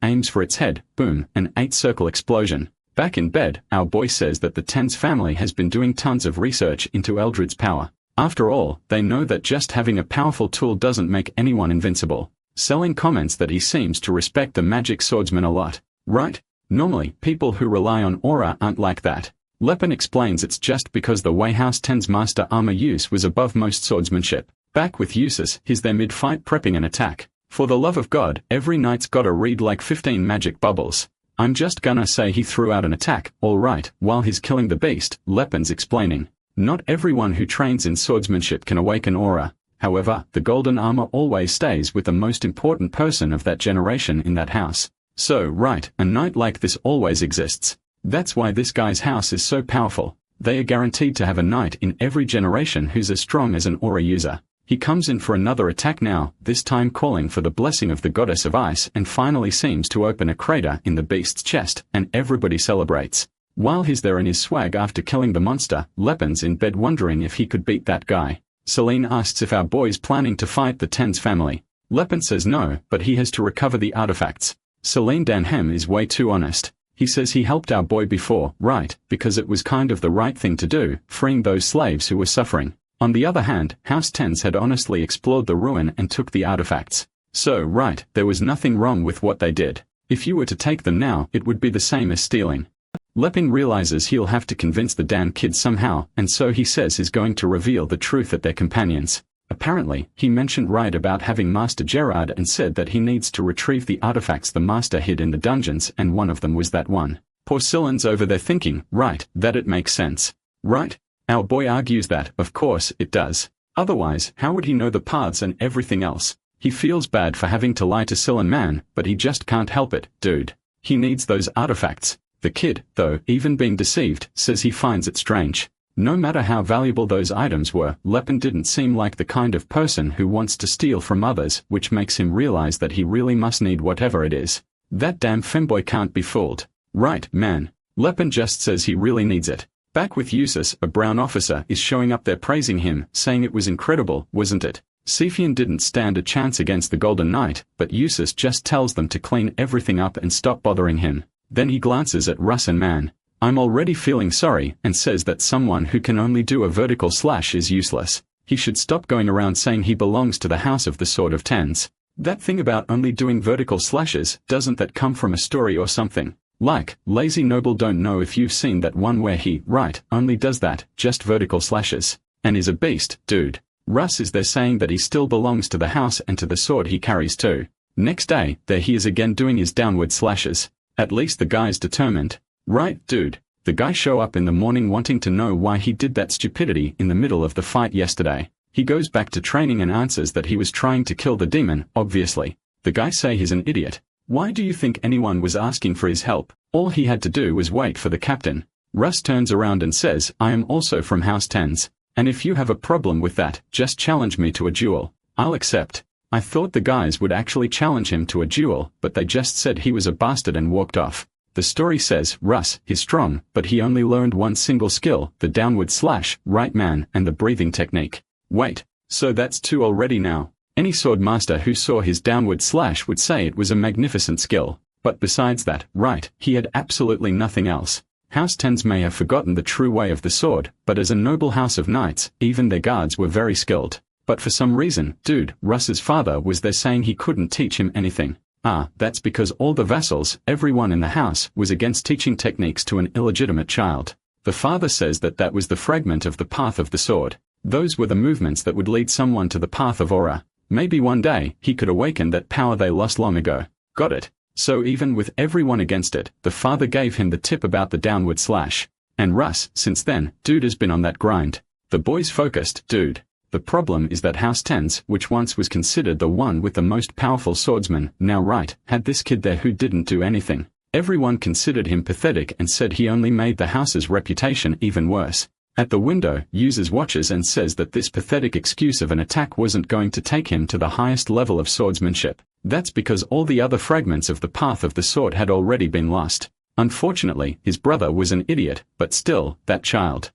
aims for its head, boom, an 8-circle explosion. Back in bed, our boy says that the Tens family has been doing tons of research into Eldred's power. After all, they know that just having a powerful tool doesn't make anyone invincible. Selling comments that he seems to respect the magic swordsman a lot. Right? Normally, people who rely on aura aren't like that. Lepen explains it's just because the way House 10's master armor use was above most swordsmanship. Back with Eustace, he's there mid-fight prepping an attack. For the love of God, every knight's gotta read like 15 magic bubbles. I'm just gonna say he threw out an attack, alright, while he's killing the beast, Lepen's explaining. Not everyone who trains in swordsmanship can awaken aura. However, the golden armor always stays with the most important person of that generation in that house. So, right, a knight like this always exists. That's why this guy's house is so powerful. They are guaranteed to have a knight in every generation who's as strong as an aura user. He comes in for another attack now, this time calling for the blessing of the goddess of ice and finally seems to open a crater in the beast's chest, and everybody celebrates. While he's there in his swag after killing the monster, Lepen's in bed wondering if he could beat that guy. Celine asks if our boy's planning to fight the Tens family. Lepen says no, but he has to recover the artifacts. Celine Danhem is way too honest. He says he helped our boy before, right, because it was kind of the right thing to do, freeing those slaves who were suffering. On the other hand, House 10s had honestly explored the ruin and took the artifacts. So, right, there was nothing wrong with what they did. If you were to take them now, it would be the same as stealing. Lepin realizes he'll have to convince the damn kids somehow, and so he says he's going to reveal the truth at their companions. Apparently, he mentioned right about having Master Gerard and said that he needs to retrieve the artifacts the Master hid in the dungeons, and one of them was that one. Porcelain's over there thinking, right, that it makes sense. Right? Our boy argues that, of course, it does. Otherwise, how would he know the paths and everything else? He feels bad for having to lie to Silan Man, but he just can't help it, dude. He needs those artifacts. The kid, though, even being deceived, says he finds it strange. No matter how valuable those items were, Lepin didn't seem like the kind of person who wants to steal from others, which makes him realize that he really must need whatever it is. That damn femboy can't be fooled. Right, man. Lepin just says he really needs it. Back with Usus, a brown officer is showing up there praising him, saying it was incredible, wasn't it? Cephian didn't stand a chance against the Golden Knight, but Usus just tells them to clean everything up and stop bothering him. Then he glances at Russ and Man. I'm already feeling sorry, and says that someone who can only do a vertical slash is useless. He should stop going around saying he belongs to the House of the Sword of Tens. That thing about only doing vertical slashes, doesn't that come from a story or something? Like, Lazy Noble don't know if you've seen that one where he, right, only does that, just vertical slashes. And is a beast, dude. Russ is there saying that he still belongs to the house and to the sword he carries too. Next day, there he is again doing his downward slashes. At least the guy's determined. Right, dude. The guy show up in the morning wanting to know why he did that stupidity in the middle of the fight yesterday. He goes back to training and answers that he was trying to kill the demon, obviously. The guy say he's an idiot. Why do you think anyone was asking for his help? All he had to do was wait for the captain. Russ turns around and says, I am also from House 10s. And if you have a problem with that, just challenge me to a duel. I'll accept. I thought the guys would actually challenge him to a duel, but they just said he was a bastard and walked off. The story says, Russ, he's strong, but he only learned one single skill, the downward slash, right man, and the breathing technique. Wait, so that's 2 already now. Any sword master who saw his downward slash would say it was a magnificent skill. But besides that, right, he had absolutely nothing else. House 10s may have forgotten the true way of the sword, but as a noble house of knights, even their guards were very skilled. But for some reason, dude, Russ's father was there saying he couldn't teach him anything. That's because all the vassals, everyone in the house, was against teaching techniques to an illegitimate child. The father says that that was the fragment of the path of the sword. Those were the movements that would lead someone to the path of aura. Maybe one day, he could awaken that power they lost long ago. Got it? So even with everyone against it, the father gave him the tip about the downward slash. And Russ, since then, dude has been on that grind. The boy's focused, dude. The problem is that House 10s, which once was considered the one with the most powerful swordsman, now right, had this kid there who didn't do anything. Everyone considered him pathetic and said he only made the house's reputation even worse. At the window, Users watches and says that this pathetic excuse of an attack wasn't going to take him to the highest level of swordsmanship. That's because all the other fragments of the path of the sword had already been lost. Unfortunately, his brother was an idiot, but still, that child.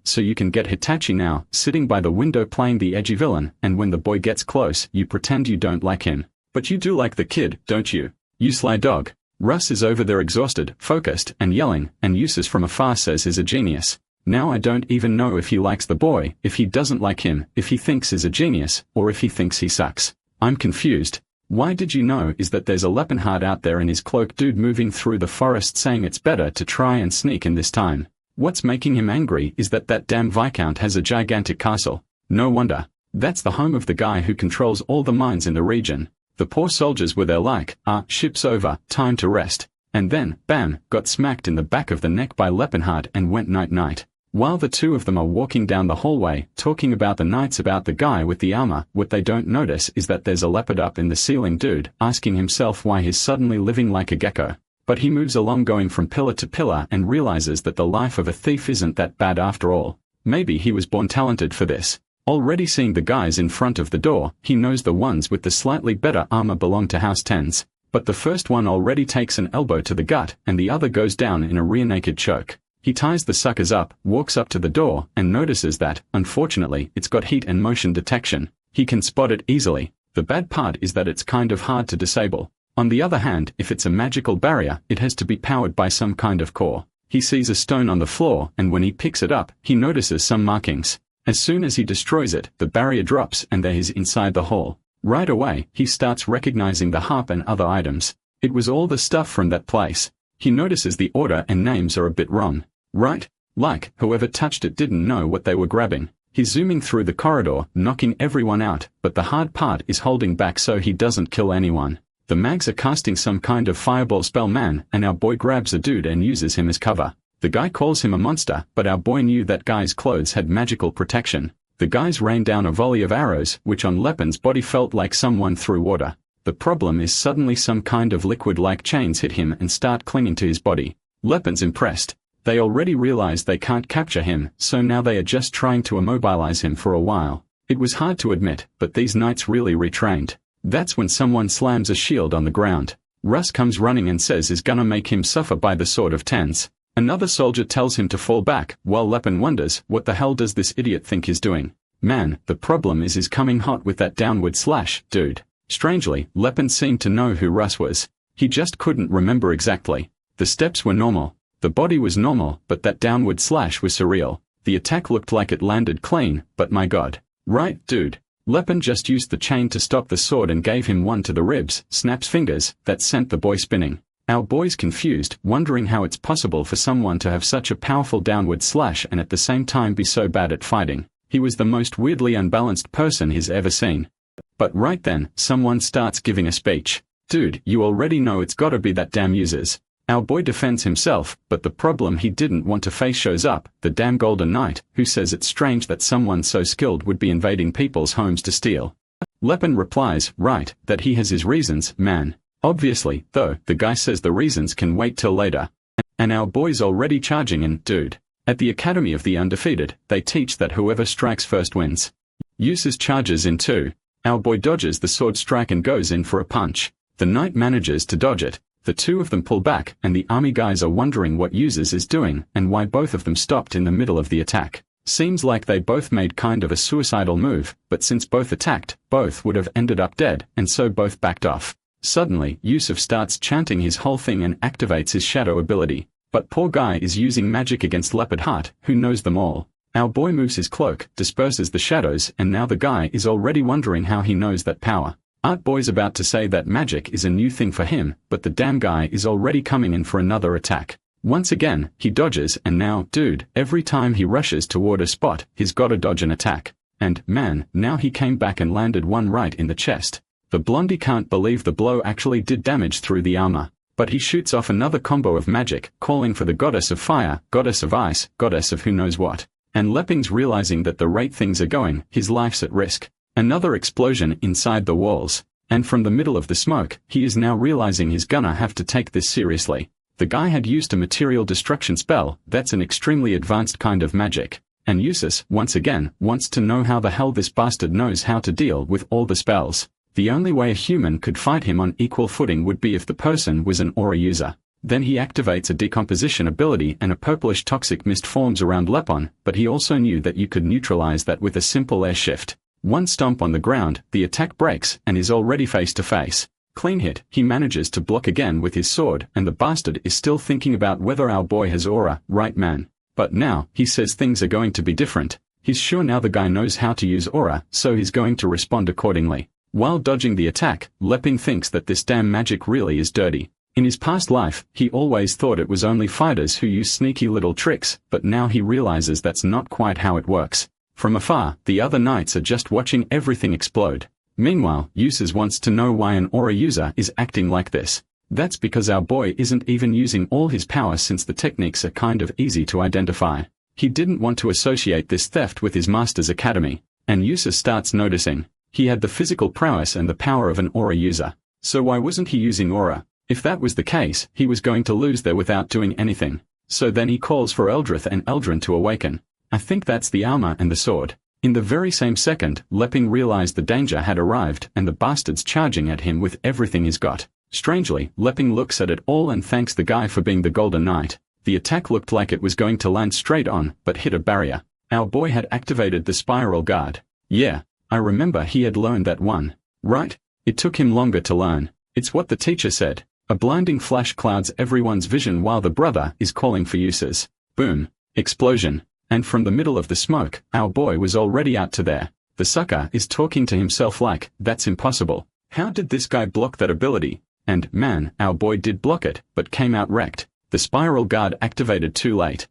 So you can get Hitachi now, sitting by the window playing the edgy villain, and when the boy gets close, you pretend you don't like him. But you do like the kid, don't you? You sly dog. Russ is over there exhausted, focused, and yelling, and Usus from afar says he's a genius. Now I don't even know if he likes the boy, if he doesn't like him, if he thinks he's a genius, or if he thinks he sucks. I'm confused. Why did you know is that there's a Leopard out there in his cloak dude moving through the forest saying it's better to try and sneak in this time. What's making him angry is that damn Viscount has a gigantic castle. No wonder. That's the home of the guy who controls all the mines in the region. The poor soldiers were there like, ship's over, time to rest. And then, bam, got smacked in the back of the neck by Leopard and went night-night. While the two of them are walking down the hallway, talking about the knights about the guy with the armor, what they don't notice is that there's a leopard up in the ceiling dude, asking himself why he's suddenly living like a gecko. But he moves along going from pillar to pillar and realizes that the life of a thief isn't that bad after all. Maybe he was born talented for this. Already seeing the guys in front of the door, he knows the ones with the slightly better armor belong to House 10s. But the first one already takes an elbow to the gut and the other goes down in a rear-naked choke. He ties the suckers up, walks up to the door, and notices that, unfortunately, it's got heat and motion detection. He can spot it easily. The bad part is that it's kind of hard to disable. On the other hand, if it's a magical barrier, it has to be powered by some kind of core. He sees a stone on the floor, and when he picks it up, he notices some markings. As soon as he destroys it, the barrier drops and there he's inside the hall. Right away, he starts recognizing the harp and other items. It was all the stuff from that place. He notices the order and names are a bit wrong. Right? Like, whoever touched it didn't know what they were grabbing. He's zooming through the corridor, knocking everyone out, but the hard part is holding back so he doesn't kill anyone. The mags are casting some kind of fireball spell man, and our boy grabs a dude and uses him as cover. The guy calls him a monster, but our boy knew that guy's clothes had magical protection. The guys rained down a volley of arrows, which on Lepin's body felt like someone threw water. The problem is suddenly some kind of liquid-like chains hit him and start clinging to his body. Lepin's impressed. They already realize they can't capture him, so now they are just trying to immobilize him for a while. It was hard to admit, but these knights really retrained. That's when someone slams a shield on the ground. Russ comes running and says he's gonna make him suffer by the sword of tens. Another soldier tells him to fall back, while Lepin wonders, what the hell does this idiot think he's doing? Man, the problem is he's coming hot with that downward slash, dude. Strangely, Lepin seemed to know who Russ was. He just couldn't remember exactly. The steps were normal. The body was normal, but that downward slash was surreal. The attack looked like it landed clean, but my god. Right, dude. Lepin just used the chain to stop the sword and gave him one to the ribs, snaps fingers, that sent the boy spinning. Our boy's confused, wondering how it's possible for someone to have such a powerful downward slash and at the same time be so bad at fighting. He was the most weirdly unbalanced person he's ever seen. But right then, someone starts giving a speech. Dude, you already know it's gotta be that damn users. Our boy defends himself, but the problem he didn't want to face shows up, the damn Golden Knight, who says it's strange that someone so skilled would be invading people's homes to steal. Lepin replies, right, that he has his reasons, man. Obviously, though, the guy says the reasons can wait till later. And our boy's already charging in, dude. At the Academy of the Undefeated, they teach that whoever strikes first wins. Uses charges in too. Our boy dodges the sword strike and goes in for a punch. The knight manages to dodge it. The two of them pull back, and the army guys are wondering what Users is doing, and why both of them stopped in the middle of the attack. Seems like they both made kind of a suicidal move, but since both attacked, both would have ended up dead, and so both backed off. Suddenly, Yusuf starts chanting his whole thing and activates his shadow ability. But poor guy is using magic against Leopard Heart, who knows them all. Our boy moves his cloak, disperses the shadows, and now the guy is already wondering how he knows that power. Art Boy's about to say that magic is a new thing for him, but the damn guy is already coming in for another attack. Once again, he dodges, and now, dude, every time he rushes toward a spot, he's gotta dodge an attack. And, man, now he came back and landed one right in the chest. The blondie can't believe the blow actually did damage through the armor. But he shoots off another combo of magic, calling for the goddess of fire, goddess of ice, goddess of who knows what. And Lepping's realizing that the rate things are going, his life's at risk. Another explosion inside the walls. And from the middle of the smoke, he is now realizing he's gonna have to take this seriously. The guy had used a material destruction spell, that's an extremely advanced kind of magic. And Usus, once again, wants to know how the hell this bastard knows how to deal with all the spells. The only way a human could fight him on equal footing would be if the person was an aura user. Then he activates a decomposition ability and a purplish toxic mist forms around Lepon, but he also knew that you could neutralize that with a simple air shift. One stomp on the ground, the attack breaks, and is already face to face. Clean hit, he manages to block again with his sword, and the bastard is still thinking about whether our boy has aura, right man? But now, he says things are going to be different. He's sure now the guy knows how to use aura, so he's going to respond accordingly. While dodging the attack, Leping thinks that this damn magic really is dirty. In his past life, he always thought it was only fighters who use sneaky little tricks, but now he realizes that's not quite how it works. From afar, the other knights are just watching everything explode. Meanwhile, Uses wants to know why an aura user is acting like this. That's because our boy isn't even using all his power since the techniques are kind of easy to identify. He didn't want to associate this theft with his master's academy. And Uses starts noticing. He had the physical prowess and the power of an aura user. So why wasn't he using aura? If that was the case, he was going to lose there without doing anything. So then he calls for Eldrith and Eldrin to awaken. I think that's the armor and the sword. In the very same second, Leping realized the danger had arrived and the bastard's charging at him with everything he's got. Strangely, Leping looks at it all and thanks the guy for being the Golden Knight. The attack looked like it was going to land straight on, but hit a barrier. Our boy had activated the spiral guard. Yeah, I remember he had learned that one. Right? It took him longer to learn. It's what the teacher said. A blinding flash clouds everyone's vision while the brother is calling for Uses. Boom. Explosion. And from the middle of the smoke, our boy was already out to there. The sucker is talking to himself like, that's impossible. How did this guy block that ability? And, man, our boy did block it, but came out wrecked. The spiral guard activated too late.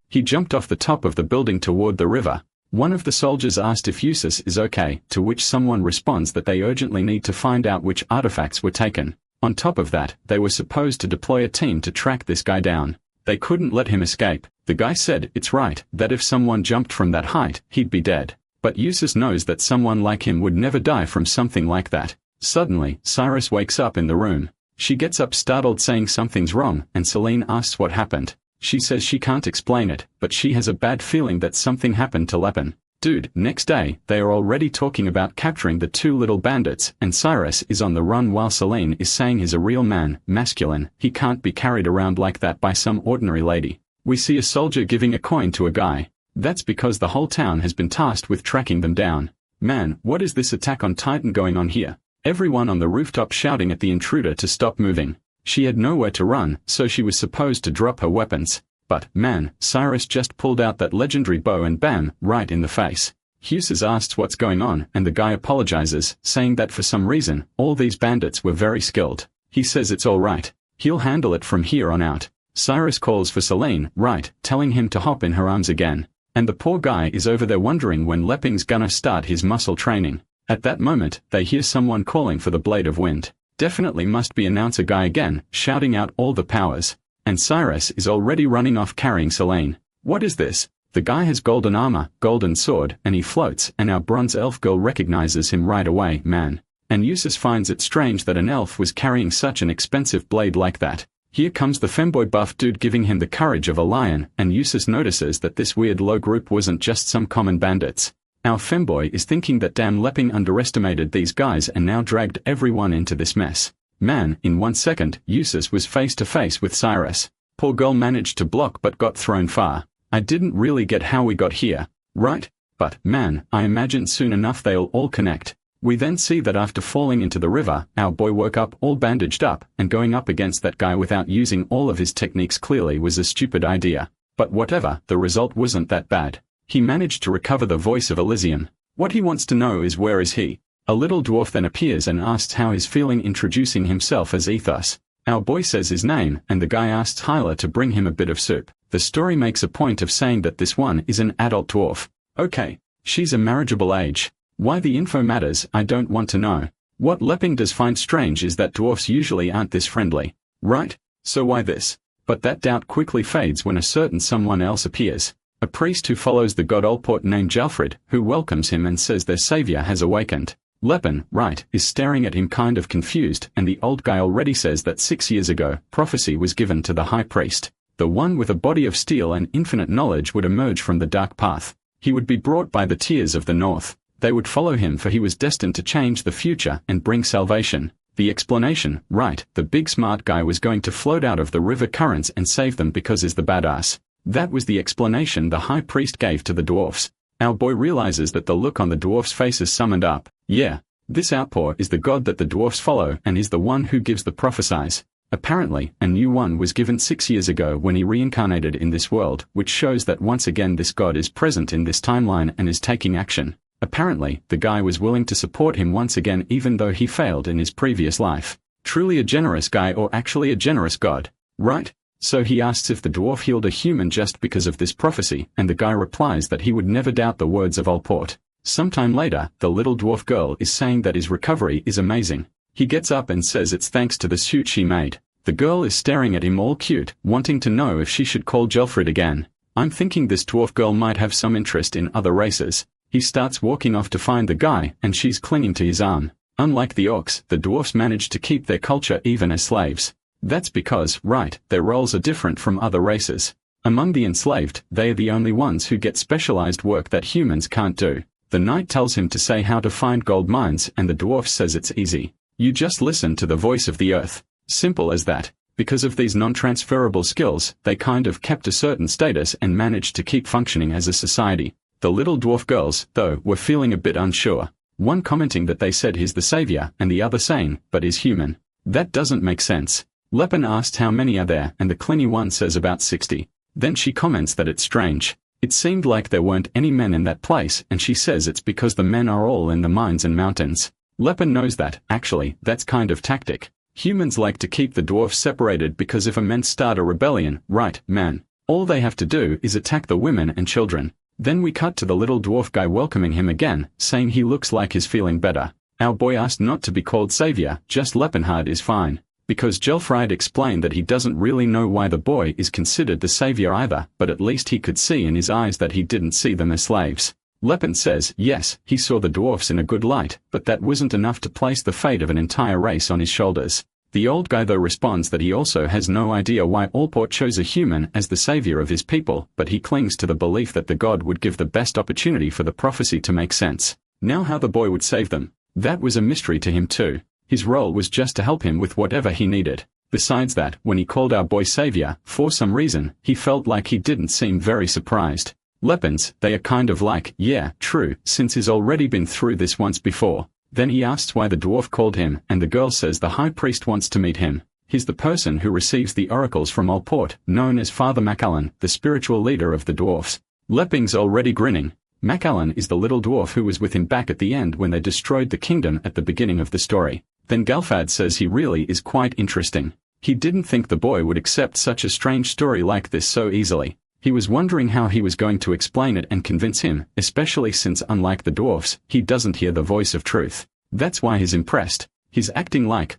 He jumped off the top of the building toward the river. One of the soldiers asked if Usus is okay, to which someone responds that they urgently need to find out which artifacts were taken. On top of that, they were supposed to deploy a team to track this guy down. They couldn't let him escape. The guy said, it's right, that if someone jumped from that height, he'd be dead. But Usus knows that someone like him would never die from something like that. Suddenly, Cyrus wakes up in the room. She gets up startled saying something's wrong, and Celine asks what happened. She says she can't explain it, but she has a bad feeling that something happened to Lepin. Dude, next day, they are already talking about capturing the two little bandits, and Cyrus is on the run while Selene is saying he's a real man, masculine, he can't be carried around like that by some ordinary lady. We see a soldier giving a coin to a guy. That's because the whole town has been tasked with tracking them down. Man, what is this Attack on Titan going on here? Everyone on the rooftop shouting at the intruder to stop moving. She had nowhere to run, so she was supposed to drop her weapons. But, man, Cyrus just pulled out that legendary bow and bam, right in the face. Hughes asks what's going on, and the guy apologizes, saying that for some reason, all these bandits were very skilled. He says it's alright. He'll handle it from here on out. Cyrus calls for Selene, right, telling him to hop in her arms again. And the poor guy is over there wondering when Leping's gonna start his muscle training. At that moment, they hear someone calling for the Blade of Wind. Definitely must be announcer guy again, shouting out all the powers. And Cyrus is already running off carrying Selene. What is this? The guy has golden armor, golden sword, and he floats, and our bronze elf girl recognizes him right away, man. And Eustace finds it strange that an elf was carrying such an expensive blade like that. Here comes the femboy buff dude giving him the courage of a lion, and Eustace notices that this weird low group wasn't just some common bandits. Our femboy is thinking that damn Leping underestimated these guys and now dragged everyone into this mess. Man, in 1 second, Eustace was face to face with Cyrus. Poor girl managed to block but got thrown far. I didn't really get how we got here, right? But, man, I imagine soon enough they'll all connect. We then see that after falling into the river, our boy woke up all bandaged up, and going up against that guy without using all of his techniques clearly was a stupid idea. But whatever, the result wasn't that bad. He managed to recover the voice of Elysium. What he wants to know is where is he? A little dwarf then appears and asks how he's feeling, introducing himself as Ethos. Our boy says his name, and the guy asks Hyla to bring him a bit of soup. The story makes a point of saying that this one is an adult dwarf. Okay, she's a marriageable age. Why the info matters, I don't want to know. What Leping does find strange is that dwarfs usually aren't this friendly. Right? So why this? But that doubt quickly fades when a certain someone else appears. A priest who follows the god Olport named Gelfrid, who welcomes him and says their savior has awakened. Lepin, right, is staring at him kind of confused, and the old guy already says that 6 years ago, prophecy was given to the high priest. The one with a body of steel and infinite knowledge would emerge from the dark path. He would be brought by the tears of the north. They would follow him for he was destined to change the future and bring salvation. The explanation, right, the big smart guy was going to float out of the river currents and save them because he's the badass. That was the explanation the high priest gave to the dwarfs. Our boy realizes that the look on the dwarfs' faces summoned up. Yeah, this outpour is the god that the dwarfs follow and is the one who gives the prophecies. Apparently, a new one was given 6 years ago when he reincarnated in this world, which shows that once again this god is present in this timeline and is taking action. Apparently, the guy was willing to support him once again even though he failed in his previous life. Truly a generous guy, or actually a generous god, right? So he asks if the dwarf healed a human just because of this prophecy, and the guy replies that he would never doubt the words of Olport. Sometime later, the little dwarf girl is saying that his recovery is amazing. He gets up and says it's thanks to the suit she made. The girl is staring at him all cute, wanting to know if she should call Gelfrid again. I'm thinking this dwarf girl might have some interest in other races. He starts walking off to find the guy, and she's clinging to his arm. Unlike the orcs, the dwarfs manage to keep their culture even as slaves. That's because, right, their roles are different from other races. Among the enslaved, they are the only ones who get specialized work that humans can't do. The knight tells him to say how to find gold mines, and the dwarf says it's easy. You just listen to the voice of the earth. Simple as that. Because of these non-transferable skills, they kind of kept a certain status and managed to keep functioning as a society. The little dwarf girls, though, were feeling a bit unsure. One commenting that they said he's the savior, and the other saying, but is human. That doesn't make sense. Lepin asked how many are there, and the clingy one says about 60. Then she comments that it's strange. It seemed like there weren't any men in that place, and she says it's because the men are all in the mines and mountains. Lepin knows that, actually, that's kind of tactic. Humans like to keep the dwarfs separated because if a men start a rebellion, right, man, all they have to do is attack the women and children. Then we cut to the little dwarf guy welcoming him again, saying he looks like he's feeling better. Our boy asked not to be called savior, just Lepinhard is fine. Because Gelfrid explained that he doesn't really know why the boy is considered the savior either, but at least he could see in his eyes that he didn't see them as slaves. Lepin says, yes, he saw the dwarfs in a good light, but that wasn't enough to place the fate of an entire race on his shoulders. The old guy though responds that he also has no idea why Allport chose a human as the savior of his people, but he clings to the belief that the god would give the best opportunity for the prophecy to make sense. Now how the boy would save them, that was a mystery to him too. His role was just to help him with whatever he needed. Besides that, when he called our boy savior, for some reason, he felt like he didn't seem very surprised. Lepins, they are kind of like, yeah, true, since he's already been through this once before. Then he asks why the dwarf called him, and the girl says the high priest wants to meet him. He's the person who receives the oracles from Allport, known as Father Macallan, the spiritual leader of the dwarfs. Leping's already grinning. Macallan is the little dwarf who was with him back at the end when they destroyed the kingdom at the beginning of the story. Then Galfad says he really is quite interesting. He didn't think the boy would accept such a strange story like this so easily. He was wondering how he was going to explain it and convince him, especially since unlike the dwarfs, he doesn't hear the voice of truth. That's why he's impressed. He's acting like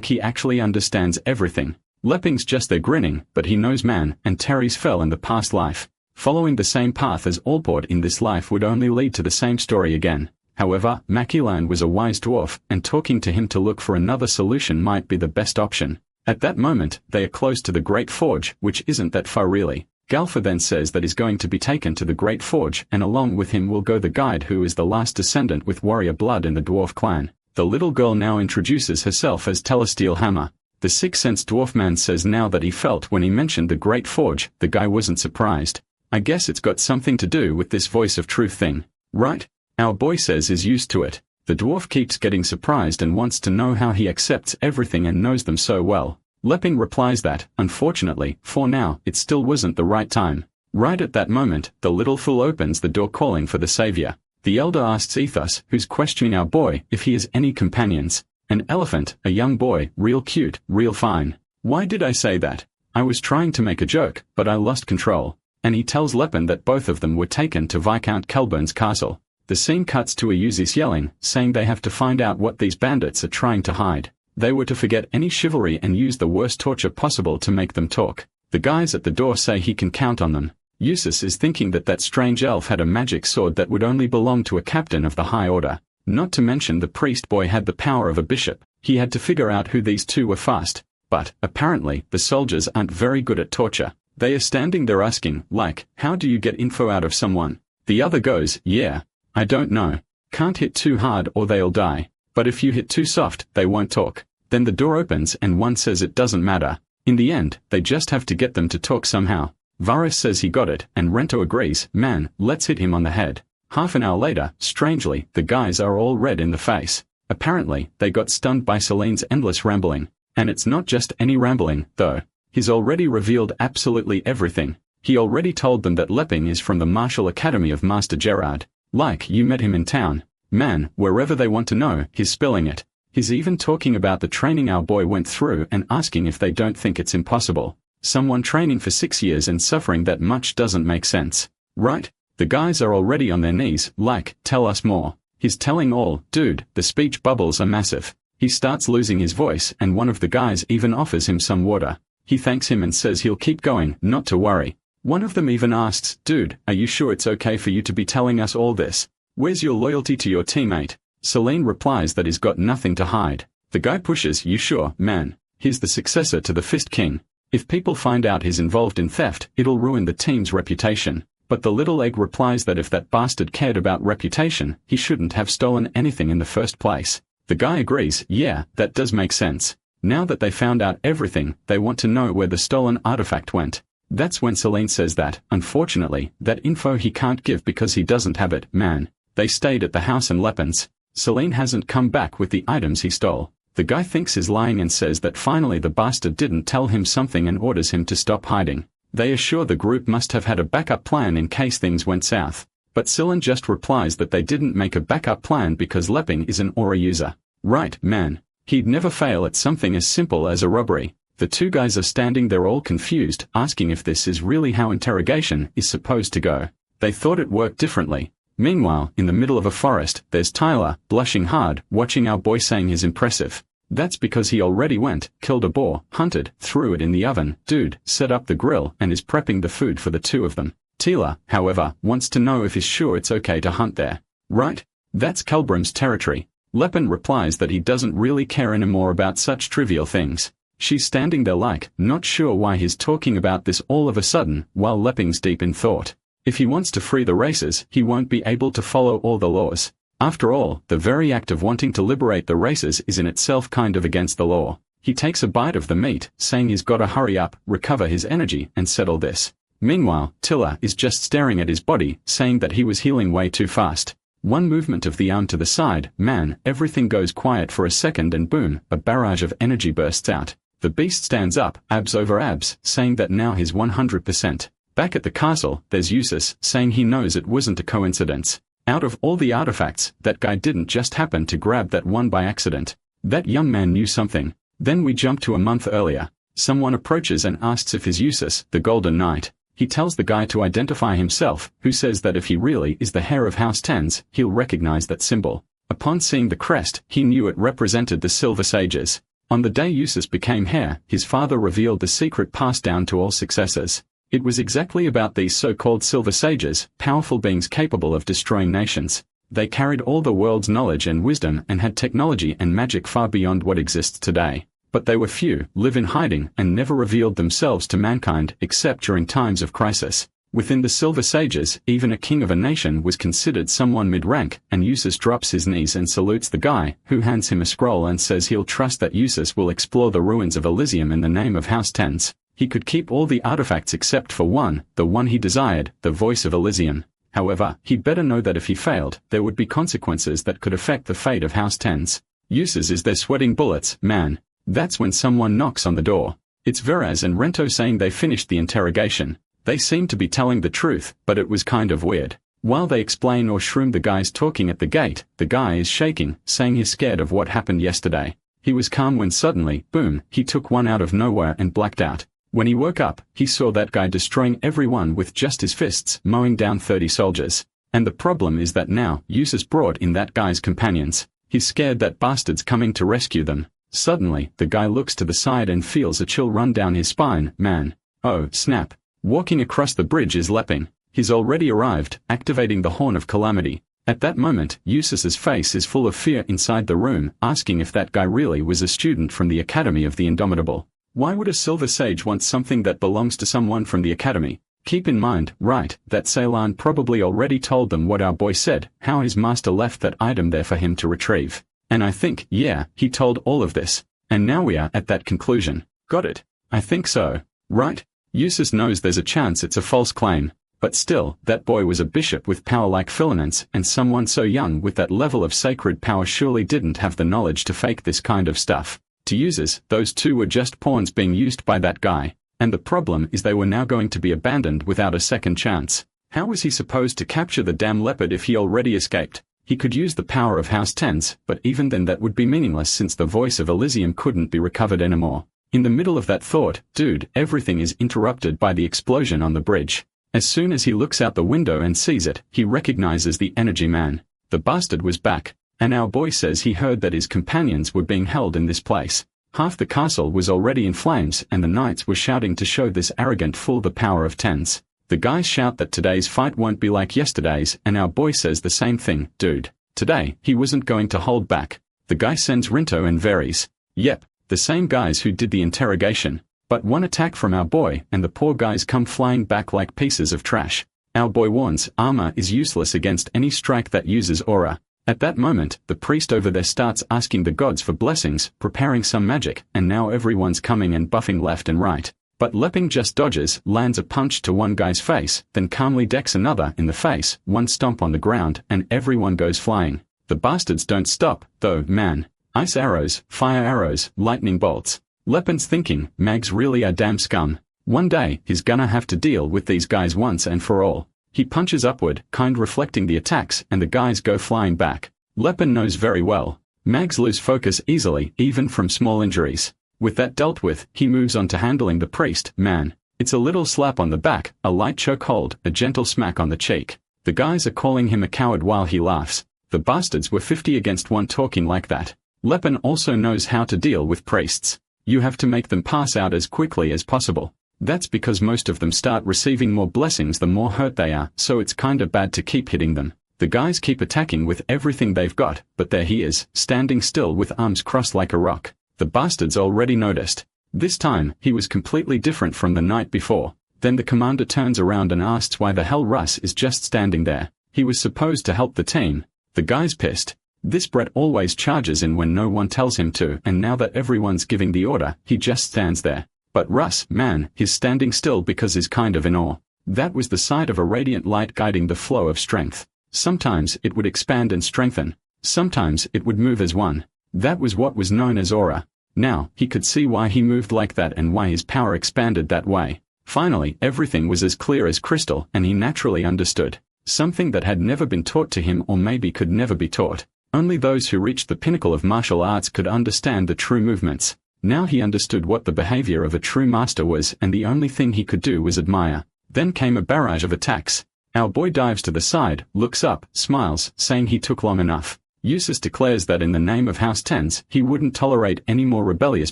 he actually understands everything. Leping's just there grinning, but he knows Man and Terry's fell in the past life. Following the same path as Allport in this life would only lead to the same story again. However, Makilan was a wise dwarf, and talking to him to look for another solution might be the best option. At that moment, they are close to the Great Forge, which isn't that far really. Galfa then says that he's going to be taken to the Great Forge, and along with him will go the guide who is the last descendant with warrior blood in the dwarf clan. The little girl now introduces herself as Telesteel Hammer. The Sixth Sense dwarf man says now that he felt when he mentioned the Great Forge, the guy wasn't surprised. I guess it's got something to do with this voice of truth thing, right? Our boy says is used to it. The dwarf keeps getting surprised and wants to know how he accepts everything and knows them so well. Leping replies that, unfortunately, for now, it still wasn't the right time. Right at that moment, the little fool opens the door calling for the savior. The elder asks Ethos, who's questioning our boy, if he has any companions. An elephant, a young boy, real cute, real fine. Why did I say that? I was trying to make a joke, but I lost control. And he tells Lepin that both of them were taken to Viscount Kelburn's castle. The scene cuts to Ayuzis yelling, saying they have to find out what these bandits are trying to hide. They were to forget any chivalry and use the worst torture possible to make them talk. The guys at the door say he can count on them. Eustace is thinking that that strange elf had a magic sword that would only belong to a captain of the High Order. Not to mention the priest boy had the power of a bishop. He had to figure out who these two were fast. But, apparently, the soldiers aren't very good at torture. They are standing there asking, like, how do you get info out of someone? The other goes, yeah. I don't know. Can't hit too hard or they'll die. But if you hit too soft, they won't talk. Then the door opens and one says it doesn't matter. In the end, they just have to get them to talk somehow. Varys says he got it, and Rento agrees, man, let's hit him on the head. Half an hour later, strangely, the guys are all red in the face. Apparently, they got stunned by Celine's endless rambling. And it's not just any rambling, though. He's already revealed absolutely everything. He already told them that Leping is from the Martial Academy of Master Gerard. Like, you met him in town. Man, wherever they want to know, he's spilling it. He's even talking about the training our boy went through and asking if they don't think it's impossible. Someone training for 6 years and suffering that much doesn't make sense. Right? The guys are already on their knees, like, tell us more. He's telling all, dude, the speech bubbles are massive. He starts losing his voice and one of the guys even offers him some water. He thanks him and says he'll keep going, not to worry. One of them even asks, dude, are you sure it's okay for you to be telling us all this? Where's your loyalty to your teammate? Celine replies that he's got nothing to hide. The guy pushes, you sure, man? He's the successor to the Fist King. If people find out he's involved in theft, it'll ruin the team's reputation. But the little egg replies that if that bastard cared about reputation, he shouldn't have stolen anything in the first place. The guy agrees, yeah, that does make sense. Now that they found out everything, they want to know where the stolen artifact went. That's when Celine says that, unfortunately, that info he can't give because he doesn't have it, man. They stayed at the house in Lepins. Celine hasn't come back with the items he stole. The guy thinks he's lying and says that finally the bastard didn't tell him something and orders him to stop hiding. They assure the group must have had a backup plan in case things went south. But Celine just replies that they didn't make a backup plan because Leping is an aura user. Right, man. He'd never fail at something as simple as a robbery. The two guys are standing there all confused, asking if this is really how interrogation is supposed to go. They thought it worked differently. Meanwhile, in the middle of a forest, there's Tyler, blushing hard, watching our boy saying he's impressive. That's because he already went, killed a boar, hunted, threw it in the oven, dude, set up the grill, and is prepping the food for the two of them. Tila, however, wants to know if he's sure it's okay to hunt there. Right? That's Kelbrum's territory. Lepin replies that he doesn't really care anymore about such trivial things. She's standing there like, not sure why he's talking about this all of a sudden, while Lepin's deep in thought. If he wants to free the races, he won't be able to follow all the laws. After all, the very act of wanting to liberate the races is in itself kind of against the law. He takes a bite of the meat, saying he's gotta hurry up, recover his energy, and settle this. Meanwhile, Tiller is just staring at his body, saying that he was healing way too fast. One movement of the arm to the side, man, everything goes quiet for a second and boom, a barrage of energy bursts out. The beast stands up, abs over abs, saying that now he's 100%. Back at the castle, there's Usus, saying he knows it wasn't a coincidence. Out of all the artifacts, that guy didn't just happen to grab that one by accident. That young man knew something. Then we jump to a month earlier. Someone approaches and asks if he's Usus, the Golden Knight. He tells the guy to identify himself, who says that if he really is the heir of House Tens, he'll recognize that symbol. Upon seeing the crest, he knew it represented the Silver Sages. On the day Usus became heir, his father revealed the secret passed down to all successors. It was exactly about these so-called Silver Sages, powerful beings capable of destroying nations. They carried all the world's knowledge and wisdom and had technology and magic far beyond what exists today. But they were few, live in hiding, and never revealed themselves to mankind except during times of crisis. Within the Silver Sages, even a king of a nation was considered someone mid-rank, and Usus drops his knees and salutes the guy, who hands him a scroll and says he'll trust that Usus will explore the ruins of Elysium in the name of House Tens. He could keep all the artifacts except for one, the one he desired, the Voice of Elysium. However, he'd better know that if he failed, there would be consequences that could affect the fate of House Tens. Usus is there sweating bullets, man. That's when someone knocks on the door. It's Veraz and Rento saying they finished the interrogation. They seem to be telling the truth, but it was kind of weird. While they explain or shroom the guys talking at the gate, the guy is shaking, saying he's scared of what happened yesterday. He was calm when suddenly, boom, he took one out of nowhere and blacked out. When he woke up, he saw that guy destroying everyone with just his fists, mowing down 30 soldiers. And the problem is that now, Usus brought in that guy's companions. He's scared that bastard's coming to rescue them. Suddenly, the guy looks to the side and feels a chill run down his spine, man. Oh, snap. Walking across the bridge is Lepin. He's already arrived, activating the Horn of Calamity. At that moment, Usus's face is full of fear inside the room, asking if that guy really was a student from the Academy of the Indomitable. Why would a Silver Sage want something that belongs to someone from the Academy? Keep in mind, right, that Ceylan probably already told them what our boy said, how his master left that item there for him to retrieve. And I think, yeah, he told all of this. And now we are at that conclusion. Got it? I think so. Right? Usus knows there's a chance it's a false claim. But still, that boy was a bishop with power like Philinance, and someone so young with that level of sacred power surely didn't have the knowledge to fake this kind of stuff. To Usus, those two were just pawns being used by that guy. And the problem is they were now going to be abandoned without a second chance. How was he supposed to capture the damn leopard if he already escaped? He could use the power of House Tens, but even then that would be meaningless since the Voice of Elysium couldn't be recovered anymore. In the middle of that thought, dude, everything is interrupted by the explosion on the bridge. As soon as he looks out the window and sees it, he recognizes the Energy Man. The bastard was back. And our boy says he heard that his companions were being held in this place. Half the castle was already in flames and the knights were shouting to show this arrogant fool the power of Tens. The guys shout that today's fight won't be like yesterday's, and our boy says the same thing, dude. Today, he wasn't going to hold back. The guy sends Rinto and Veres. Yep, the same guys who did the interrogation. But one attack from our boy and the poor guys come flying back like pieces of trash. Our boy warns armor is useless against any strike that uses aura. At that moment, the priest over there starts asking the gods for blessings, preparing some magic, and now everyone's coming and buffing left and right. But Lepin just dodges, lands a punch to one guy's face, then calmly decks another in the face, one stomp on the ground, and everyone goes flying. The bastards don't stop, though, man. Ice arrows, fire arrows, lightning bolts. Lepin's thinking, Mags really a damn scum. One day, he's gonna have to deal with these guys once and for all. He punches upward, kind reflecting the attacks, and the guys go flying back. Lepin knows very well. Mags lose focus easily, even from small injuries. With that dealt with, he moves on to handling the priest, man. It's a little slap on the back, a light choke hold, a gentle smack on the cheek. The guys are calling him a coward while he laughs. The bastards were 50 against 1 talking like that. Lepin also knows how to deal with priests. You have to make them pass out as quickly as possible. That's because most of them start receiving more blessings the more hurt they are, so it's kinda bad to keep hitting them. The guys keep attacking with everything they've got, but there he is, standing still with arms crossed like a rock. The bastards already noticed. This time, he was completely different from the night before. Then the commander turns around and asks why the hell Russ is just standing there. He was supposed to help the team. The guy's pissed. This Brett always charges in when no one tells him to, and now that everyone's giving the order, he just stands there. But Russ, man, he's standing still because he's kind of in awe. That was the sight of a radiant light guiding the flow of strength. Sometimes it would expand and strengthen. Sometimes it would move as one. That was what was known as aura. Now, he could see why he moved like that and why his power expanded that way. Finally, everything was as clear as crystal, and he naturally understood. Something that had never been taught to him or maybe could never be taught. Only those who reached the pinnacle of martial arts could understand the true movements. Now he understood what the behavior of a true master was, and the only thing he could do was admire. Then came a barrage of attacks. Our boy dives to the side, looks up, smiles, saying he took long enough. Eustace declares that in the name of House Tens, he wouldn't tolerate any more rebellious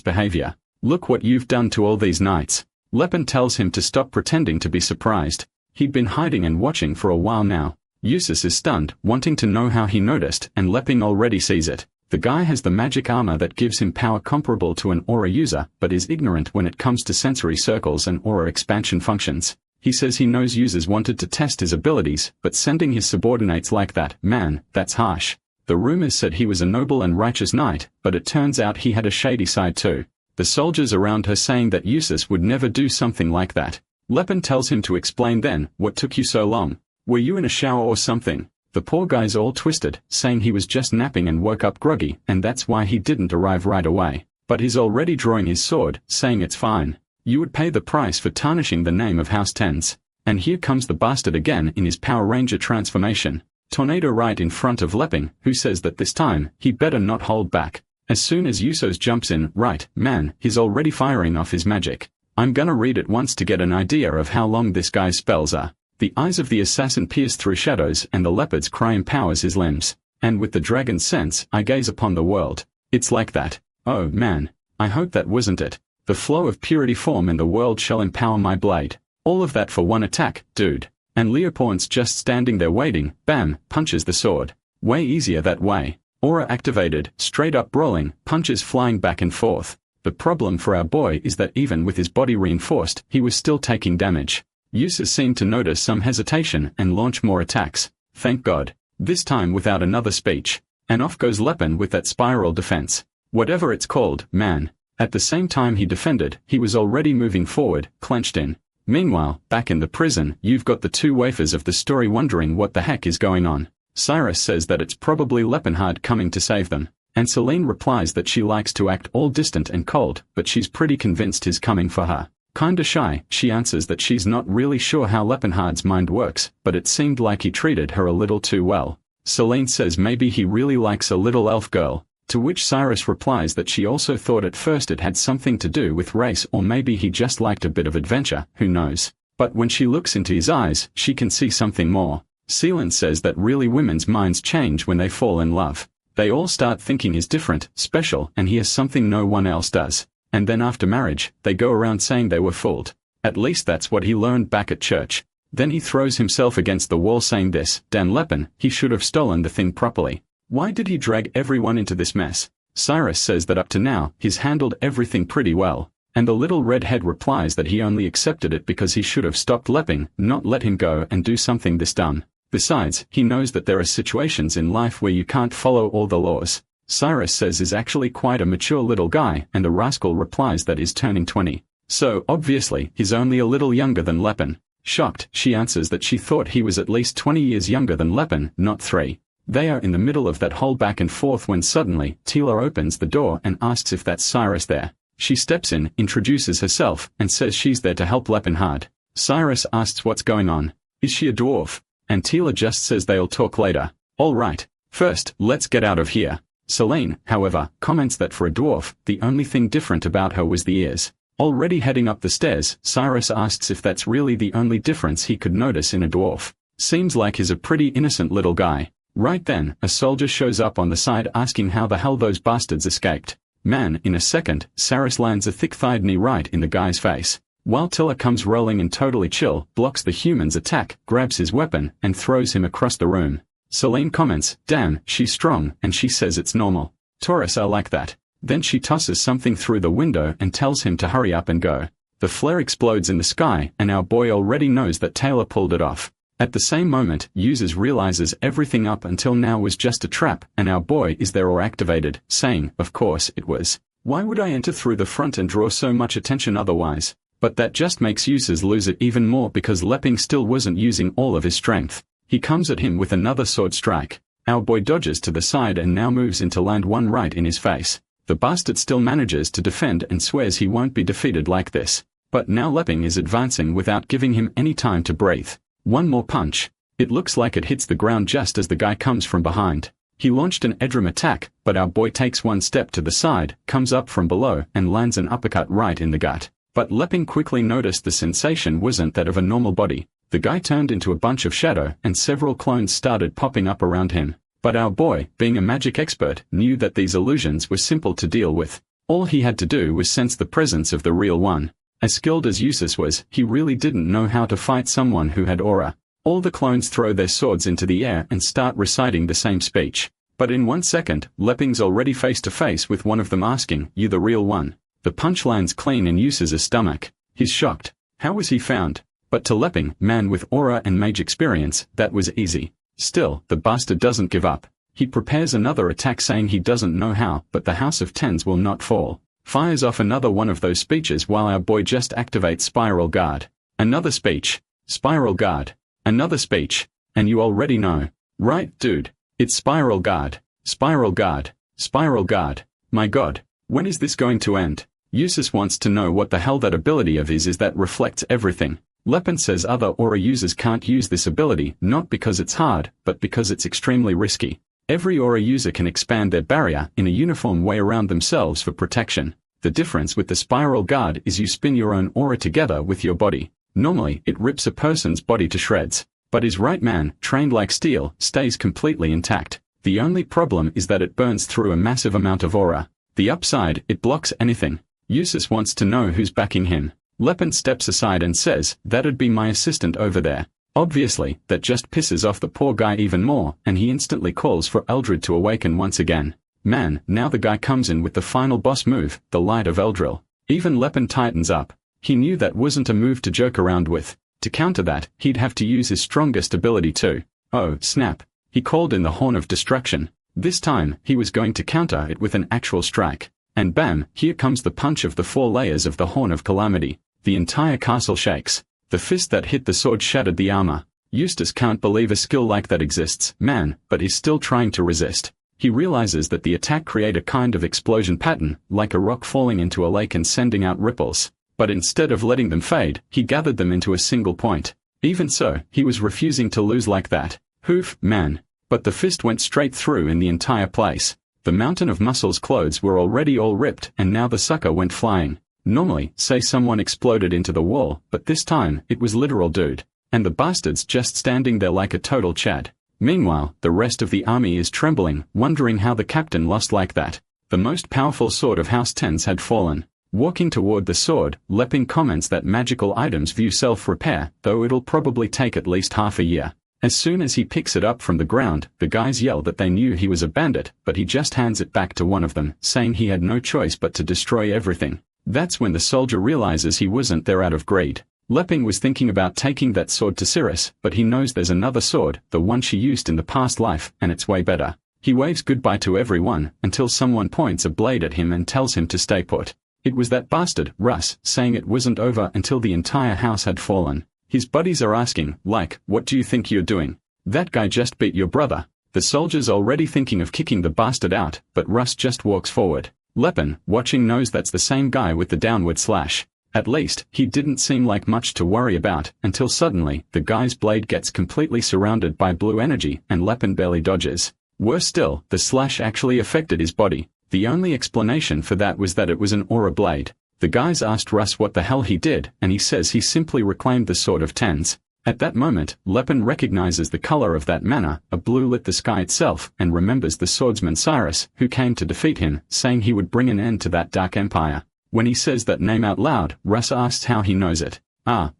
behavior. Look what you've done to all these knights. Lepin tells him to stop pretending to be surprised. He'd been hiding and watching for a while now. Eustace is stunned, wanting to know how he noticed, and Lepin already sees it. The guy has the magic armor that gives him power comparable to an aura user, but is ignorant when it comes to sensory circles and aura expansion functions. He says he knows users wanted to test his abilities, but sending his subordinates like that, man, that's harsh. The rumors said he was a noble and righteous knight, but it turns out he had a shady side too. The soldiers around her saying that Eustace would never do something like that. Lepin tells him to explain then, what took you so long? Were you in a shower or something? The poor guy's all twisted, saying he was just napping and woke up groggy, and that's why he didn't arrive right away. But he's already drawing his sword, saying it's fine. You would pay the price for tarnishing the name of House Tens. And here comes the bastard again in his Power Ranger transformation. Tornado right in front of Lepin, who says that this time, he better not hold back. As soon as Usos jumps in, right, man, he's already firing off his magic. I'm gonna read it once to get an idea of how long this guy's spells are. The eyes of the assassin pierce through shadows, and the leopard's cry empowers his limbs. And with the dragon's sense, I gaze upon the world. It's like that. Oh man. I hope that wasn't it. The flow of purity form in the world shall empower my blade. All of that for one attack, dude. And Leopold's just standing there waiting, bam, punches the sword. Way easier that way. Aura activated, straight up brawling, punches flying back and forth. The problem for our boy is that even with his body reinforced, he was still taking damage. Eustace seemed to notice some hesitation and launch more attacks. Thank God. This time without another speech. And off goes Lepin with that spiral defense. Whatever it's called, man. At the same time he defended, he was already moving forward, clenched in. Meanwhile, back in the prison, you've got the two waifers of the story wondering what the heck is going on. Cyrus says that it's probably Lepenhard coming to save them. And Celine replies that she likes to act all distant and cold, but she's pretty convinced he's coming for her. Kinda shy, she answers that she's not really sure how Lepenhard's mind works, but it seemed like he treated her a little too well. Celine says maybe he really likes a little elf girl, to which Cyrus replies that she also thought at first it had something to do with race or maybe he just liked a bit of adventure, who knows. But when she looks into his eyes, she can see something more. Celine says that really women's minds change when they fall in love. They all start thinking he's different, special, and he has something no one else does. And then after marriage, they go around saying they were fooled. At least that's what he learned back at church. Then he throws himself against the wall saying this, Dan Lepin, he should have stolen the thing properly. Why did he drag everyone into this mess? Cyrus says that up to now, he's handled everything pretty well. And the little redhead replies that he only accepted it because he should have stopped Lepin, not let him go and do something this dumb. Besides, he knows that there are situations in life where you can't follow all the laws. Cyrus says is actually quite a mature little guy, and the rascal replies that he's turning 20. So, obviously, he's only a little younger than Lepin. Shocked, she answers that she thought he was at least 20 years younger than Lepin, not 3. They are in the middle of that whole back and forth when suddenly, Tila opens the door and asks if that's Cyrus there. She steps in, introduces herself, and says she's there to help Lepenhard. Cyrus asks what's going on. Is she a dwarf? And Tila just says they'll talk later. All right. First, let's get out of here. Celine, however, comments that for a dwarf, the only thing different about her was the ears. Already heading up the stairs, Cyrus asks if that's really the only difference he could notice in a dwarf. Seems like he's a pretty innocent little guy. Right then, a soldier shows up on the side asking how the hell those bastards escaped. Man, in a second, Cyrus lands a thick-thighed knee right in the guy's face. While Tila comes rolling in totally chill, blocks the human's attack, grabs his weapon, and throws him across the room. Celine comments, "Damn, she's strong, and she says it's normal. Taurus are like that." Then she tosses something through the window and tells him to hurry up and go. The flare explodes in the sky, and our boy already knows that Taylor pulled it off. At the same moment, Users realizes everything up until now was just a trap, and our boy is there or activated, saying, "Of course it was. Why would I enter through the front and draw so much attention otherwise?" But that just makes Users lose it even more because Lepping still wasn't using all of his strength. He comes at him with another sword strike. Our boy dodges to the side and now moves in to land one right in his face. The bastard still manages to defend and swears he won't be defeated like this. But now Lepping is advancing without giving him any time to breathe. One more punch. It looks like it hits the ground just as the guy comes from behind. He launched an Edram attack, but our boy takes one step to the side, comes up from below, and lands an uppercut right in the gut. But Lepping quickly noticed the sensation wasn't that of a normal body. The guy turned into a bunch of shadow, and several clones started popping up around him. But our boy, being a magic expert, knew that these illusions were simple to deal with. All he had to do was sense the presence of the real one. As skilled as Usus was, he really didn't know how to fight someone who had aura. All the clones throw their swords into the air and start reciting the same speech. But in 1 second, Lepping's already face to face with one of them asking, "You the real one?" The punch lands clean in Usus's stomach. He's shocked. How was he found? But to Lepping, man with aura and mage experience, that was easy. Still, the bastard doesn't give up. He prepares another attack saying he doesn't know how, but the House of Tens will not fall. Fires off another one of those speeches while our boy just activates Spiral Guard. Another speech. Spiral Guard. Another speech. And you already know. Right, dude? It's Spiral Guard. Spiral Guard. Spiral Guard. My god. When is this going to end? Usus wants to know what the hell that ability of his is that reflects everything. Leppin says other aura users can't use this ability, not because it's hard, but because it's extremely risky. Every aura user can expand their barrier in a uniform way around themselves for protection. The difference with the Spiral Guard is you spin your own aura together with your body. Normally, it rips a person's body to shreds. But his right man, trained like steel, stays completely intact. The only problem is that it burns through a massive amount of aura. The upside, it blocks anything. Usus wants to know who's backing him. Leppin steps aside and says, "That'd be my assistant over there." Obviously, that just pisses off the poor guy even more, and he instantly calls for Eldred to awaken once again. Man, now the guy comes in with the final boss move, the Light of Eldril. Even Leppin tightens up. He knew that wasn't a move to joke around with. To counter that, he'd have to use his strongest ability too. Oh, snap. He called in the Horn of Destruction. This time, he was going to counter it with an actual strike. And bam, here comes the punch of the 4 layers of the Horn of Calamity. The entire castle shakes. The fist that hit the sword shattered the armor. Eustace can't believe a skill like that exists, man, but he's still trying to resist. He realizes that the attack created a kind of explosion pattern, like a rock falling into a lake and sending out ripples. But instead of letting them fade, he gathered them into a single point. Even so, he was refusing to lose like that. Hoof, man. But the fist went straight through in the entire place. The mountain of muscles clothes were already all ripped and now the sucker went flying. Normally, say someone exploded into the wall, but this time, it was literal dude. And the bastard's just standing there like a total Chad. Meanwhile, the rest of the army is trembling, wondering how the captain lost like that. The most powerful sword of House Tens had fallen. Walking toward the sword, Lepping comments that magical items view self-repair, though it'll probably take at least half a year. As soon as he picks it up from the ground, the guys yell that they knew he was a bandit, but he just hands it back to one of them, saying he had no choice but to destroy everything. That's when the soldier realizes he wasn't there out of greed. Lepping was thinking about taking that sword to Cirrus, but he knows there's another sword, the one she used in the past life, and it's way better. He waves goodbye to everyone, until someone points a blade at him and tells him to stay put. It was that bastard, Russ, saying it wasn't over until the entire house had fallen. His buddies are asking, like, what do you think you're doing? That guy just beat your brother. The soldier's already thinking of kicking the bastard out, but Russ just walks forward. Leppin, watching, knows that's the same guy with the downward slash. At least, he didn't seem like much to worry about, until suddenly, the guy's blade gets completely surrounded by blue energy, and Leppin barely dodges. Worse still, the slash actually affected his body. The only explanation for that was that it was an aura blade. The guys asked Russ what the hell he did, and he says he simply reclaimed the Sword of Tens. At that moment, Leppin recognizes the color of that mana, a blue lit the sky itself, and remembers the swordsman Cyrus, who came to defeat him, saying he would bring an end to that dark empire. When he says that name out loud, Russ asks how he knows it.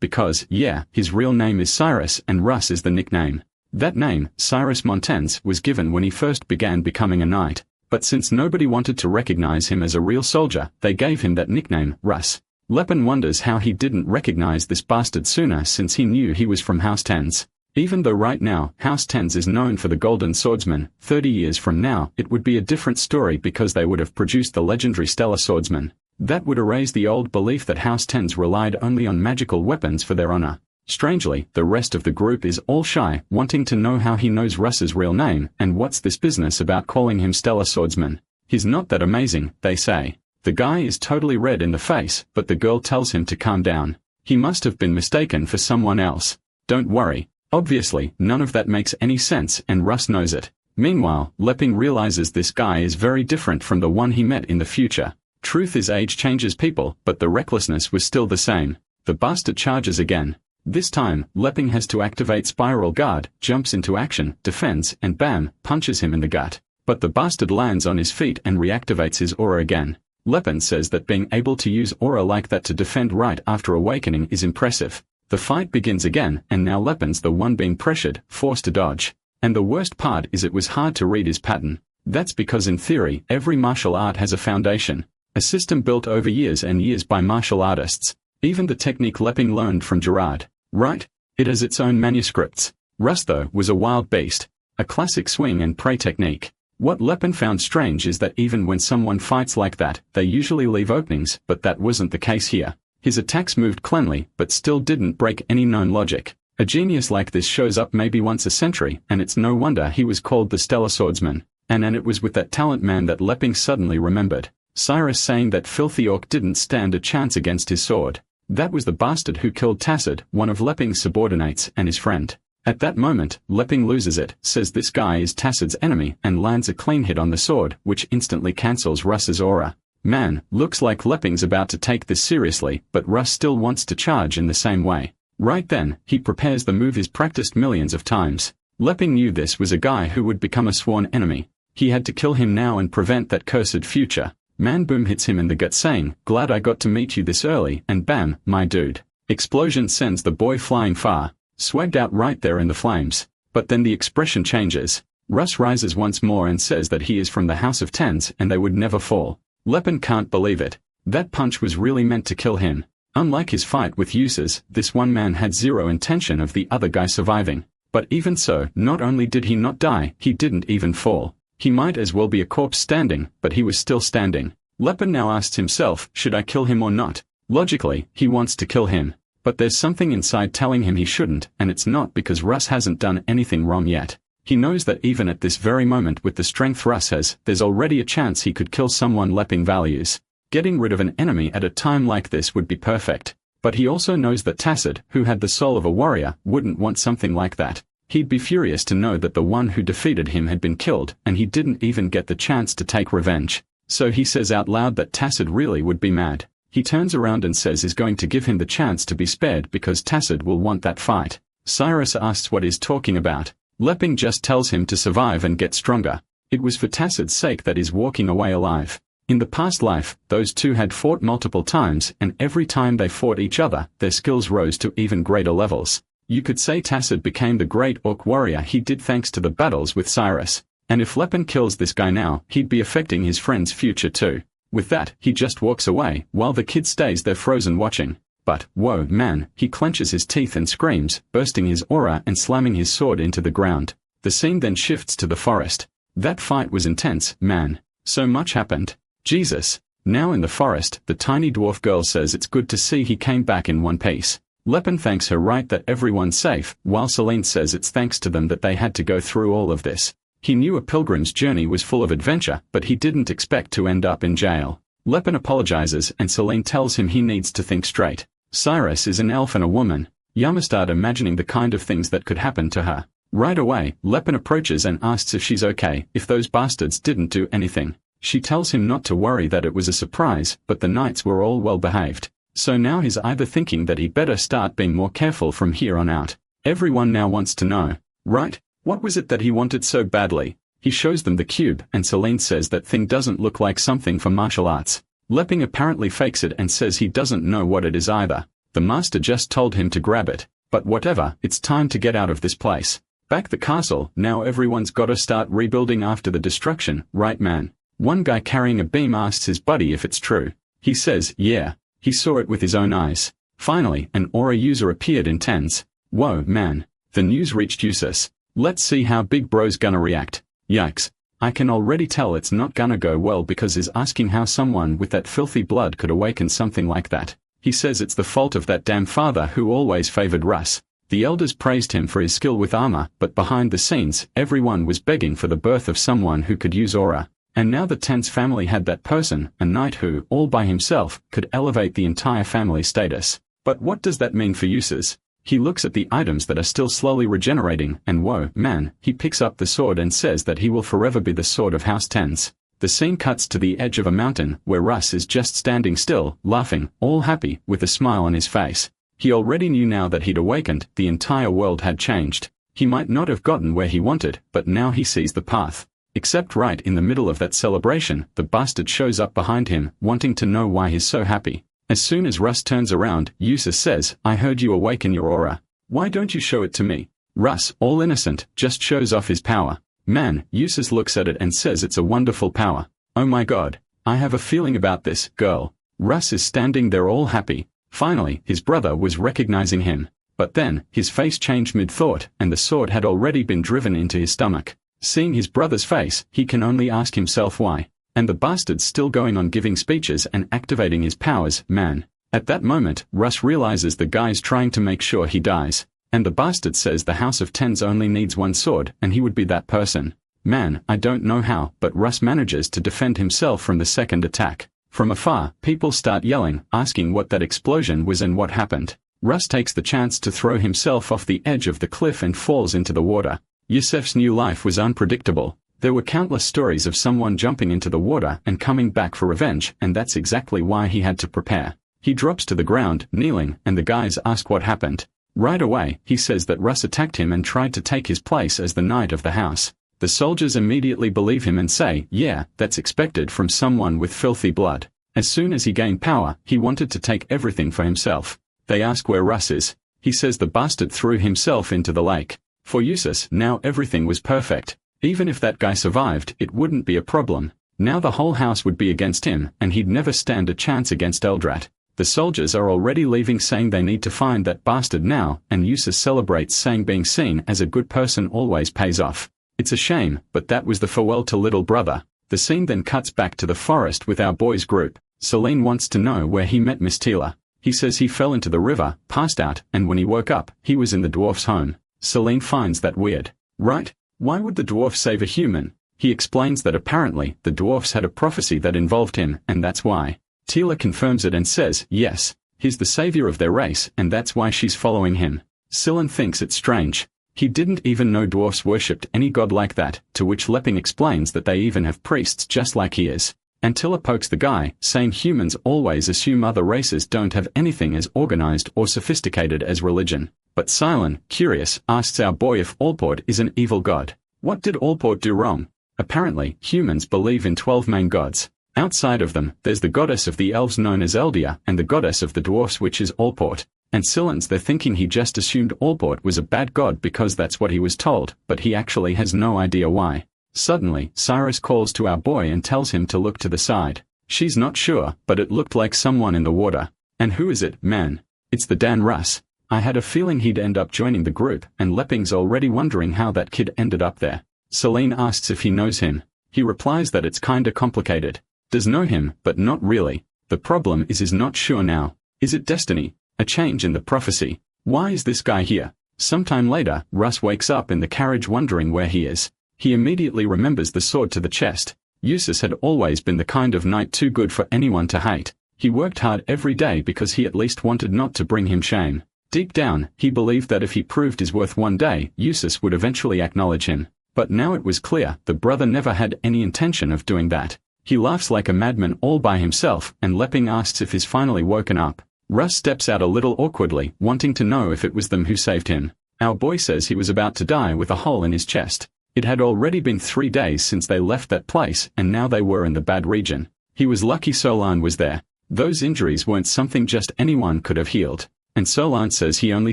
Because, yeah, his real name is Cyrus and Russ is the nickname. That name, Cyrus Montens, was given when he first began becoming a knight, but since nobody wanted to recognize him as a real soldier, they gave him that nickname, Russ. Lepin wonders how he didn't recognize this bastard sooner since he knew he was from House Tens. Even though right now, House Tens is known for the Golden Swordsman, 30 years from now, it would be a different story because they would have produced the legendary Stellar Swordsman. That would erase the old belief that House Tens relied only on magical weapons for their honor. Strangely, the rest of the group is all shy, wanting to know how he knows Russ's real name, and what's this business about calling him Stellar Swordsman. He's not that amazing, they say. The guy is totally red in the face, but the girl tells him to calm down. He must have been mistaken for someone else. Don't worry. Obviously, none of that makes any sense, and Russ knows it. Meanwhile, Leping realizes this guy is very different from the one he met in the future. Truth is, age changes people, but the recklessness was still the same. The bastard charges again. This time, Leping has to activate Spiral Guard, jumps into action, defends, and bam, punches him in the gut. But the bastard lands on his feet and reactivates his aura again. Lepin says that being able to use aura like that to defend right after awakening is impressive. The fight begins again, and now Lepin's the one being pressured, forced to dodge. And the worst part is it was hard to read his pattern. That's because in theory, every martial art has a foundation. A system built over years and years by martial artists. Even the technique Leping learned from Gerard. Right? It has its own manuscripts. Russ, though, was a wild beast. A classic swing and pray technique. What Lepin found strange is that even when someone fights like that, they usually leave openings, but that wasn't the case here. His attacks moved cleanly, but still didn't break any known logic. A genius like this shows up maybe once a century, and it's no wonder he was called the Stellar Swordsman. And it was with that talent man that Leping suddenly remembered. Cyrus saying that filthy orc didn't stand a chance against his sword. That was the bastard who killed Tacid, one of Leping's subordinates and his friend. At that moment, Leping loses it, says this guy is Tacid's enemy, and lands a clean hit on the sword, which instantly cancels Russ's aura. Man, looks like Leping's about to take this seriously, but Russ still wants to charge in the same way. Right then, he prepares the move he's practiced millions of times. Leping knew this was a guy who would become a sworn enemy. He had to kill him now and prevent that cursed future. Man boom hits him in the gut saying, "Glad I got to meet you this early," and bam, my dude. Explosion sends the boy flying far. Swagged out right there in the flames. But then the expression changes. Russ rises once more and says that he is from the House of Tens and they would never fall. Lepin can't believe it. That punch was really meant to kill him. Unlike his fight with Uses, this one man had zero intention of the other guy surviving. But even so, not only did he not die, he didn't even fall. He might as well be a corpse standing, but he was still standing. Lepin now asks himself, should I kill him or not? Logically, he wants to kill him. But there's something inside telling him he shouldn't, and it's not because Russ hasn't done anything wrong yet. He knows that even at this very moment with the strength Russ has, there's already a chance he could kill someone Leping values. Getting rid of an enemy at a time like this would be perfect. But he also knows that Tacid, who had the soul of a warrior, wouldn't want something like that. He'd be furious to know that the one who defeated him had been killed, and he didn't even get the chance to take revenge. So he says out loud that Tacid really would be mad. He turns around and says he's going to give him the chance to be spared because Tacid will want that fight. Cyrus asks what he's talking about. Leping just tells him to survive and get stronger. It was for Tacid's sake that he's walking away alive. In the past life, those two had fought multiple times, and every time they fought each other, their skills rose to even greater levels. You could say Tacid became the great orc warrior he did thanks to the battles with Cyrus. And if Lepin kills this guy now, he'd be affecting his friend's future too. With that, he just walks away, while the kid stays there frozen watching. But, whoa man, he clenches his teeth and screams, bursting his aura and slamming his sword into the ground. The scene then shifts to the forest. That fight was intense, man. So much happened. Jesus. Now in the forest, the tiny dwarf girl says it's good to see he came back in one piece. Lepin thanks her right that everyone's safe, while Celine says it's thanks to them that they had to go through all of this. He knew a pilgrim's journey was full of adventure, but he didn't expect to end up in jail. Lepin apologizes and Celine tells him he needs to think straight. Cyrus is an elf and a woman. Yama start imagining the kind of things that could happen to her. Right away, Lepin approaches and asks if she's okay, if those bastards didn't do anything. She tells him not to worry, that it was a surprise, but the knights were all well behaved. So now he's either thinking that he better start being more careful from here on out. Everyone now wants to know. Right? What was it that he wanted so badly? He shows them the cube, and Celine says that thing doesn't look like something for martial arts. Leping apparently fakes it and says he doesn't know what it is either. The master just told him to grab it. But whatever, it's time to get out of this place. Back the castle, now everyone's gotta start rebuilding after the destruction, right man? One guy carrying a beam asks his buddy if it's true. He says, yeah, he saw it with his own eyes. Finally, an aura user appeared in tens. Whoa, man. The news reached Usus. Let's see how Big Bro's gonna react. Yikes. I can already tell it's not gonna go well because he's asking how someone with that filthy blood could awaken something like that. He says it's the fault of that damn father who always favored Russ. The elders praised him for his skill with armor, but behind the scenes, everyone was begging for the birth of someone who could use aura. And now the Ten's family had that person, a knight who, all by himself, could elevate the entire family status. But what does that mean for Usus? He looks at the items that are still slowly regenerating, and whoa, man, he picks up the sword and says that he will forever be the sword of House Tens. The scene cuts to the edge of a mountain, where Russ is just standing still, laughing, all happy, with a smile on his face. He already knew now that he'd awakened, the entire world had changed. He might not have gotten where he wanted, but now he sees the path. Except right in the middle of that celebration, the bastard shows up behind him, wanting to know why he's so happy. As soon as Russ turns around, Usus says, I heard you awaken your aura. Why don't you show it to me? Russ, all innocent, just shows off his power. Man, Usus looks at it and says it's a wonderful power. Oh my god. I have a feeling about this, girl. Russ is standing there all happy. Finally, his brother was recognizing him. But then, his face changed mid-thought, and the sword had already been driven into his stomach. Seeing his brother's face, he can only ask himself why. And the bastard's still going on giving speeches and activating his powers, man. At that moment, Russ realizes the guy's trying to make sure he dies. And the bastard says the House of Tens only needs one sword, and he would be that person. Man, I don't know how, but Russ manages to defend himself from the second attack. From afar, people start yelling, asking what that explosion was and what happened. Russ takes the chance to throw himself off the edge of the cliff and falls into the water. Yusef's new life was unpredictable. There were countless stories of someone jumping into the water and coming back for revenge, and that's exactly why he had to prepare. He drops to the ground, kneeling, and the guys ask what happened. Right away, he says that Russ attacked him and tried to take his place as the knight of the house. The soldiers immediately believe him and say, yeah, that's expected from someone with filthy blood. As soon as he gained power, he wanted to take everything for himself. They ask where Russ is. He says the bastard threw himself into the lake. For Usus, now everything was perfect. Even if that guy survived, it wouldn't be a problem. Now the whole house would be against him, and he'd never stand a chance against Eldrat. The soldiers are already leaving saying they need to find that bastard now, and Usus celebrates saying being seen as a good person always pays off. It's a shame, but that was the farewell to little brother. The scene then cuts back to the forest with our boys group. Celine wants to know where he met Miss Tila. He says he fell into the river, passed out, and when he woke up, he was in the dwarf's home. Celine finds that weird. Right? Why would the dwarf save a human? He explains that apparently, the dwarfs had a prophecy that involved him, and that's why. Tila confirms it and says, yes, he's the savior of their race, and that's why she's following him. Celine thinks it's strange. He didn't even know dwarfs worshipped any god like that, to which Lepping explains that they even have priests just like he is. And Tila pokes the guy, saying humans always assume other races don't have anything as organized or sophisticated as religion. But Cylon, curious, asks our boy if Allport is an evil god. What did Allport do wrong? Apparently, humans believe in 12 main gods. Outside of them, there's the goddess of the elves known as Eldia, and the goddess of the dwarfs which is Allport. And Cylon's they're thinking he just assumed Allport was a bad god because that's what he was told, but he actually has no idea why. Suddenly, Cyrus calls to our boy and tells him to look to the side. She's not sure, but it looked like someone in the water. And who is it, man? It's the Dan Russ. I had a feeling he'd end up joining the group, and Lepping's already wondering how that kid ended up there. Celine asks if he knows him. He replies that it's kinda complicated. Does know him, but not really. The problem is he's not sure now. Is it destiny? A change in the prophecy? Why is this guy here? Sometime later, Russ wakes up in the carriage wondering where he is. He immediately remembers the sword to the chest. Usus had always been the kind of knight too good for anyone to hate. He worked hard every day because he at least wanted not to bring him shame. Deep down, he believed that if he proved his worth one day, Usus would eventually acknowledge him. But now it was clear, the brother never had any intention of doing that. He laughs like a madman all by himself, and Lepping asks if he's finally woken up. Russ steps out a little awkwardly, wanting to know if it was them who saved him. Our boy says he was about to die with a hole in his chest. It had already been 3 days since they left that place, and now they were in the bad region. He was lucky Solan was there. Those injuries weren't something just anyone could have healed. And Solan says he only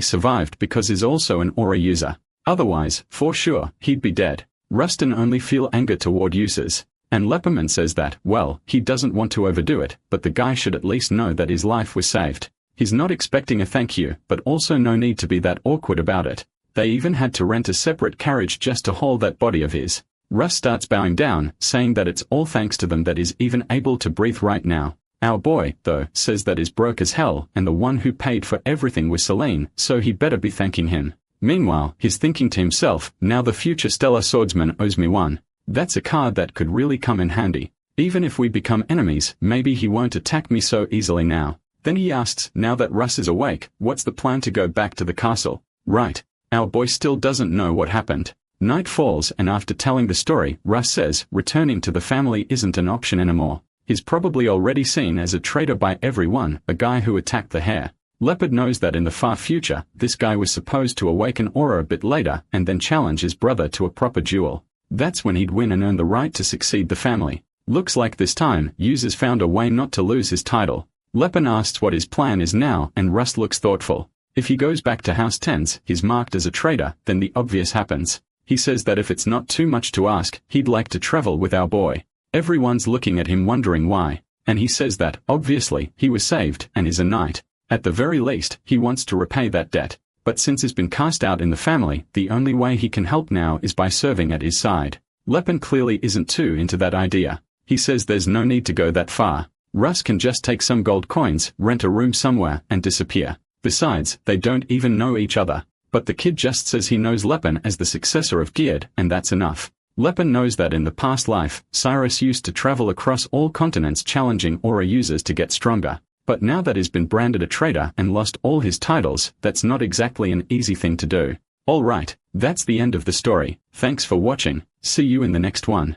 survived because he's also an aura user. Otherwise, for sure, he'd be dead. Rustin only feel anger toward users. And Lepperman says that, well, he doesn't want to overdo it, but the guy should at least know that his life was saved. He's not expecting a thank you, but also no need to be that awkward about it. They even had to rent a separate carriage just to haul that body of his. Russ starts bowing down, saying that it's all thanks to them that he's even able to breathe right now. Our boy, though, says that is broke as hell, and the one who paid for everything was Selene, so he better be thanking him. Meanwhile, he's thinking to himself, now the future stellar swordsman owes me one. That's a card that could really come in handy. Even if we become enemies, maybe he won't attack me so easily now. Then he asks, now that Russ is awake, what's the plan to go back to the castle? Right. Our boy still doesn't know what happened. Night falls, and after telling the story, Russ says, returning to the family isn't an option anymore. He's probably already seen as a traitor by everyone, a guy who attacked the hare. Leopard knows that in the far future, this guy was supposed to awaken Aura a bit later and then challenge his brother to a proper duel. That's when he'd win and earn the right to succeed the family. Looks like this time, users found a way not to lose his title. Leopard asks what his plan is now, and Russ looks thoughtful. If he goes back to House 10's, he's marked as a traitor, then the obvious happens. He says that if it's not too much to ask, he'd like to travel with our boy. Everyone's looking at him wondering why. And he says that, obviously, he was saved, and is a knight. At the very least, he wants to repay that debt. But since he's been cast out in the family, the only way he can help now is by serving at his side. Lepin clearly isn't too into that idea. He says there's no need to go that far. Russ can just take some gold coins, rent a room somewhere, and disappear. Besides, they don't even know each other. But the kid just says he knows Lepin as the successor of Geared, and that's enough. Lepin knows that in the past life, Cyrus used to travel across all continents challenging Aura users to get stronger. But now that he's been branded a traitor and lost all his titles, that's not exactly an easy thing to do. Alright, that's the end of the story. Thanks for watching. See you in the next one.